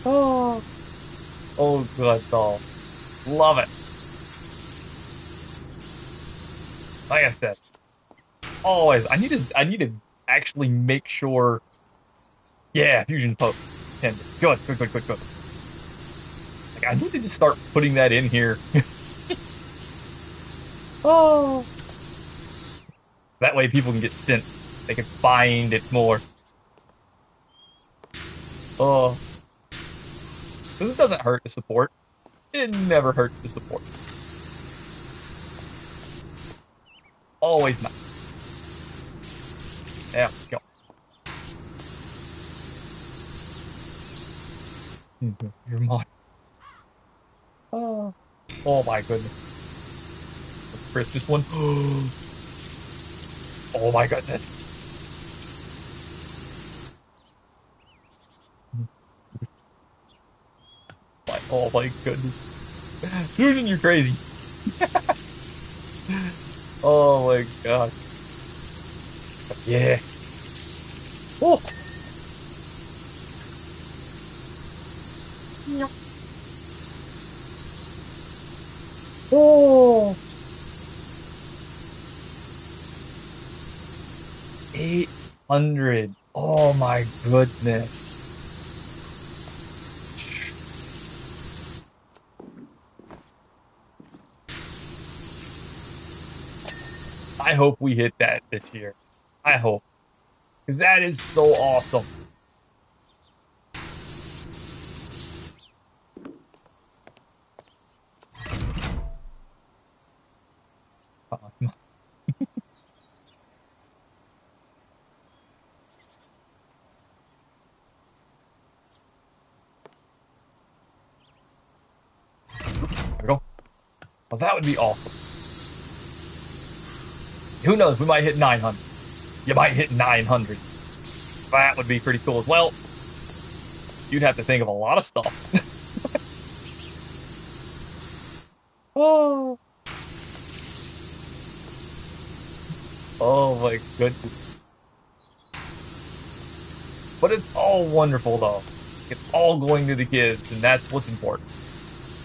Oh. Oh, good though. Love it. Like I said, always. I need to actually make sure. Yeah, fusion poke. Tended. Good, good, good, good, good. Like I need to just start putting that in here. Oh. That way people can get sent. They can find it more. Oh. Because it doesn't hurt to support. It never hurts to support. Always nice. There we go. Your mod. Oh. Oh my goodness. The Christmas one. Oh my goodness. Oh my goodness. Susan, you're crazy. Oh my god. Yeah. Oh. Oh. 800. Oh my goodness. I hope we hit that this year. I hope. Because that is so awesome. There we go. Because that would be awesome. Who knows? We might hit 900. You might hit 900. That would be pretty cool as well. You'd have to think of a lot of stuff. Oh. Oh my goodness. But it's all wonderful though. It's all going to the kids, and that's what's important.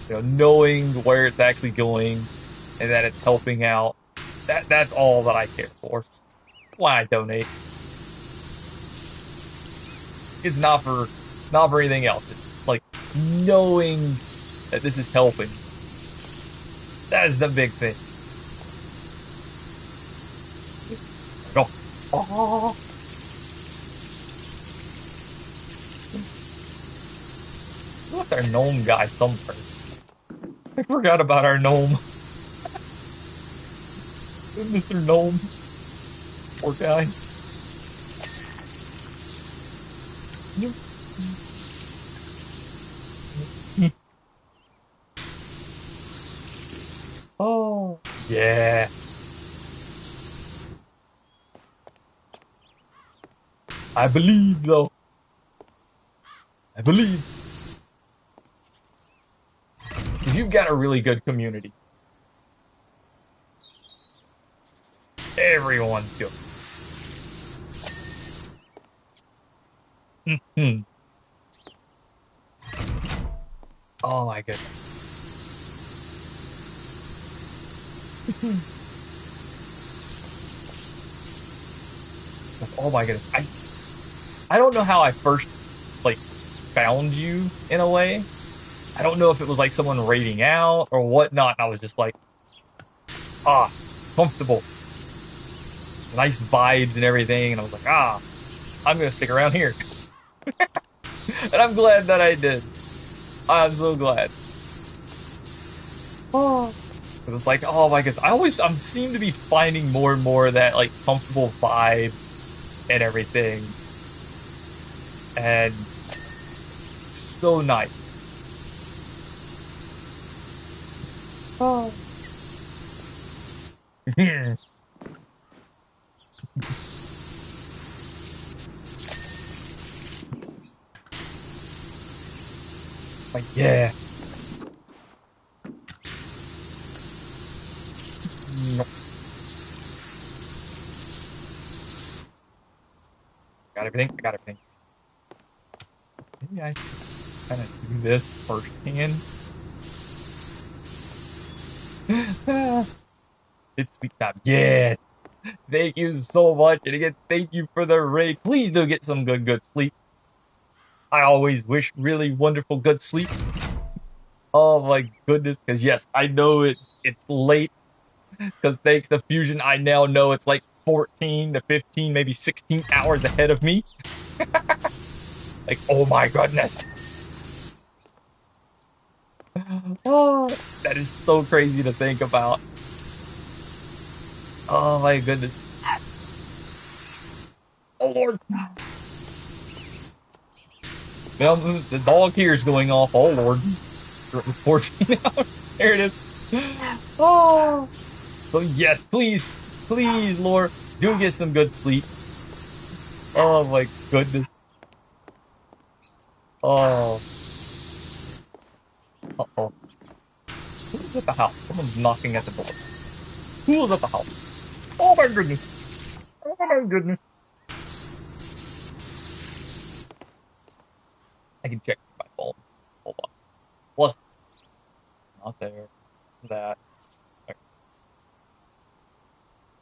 Knowing where it's actually going and that it's helping out. That's all that I care for. Why I donate. It's not for anything else. It's like knowing that this is helping. That is the big thing. Go. Oh. We left our gnome guy somewhere. I forgot about our gnome. Mr. Gnome. Poor guy. Oh, yeah. I believe, though. I believe. If you've got a really good community, everyone's good. Mhm. Oh my goodness. Oh my goodness. I don't know how I first like found you in a way. I don't know if it was like someone raiding out or whatnot. I was just like, ah, comfortable, nice vibes and everything. And I was like, I'm gonna stick around here. And I'm glad that I did. I'm so glad. Oh, because it's like, oh my goodness, I'm seem to be finding more and more of that like comfortable vibe and everything, and so nice. Oh. Like, yeah. No, got everything. I got everything. Maybe I should kind of do this firsthand. It's sleep time. Yes. Thank you so much. And again, thank you for the raid. Please do get some good sleep. I always wish really wonderful good sleep. Oh my goodness. Because yes, I know it's late. Because thanks to Fusion, I now know it's like 14 to 15, maybe 16 hours ahead of me. Like, oh my goodness. Oh, that is so crazy to think about. Oh my goodness. Oh Lord. Well, the dog here is going off. Oh Lord. 14 hours. There it is. Oh. So yes, please, Lord, do get some good sleep. Oh my goodness. Oh. Uh-oh. Who's at the house? Someone's knocking at the door. Who's at the house? Oh my goodness. Oh my goodness. I can check my phone. Hold on. Plus, not there. That. There.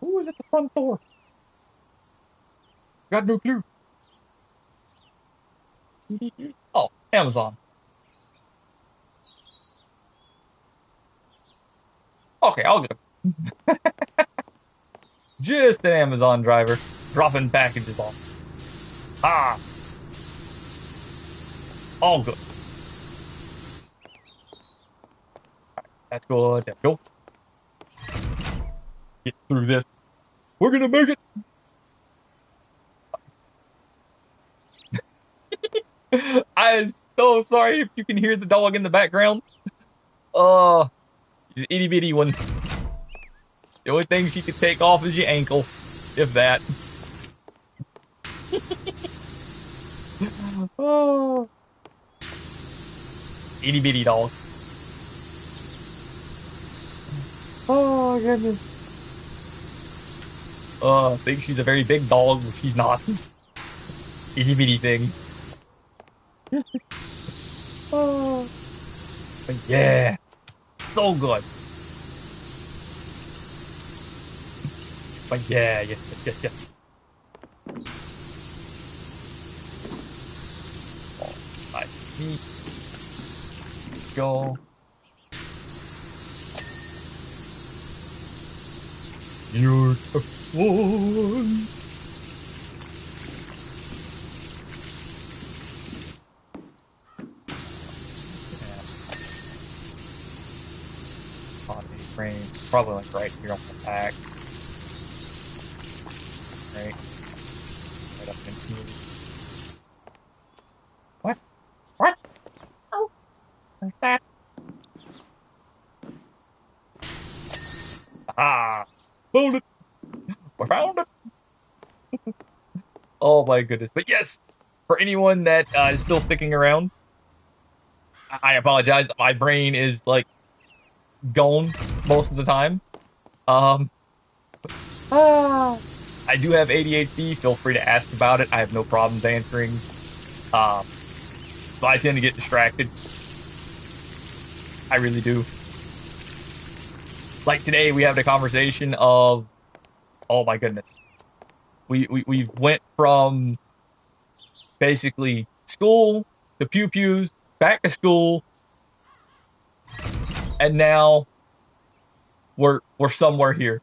Who is at the front door? Got no clue. Oh, Amazon. Okay, I'll get him. Just an Amazon driver dropping packages off. Ah, all good. That's good. Let's go. Get through this. We're gonna make it. I'm so sorry if you can hear the dog in the background. Oh, he's an itty bitty one. The only thing she could take off is your ankle, if that. Oh, itty bitty dog. Oh goodness. I think she's a very big dog, but she's not. Itty bitty thing. Oh, but yeah, so good. But yeah, yes. Oh, it's nice. Me go. You're the one. brain, probably like right here on the back, right, right up in here. What? What? Oh, what's that? Ah, found it. We found it. Oh my goodness! But yes, for anyone that is still sticking around, I apologize. My brain is like gone most of the time. Um, Ah, I do have ADHD. Feel free to ask about it. I have no problems answering. Um, but I tend to get distracted. I really do. Like today, we had a conversation of, oh my goodness, we went from basically school to pew pews, back to school, and now we're somewhere here.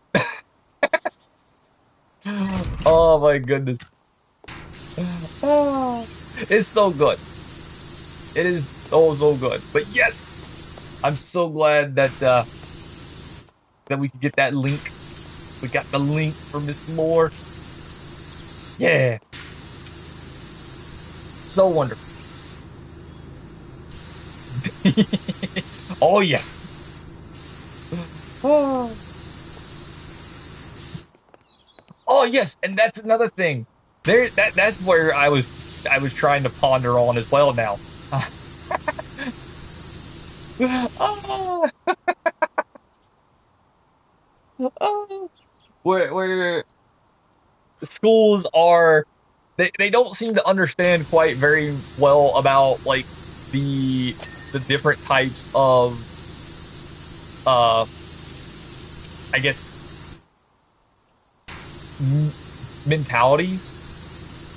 Oh my goodness, ah, it's so good. It is so good. But yes, I'm so glad that we could get that link. We got the link for Miss Lore. Yeah, so wonderful. Oh yes. ah. Oh yes, and that's another thing. That's where I was trying to ponder on as well now. Ah, ah. Where schools are, they don't seem to understand quite very well about like the the different types of uh I guess m- mentalities,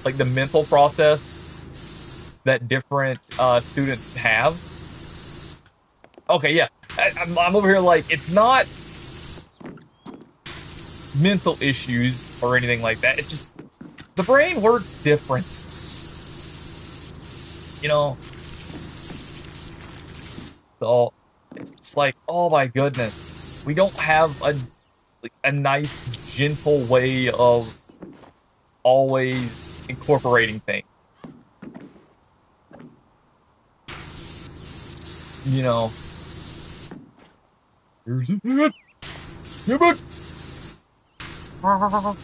like the mental process that different students have. Okay, yeah. I'm over here like it's not mental issues or anything like that. It's just the brain works different. You know, so it's just like, oh my goodness, we don't have a nice, gentle way of always incorporating things. You know, here's it. Give it. Ah.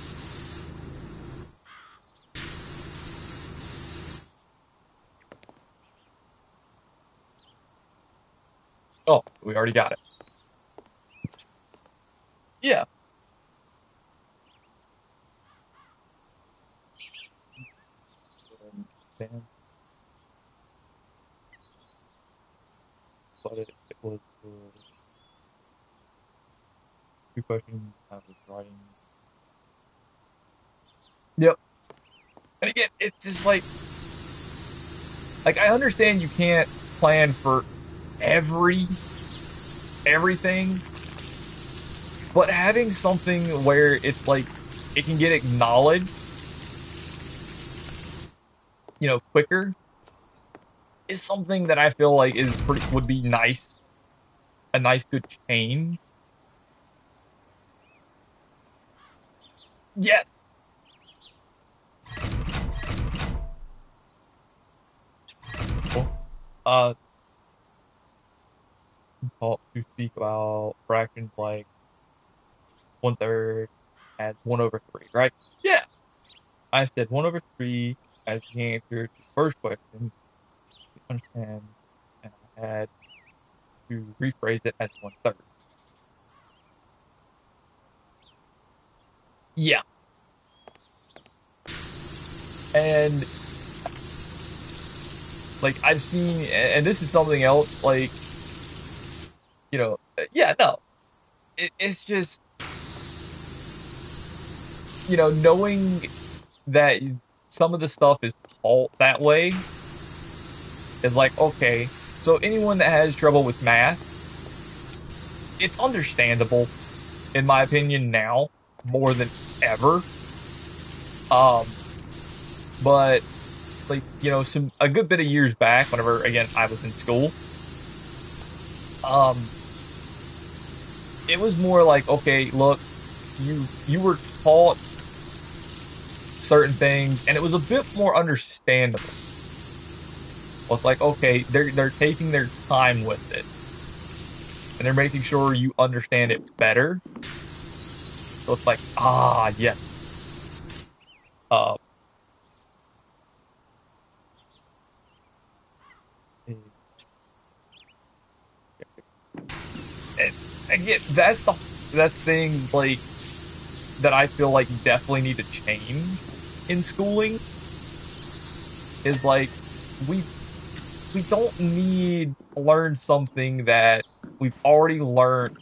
Oh, we already got it. Yeah. Damn, but it was two questions I was writing. Yep. And again, it's just like I understand you can't plan for everything, but having something where it's like it can get acknowledged, quicker is something that I feel like is pretty would be nice, a nice good change. Yes. Cool. Uh, taught to speak about fractions like 1/3 as 1/3, right? Yeah. I said 1/3 as the answer to the first question to understand, and I had to rephrase it as 1/3. Yeah. And like I've seen, and this is something else, like, yeah, no, it's just, knowing that some of the stuff is taught that way is like, okay, so anyone that has trouble with math, it's understandable, in my opinion, now more than ever. Um, but like, some a good bit of years back, whenever again I was in school, um, it was more like, okay, look, you were taught certain things, and it was a bit more understandable. Well, it's like, okay, they're taking their time with it, and they're making sure you understand it better. So it's like, ah, yes. Uh, and again, that's things like that I feel like definitely need to change in schooling. Is like we we don't need to learn something that we've already learned,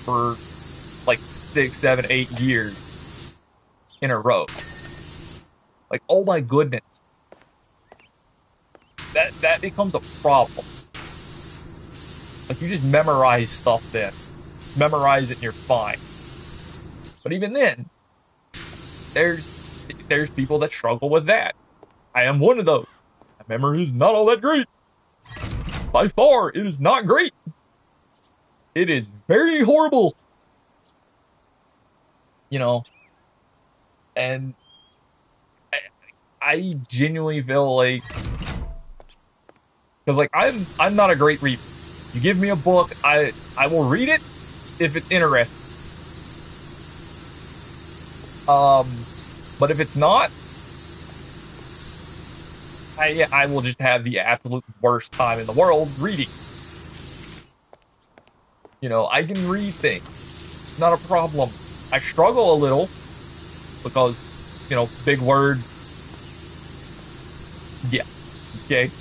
for like 6, 7, 8 years in a row. Like, oh my goodness, that becomes a problem. Like, you just memorize stuff then. Memorize it and you're fine. But even then, there's there's people that struggle with that. I am one of those. My memory is not all that great. By far, it is not great. It is very horrible, you know. And I, I genuinely feel like, because like I'm not a great reader. You give me a book, I will read it if it's interesting. Um, but if it's not, I will just have the absolute worst time in the world reading. I can read things. It's not a problem. I struggle a little because, big words. Yeah. Okay.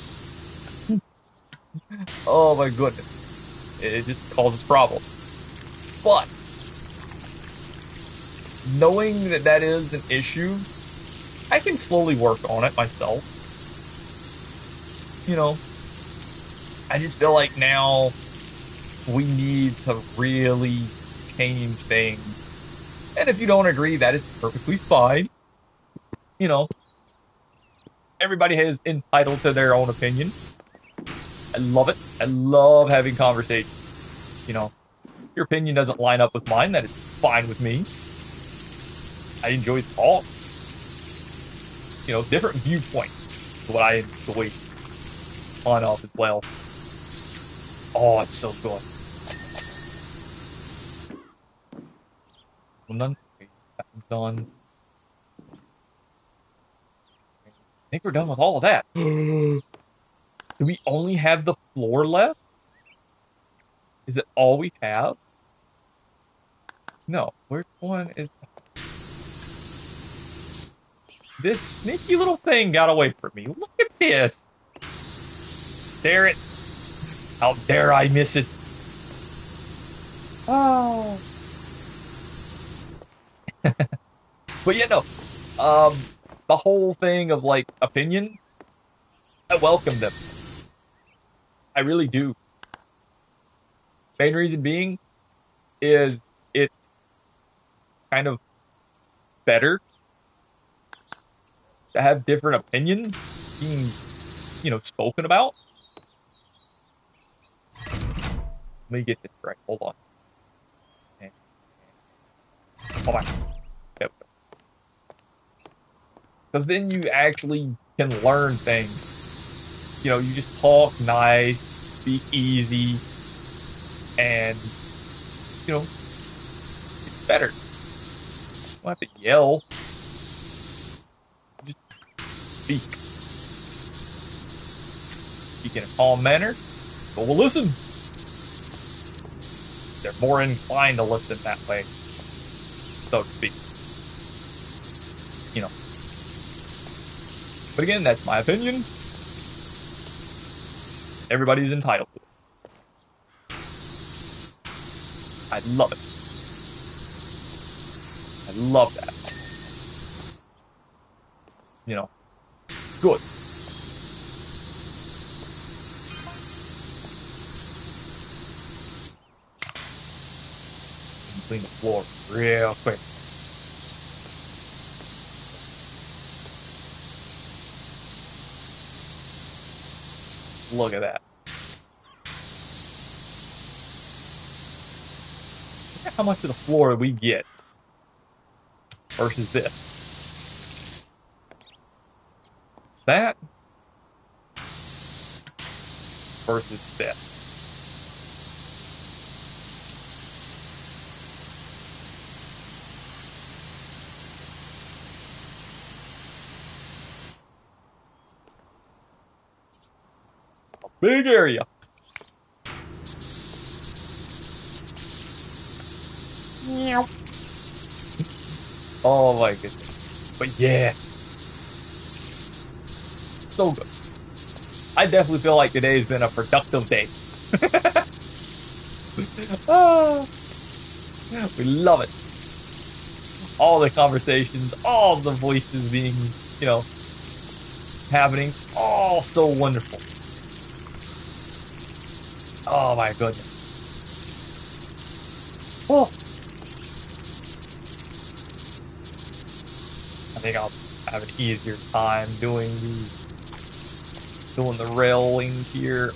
Oh my goodness. It just causes problems. But knowing that that is an issue, I can slowly work on it myself. You know, I just feel like now we need to really change things. And if you don't agree, that is perfectly fine. You know, everybody is entitled to their own opinion. I love it. I love having conversations. You know, your opinion doesn't line up with mine. That is fine with me. I enjoy talk. Different viewpoints is what I enjoy on of as well. Oh, it's so good. Well, none. Okay, that one's done. I think we're done with all of that. Do we only have the floor left? Is it all we have? No. Which one is this sneaky little thing got away from me? Look at this. Dare it. How dare I miss it? Oh. But yeah, no. The whole thing of like opinions, I welcome them. I really do. Main reason being is it's kind of better to have different opinions being, spoken about. Let me get this right. Hold on. Hold on. Because then you actually can learn things. You just talk nice, speak easy, and, it's better. You don't have to yell. Just speak. Speak in a calm manner. People will listen. They're more inclined to listen that way, so to speak. You know. But again, that's my opinion. Everybody's entitled to it. I love it. I love that. You know. Good. Clean the floor real quick. Look at that. how much of the floor we get versus this. That versus this. A big area. Meow. Oh my goodness. But yeah, so good. I definitely feel like today's been a productive day. Ah, we love it. All the conversations, all the voices being, happening. All so wonderful. Oh my goodness. Oh, I think I'll have an easier time doing the railing here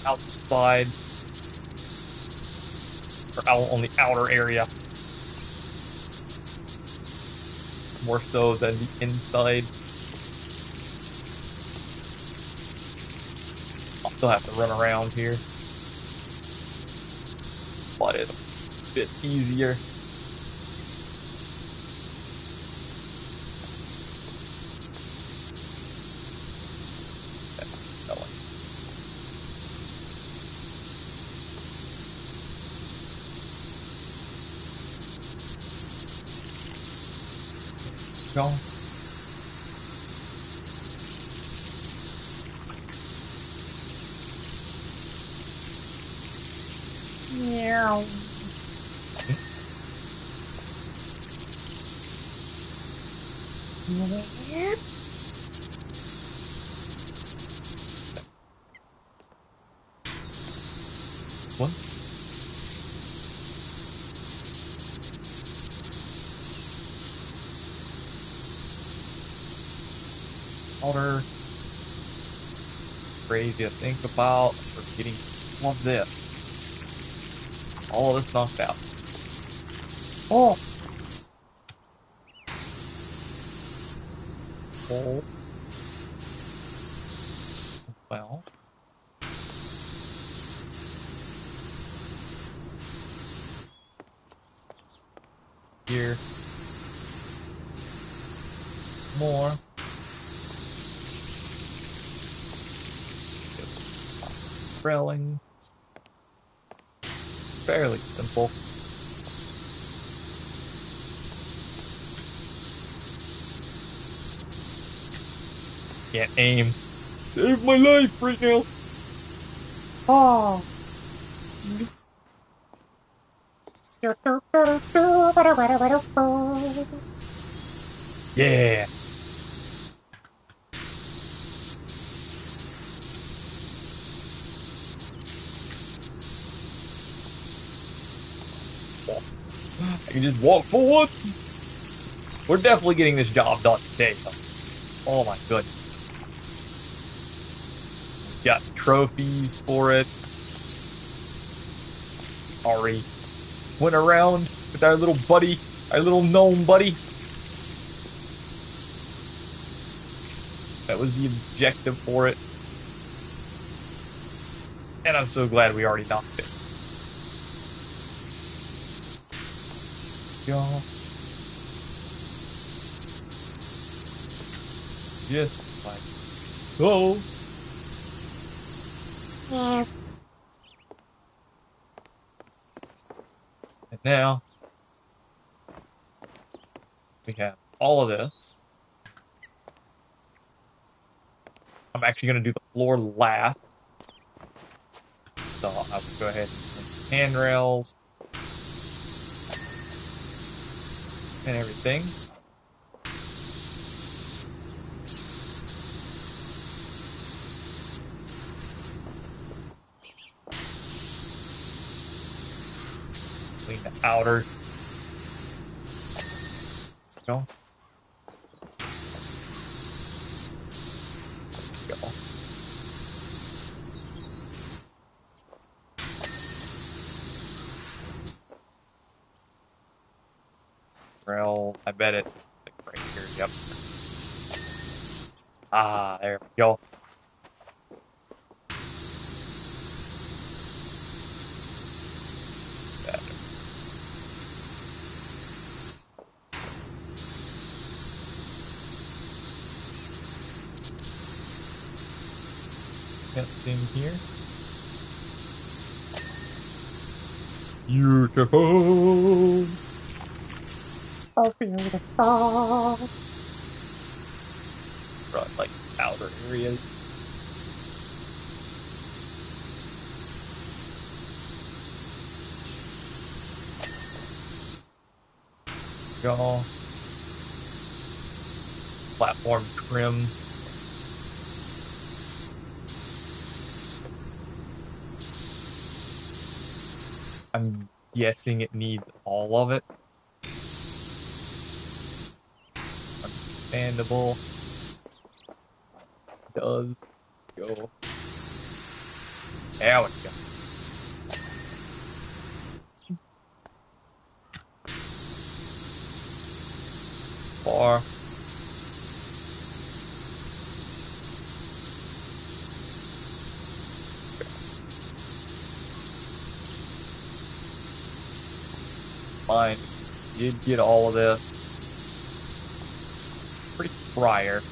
outside or out on the outer area more so than the inside. I'll still have to run around here, but it's a bit easier. That one. Go. Meow. Meow. This one. Outer. Crazy to think about. We're getting all of this. All of this knocked out. Oh, oh, well, here, more. Railing. Fairly simple. Can't aim. Save my life right now. Oh. Yeah. I can just walk forward. We're definitely getting this job done today, though. Oh my goodness. We got trophies for it. Already went around with our little buddy, our little gnome buddy. That was the objective for it. And I'm so glad we already knocked it. Go. Just like go. Meow. And now we have all of this. I'm actually going to do the floor last. So I will go ahead and handrails and everything. Clean the outer. Go. Go. Well, I bet it's like right here. Yep. Ah, there we go. Better. Cutscene here. Beautiful. So beautiful. Run like outer areas. Go. Platform trim. I'm guessing it needs all of it. Understandable. Does go. There we go. Far. Fine. We did get all of this. Pretty prior.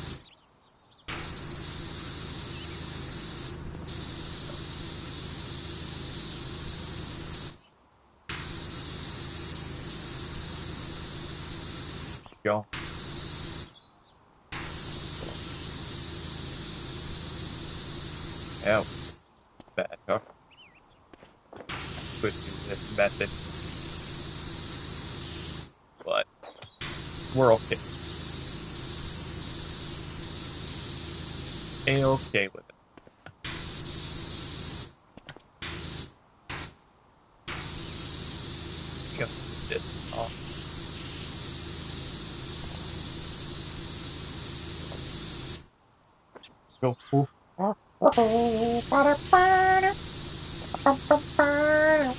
Go. Yeah, better. Could do this method, but we're okay. A-okay with it. Go this off. Go. Ooh. Oh, oh, ba-da-ba-da, ba-ba-ba-da.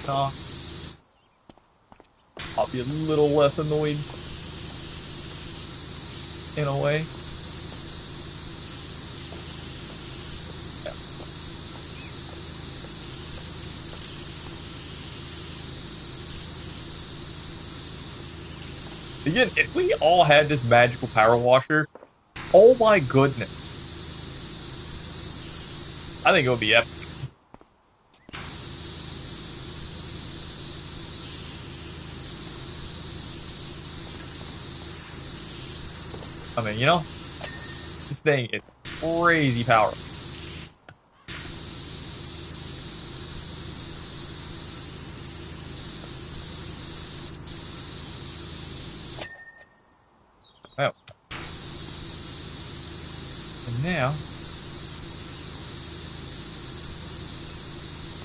Nah, I'll be a little less annoyed in a way. Yeah. Again, if we all had this magical power washer, oh my goodness, I think it would be epic. I mean, this thing is crazy powerful. Oh, and now,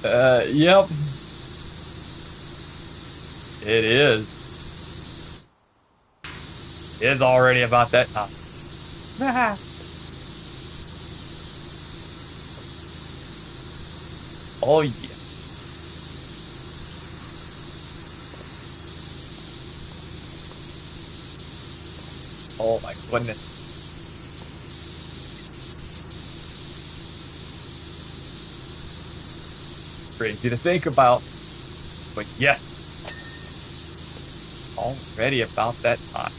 yep, it is. It is already about that time. Ah, Oh yeah. Oh my goodness. Crazy to think about, but yes, already about that time.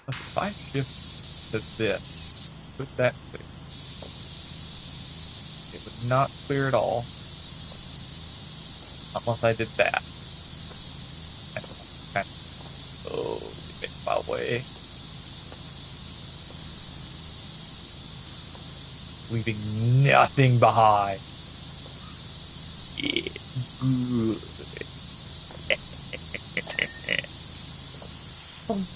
If I shift to this, would that clear? It would not clear at all unless I did that. And slowly make my way, leaving nothing behind. Yeah, good. oh,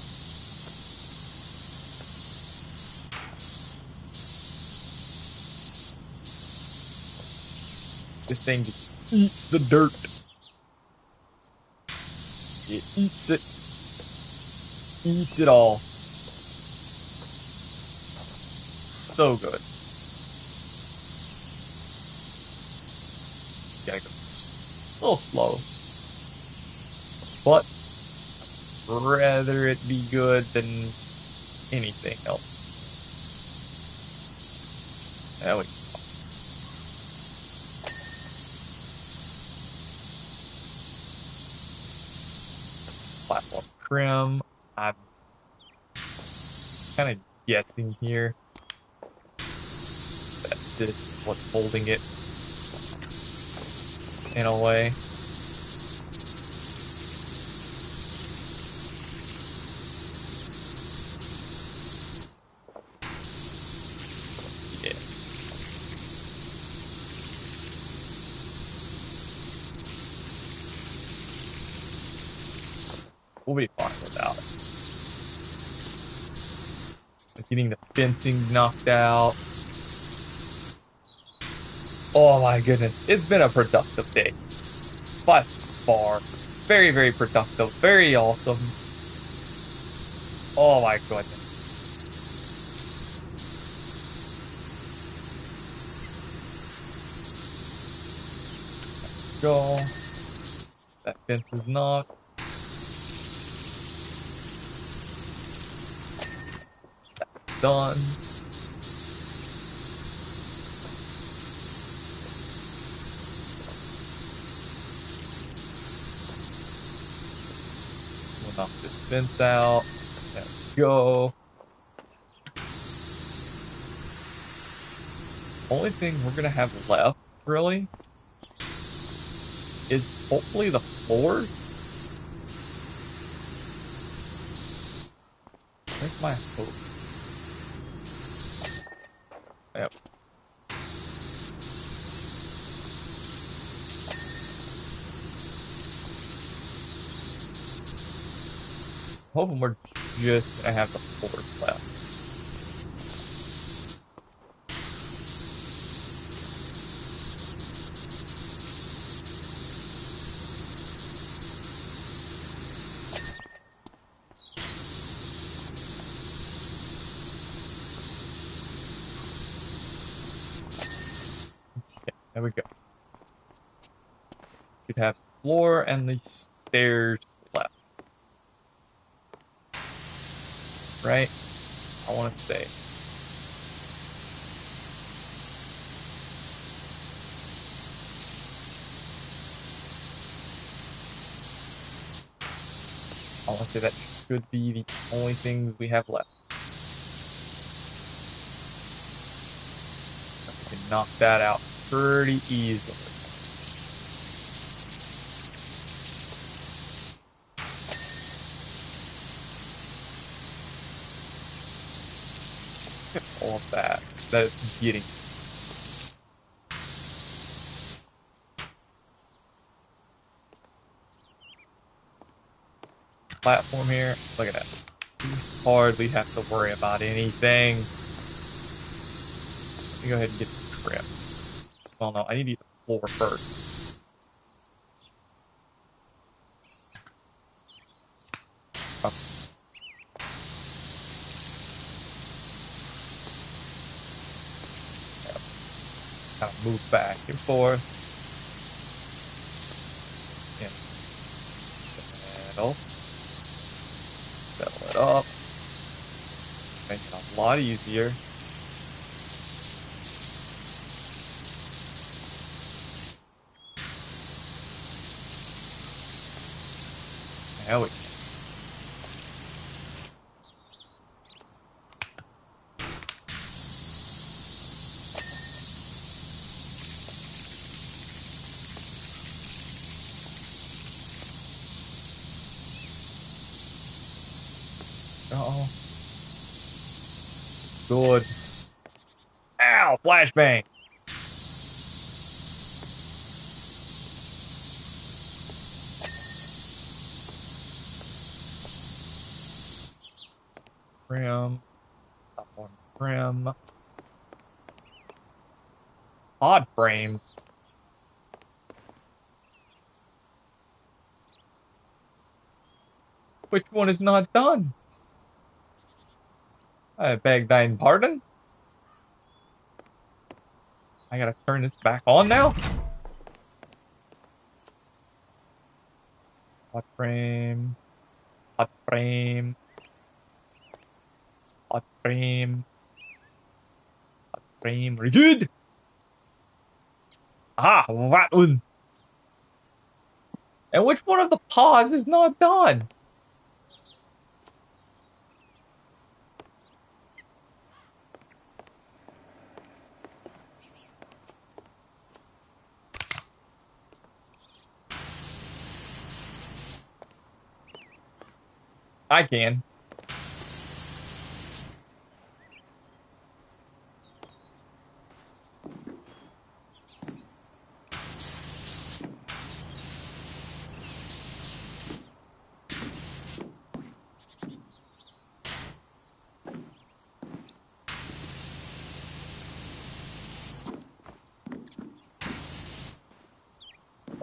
This thing just eats the dirt. It eats it all. so good. Gotta go a little slow, but rather it be good than anything else. There we go. Platform trim. I'm kind of guessing here that this is what's holding it in a way. Yeah, we'll be fine without it. Getting the fencing knocked out. Oh my goodness, it's been a productive day by far. Very, very productive. Very awesome. Oh my goodness. Go. That fence is knocked. Done. We'll knock this fence out. There we go. Only thing we're gonna have left, really, is hopefully the floors. That's my hope. Yep. Hoping we're just gonna have the floors left. Okay, there we go. Should have the floor and the stairs left, right? I want to say. I want to say that should be the only things we have left. We can knock that out pretty easily. All of that. That is getting. Platform here. Look at that. You hardly have to worry about anything. Let me go ahead and get the trim. Well, no, I need to get the floor first. Oh, kind of move back and forth. Yeah. Settle. Settle it up. Make it a lot easier. There we go. Oh, good. Ow! Flashbang! Trim. Platform trim. Odd frames. Which one is not done? I beg thine pardon? I gotta turn this back on now? Hot frame. Hot frame. Hot frame. Hot frame. Very good. Ah, that one. And which one of the pods is not done? I can.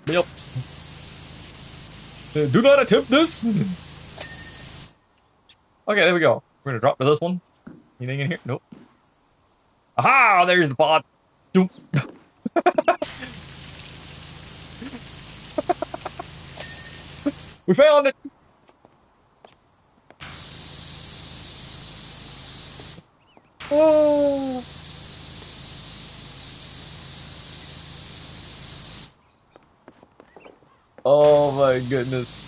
Yep. Do not attempt this. Okay, there we go. We're gonna drop to this one. Anything in here? Nope. Aha! There's the pod. Doop. We found it. Oh, oh my goodness.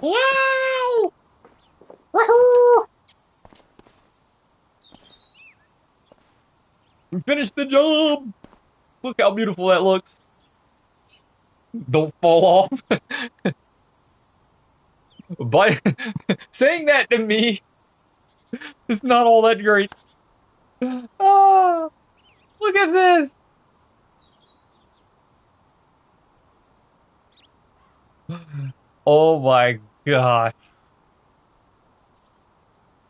Wow! Woohoo! We finished the job. Look how beautiful that looks. Don't fall off. But saying that to me is not all that great. Ah, look at this. Oh my gosh.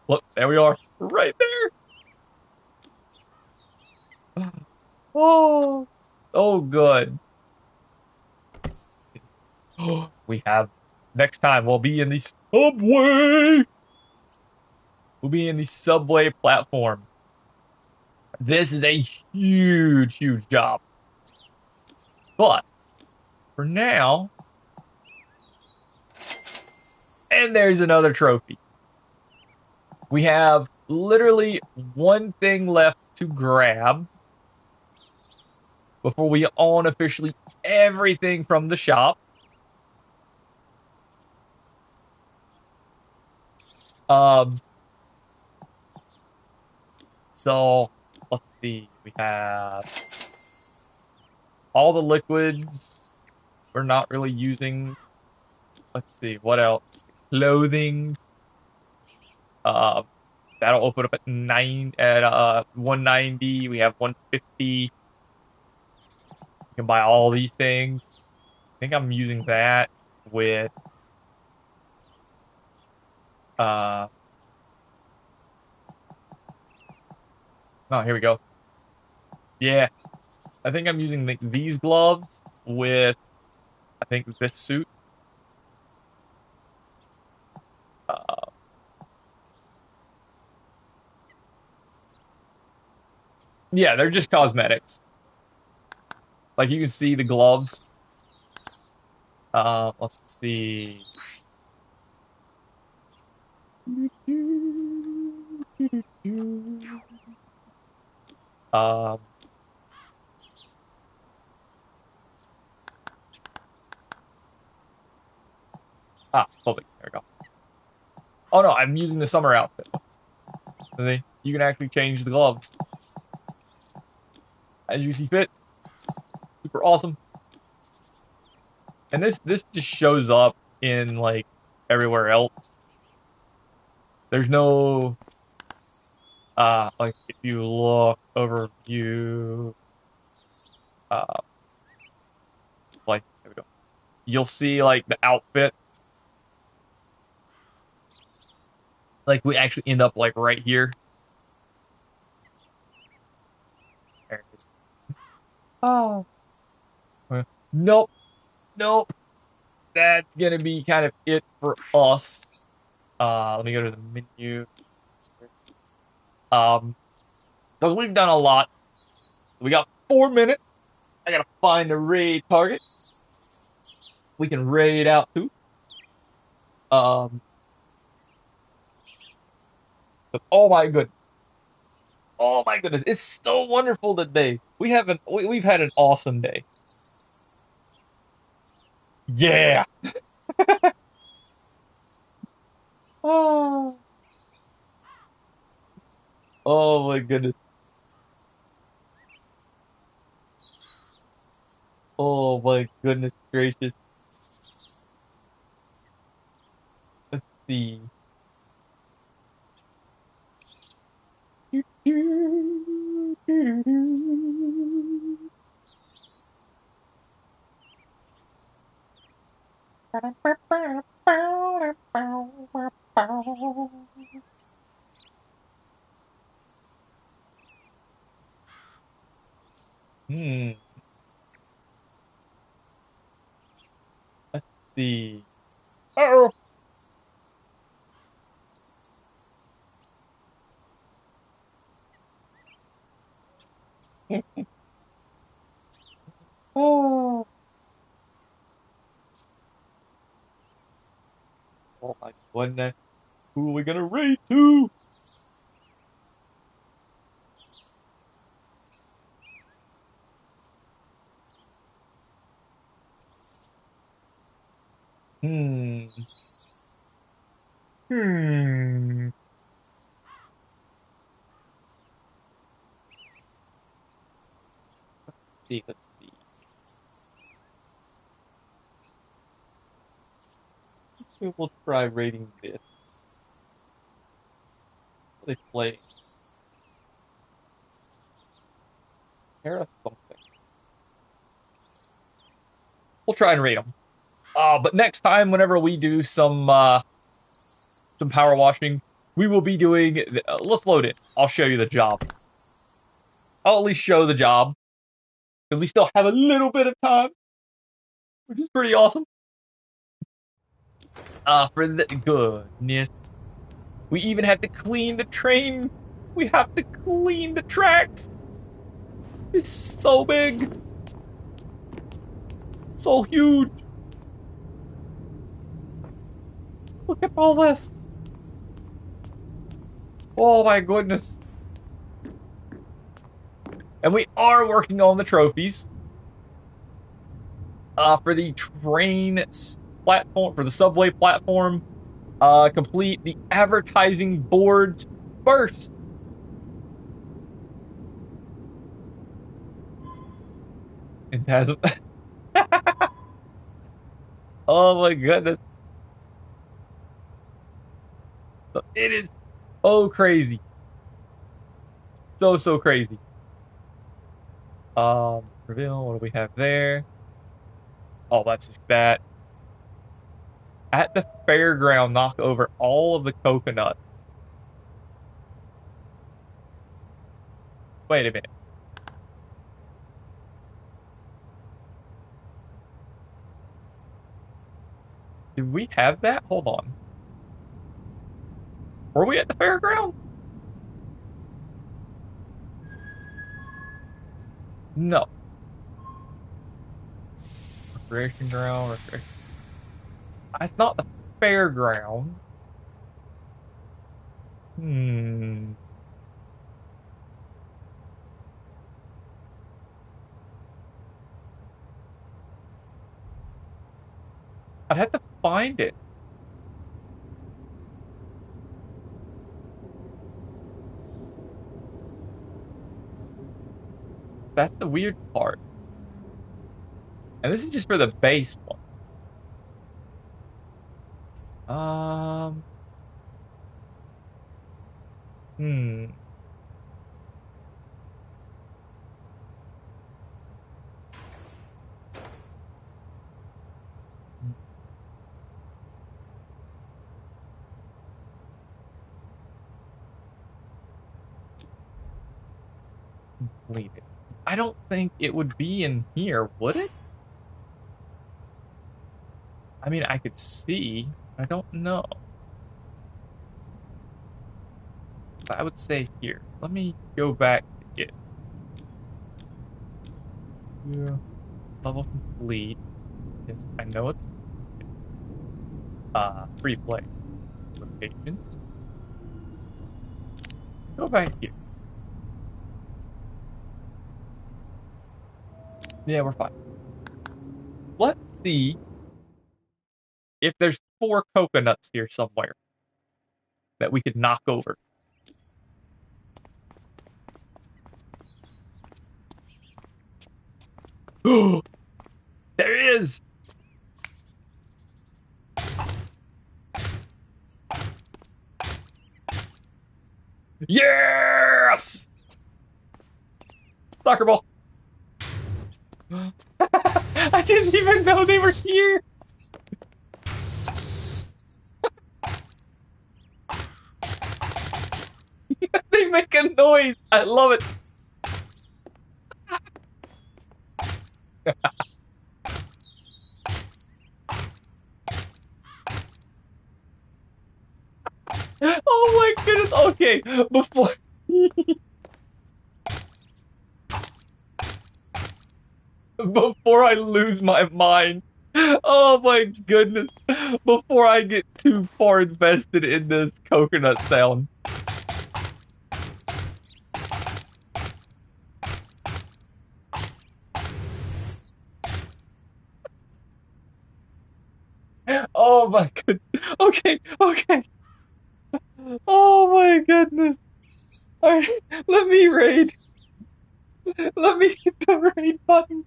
Look, there we are. Right there. Oh, so good. We have next time we'll be in the subway. We'll be in the subway platform. This is a huge, huge job. But for now, and there's another trophy. We have literally one thing left to grab before we own officially everything from the shop. Um, so let's see. We have all the liquids we're not really using. Let's see what else. Clothing. Uh, that'll open up at 190. We have 150. You can buy all these things. I think I'm using that with uh oh, here we go. Yeah, I think I'm using these gloves with I think this suit. Uh, yeah, they're just cosmetics. Like you can see the gloves. Let's see. Um, clothing. There we go. Oh no, I'm using the summer outfit. See, you can actually change the gloves as you see fit. Super awesome. And this just shows up in like everywhere else. There's no like if you look overview uh like there we go. You'll see like the outfit. Like we actually end up like right here. There it is. Oh. Nope. Nope. That's gonna be kind of it for us. Let me go to the menu. Um, because we've done a lot. We got 4 minutes. I gotta find a raid target. We can raid out to. Um, but oh my goodness, it's so wonderful today. We've had an awesome day. Yeah. Oh, oh my goodness. Oh my goodness gracious. Let's see. Hmm. Let's see. Oh. Oh. Oh my goodness. Who are we gonna raid to? Hmm. Hmm. See, let's see. We will try raiding this. What are they playing? Pair us something. We'll try and raid them. But next time, whenever we do some power washing, we will be doing. Let's load it. I'll show you the job. I'll at least show the job because we still have a little bit of time, which is pretty awesome. For the goodness, we even have to clean the train. We have to clean the tracks. It's so big, so huge. Look at all this. Oh my goodness. And we are working on the trophies. For the train platform, for the subway platform, complete the advertising boards first. It hasn't. Oh my goodness. It is so crazy. So crazy. Reveal, what do we have there? Oh, that's just that. At the fairground, knock over all of the coconuts. Wait a minute. Did we have that? Hold on. Were we at the fairground? No. Recreation ground. It's not the fairground. Hmm. I'd have to find it. That's the weird part. And this is just for the base one. Um. Hmm. Completed. I don't think it would be in here, would it? I mean, I could see. I don't know. I would say here. Let me go back to it. Yeah. Level complete. Yes, I know it's free play locations. Go back here. Yeah, we're fine. Let's see if there's 4 coconuts here somewhere that we could knock over. There is! Yes! Soccer ball. I didn't even know they were here. They make a noise. I love it. Oh my goodness. Okay, before before I lose my mind. Oh my goodness. Before I get too far invested in this coconut sound. Oh my goodness. Okay, okay. Oh my goodness. All right, let me raid. Let me hit the raid button.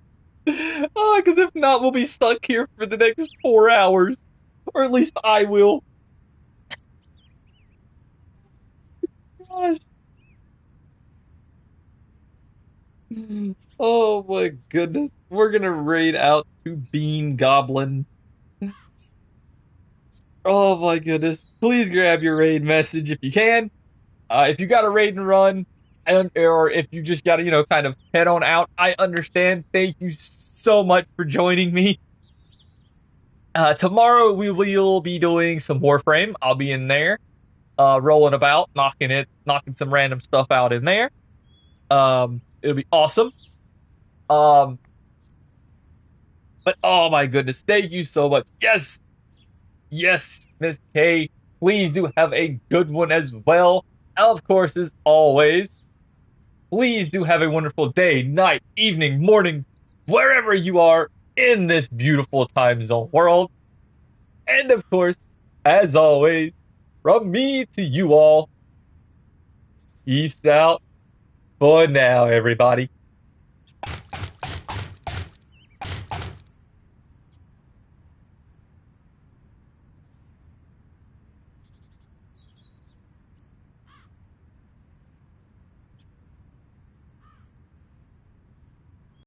Oh, because if not, we'll be stuck here for the next 4 hours. Or at least I will. Gosh. Oh my goodness. We're gonna raid out to Bean Goblin. Oh my goodness. Please grab your raid message if you can. If you got a raid and run, and or if you just gotta, kind of head on out, I understand. Thank you so much for joining me. Tomorrow we will be doing some Warframe. I'll be in there, rolling about, knocking some random stuff out in there. It'll be awesome. Um, but oh my goodness, thank you so much. Yes, yes, Miss K. Please do have a good one as well. Of course, as always, please do have a wonderful day, night, evening, morning, wherever you are in this beautiful time zone world. And of course, as always, from me to you all, peace out for now, everybody.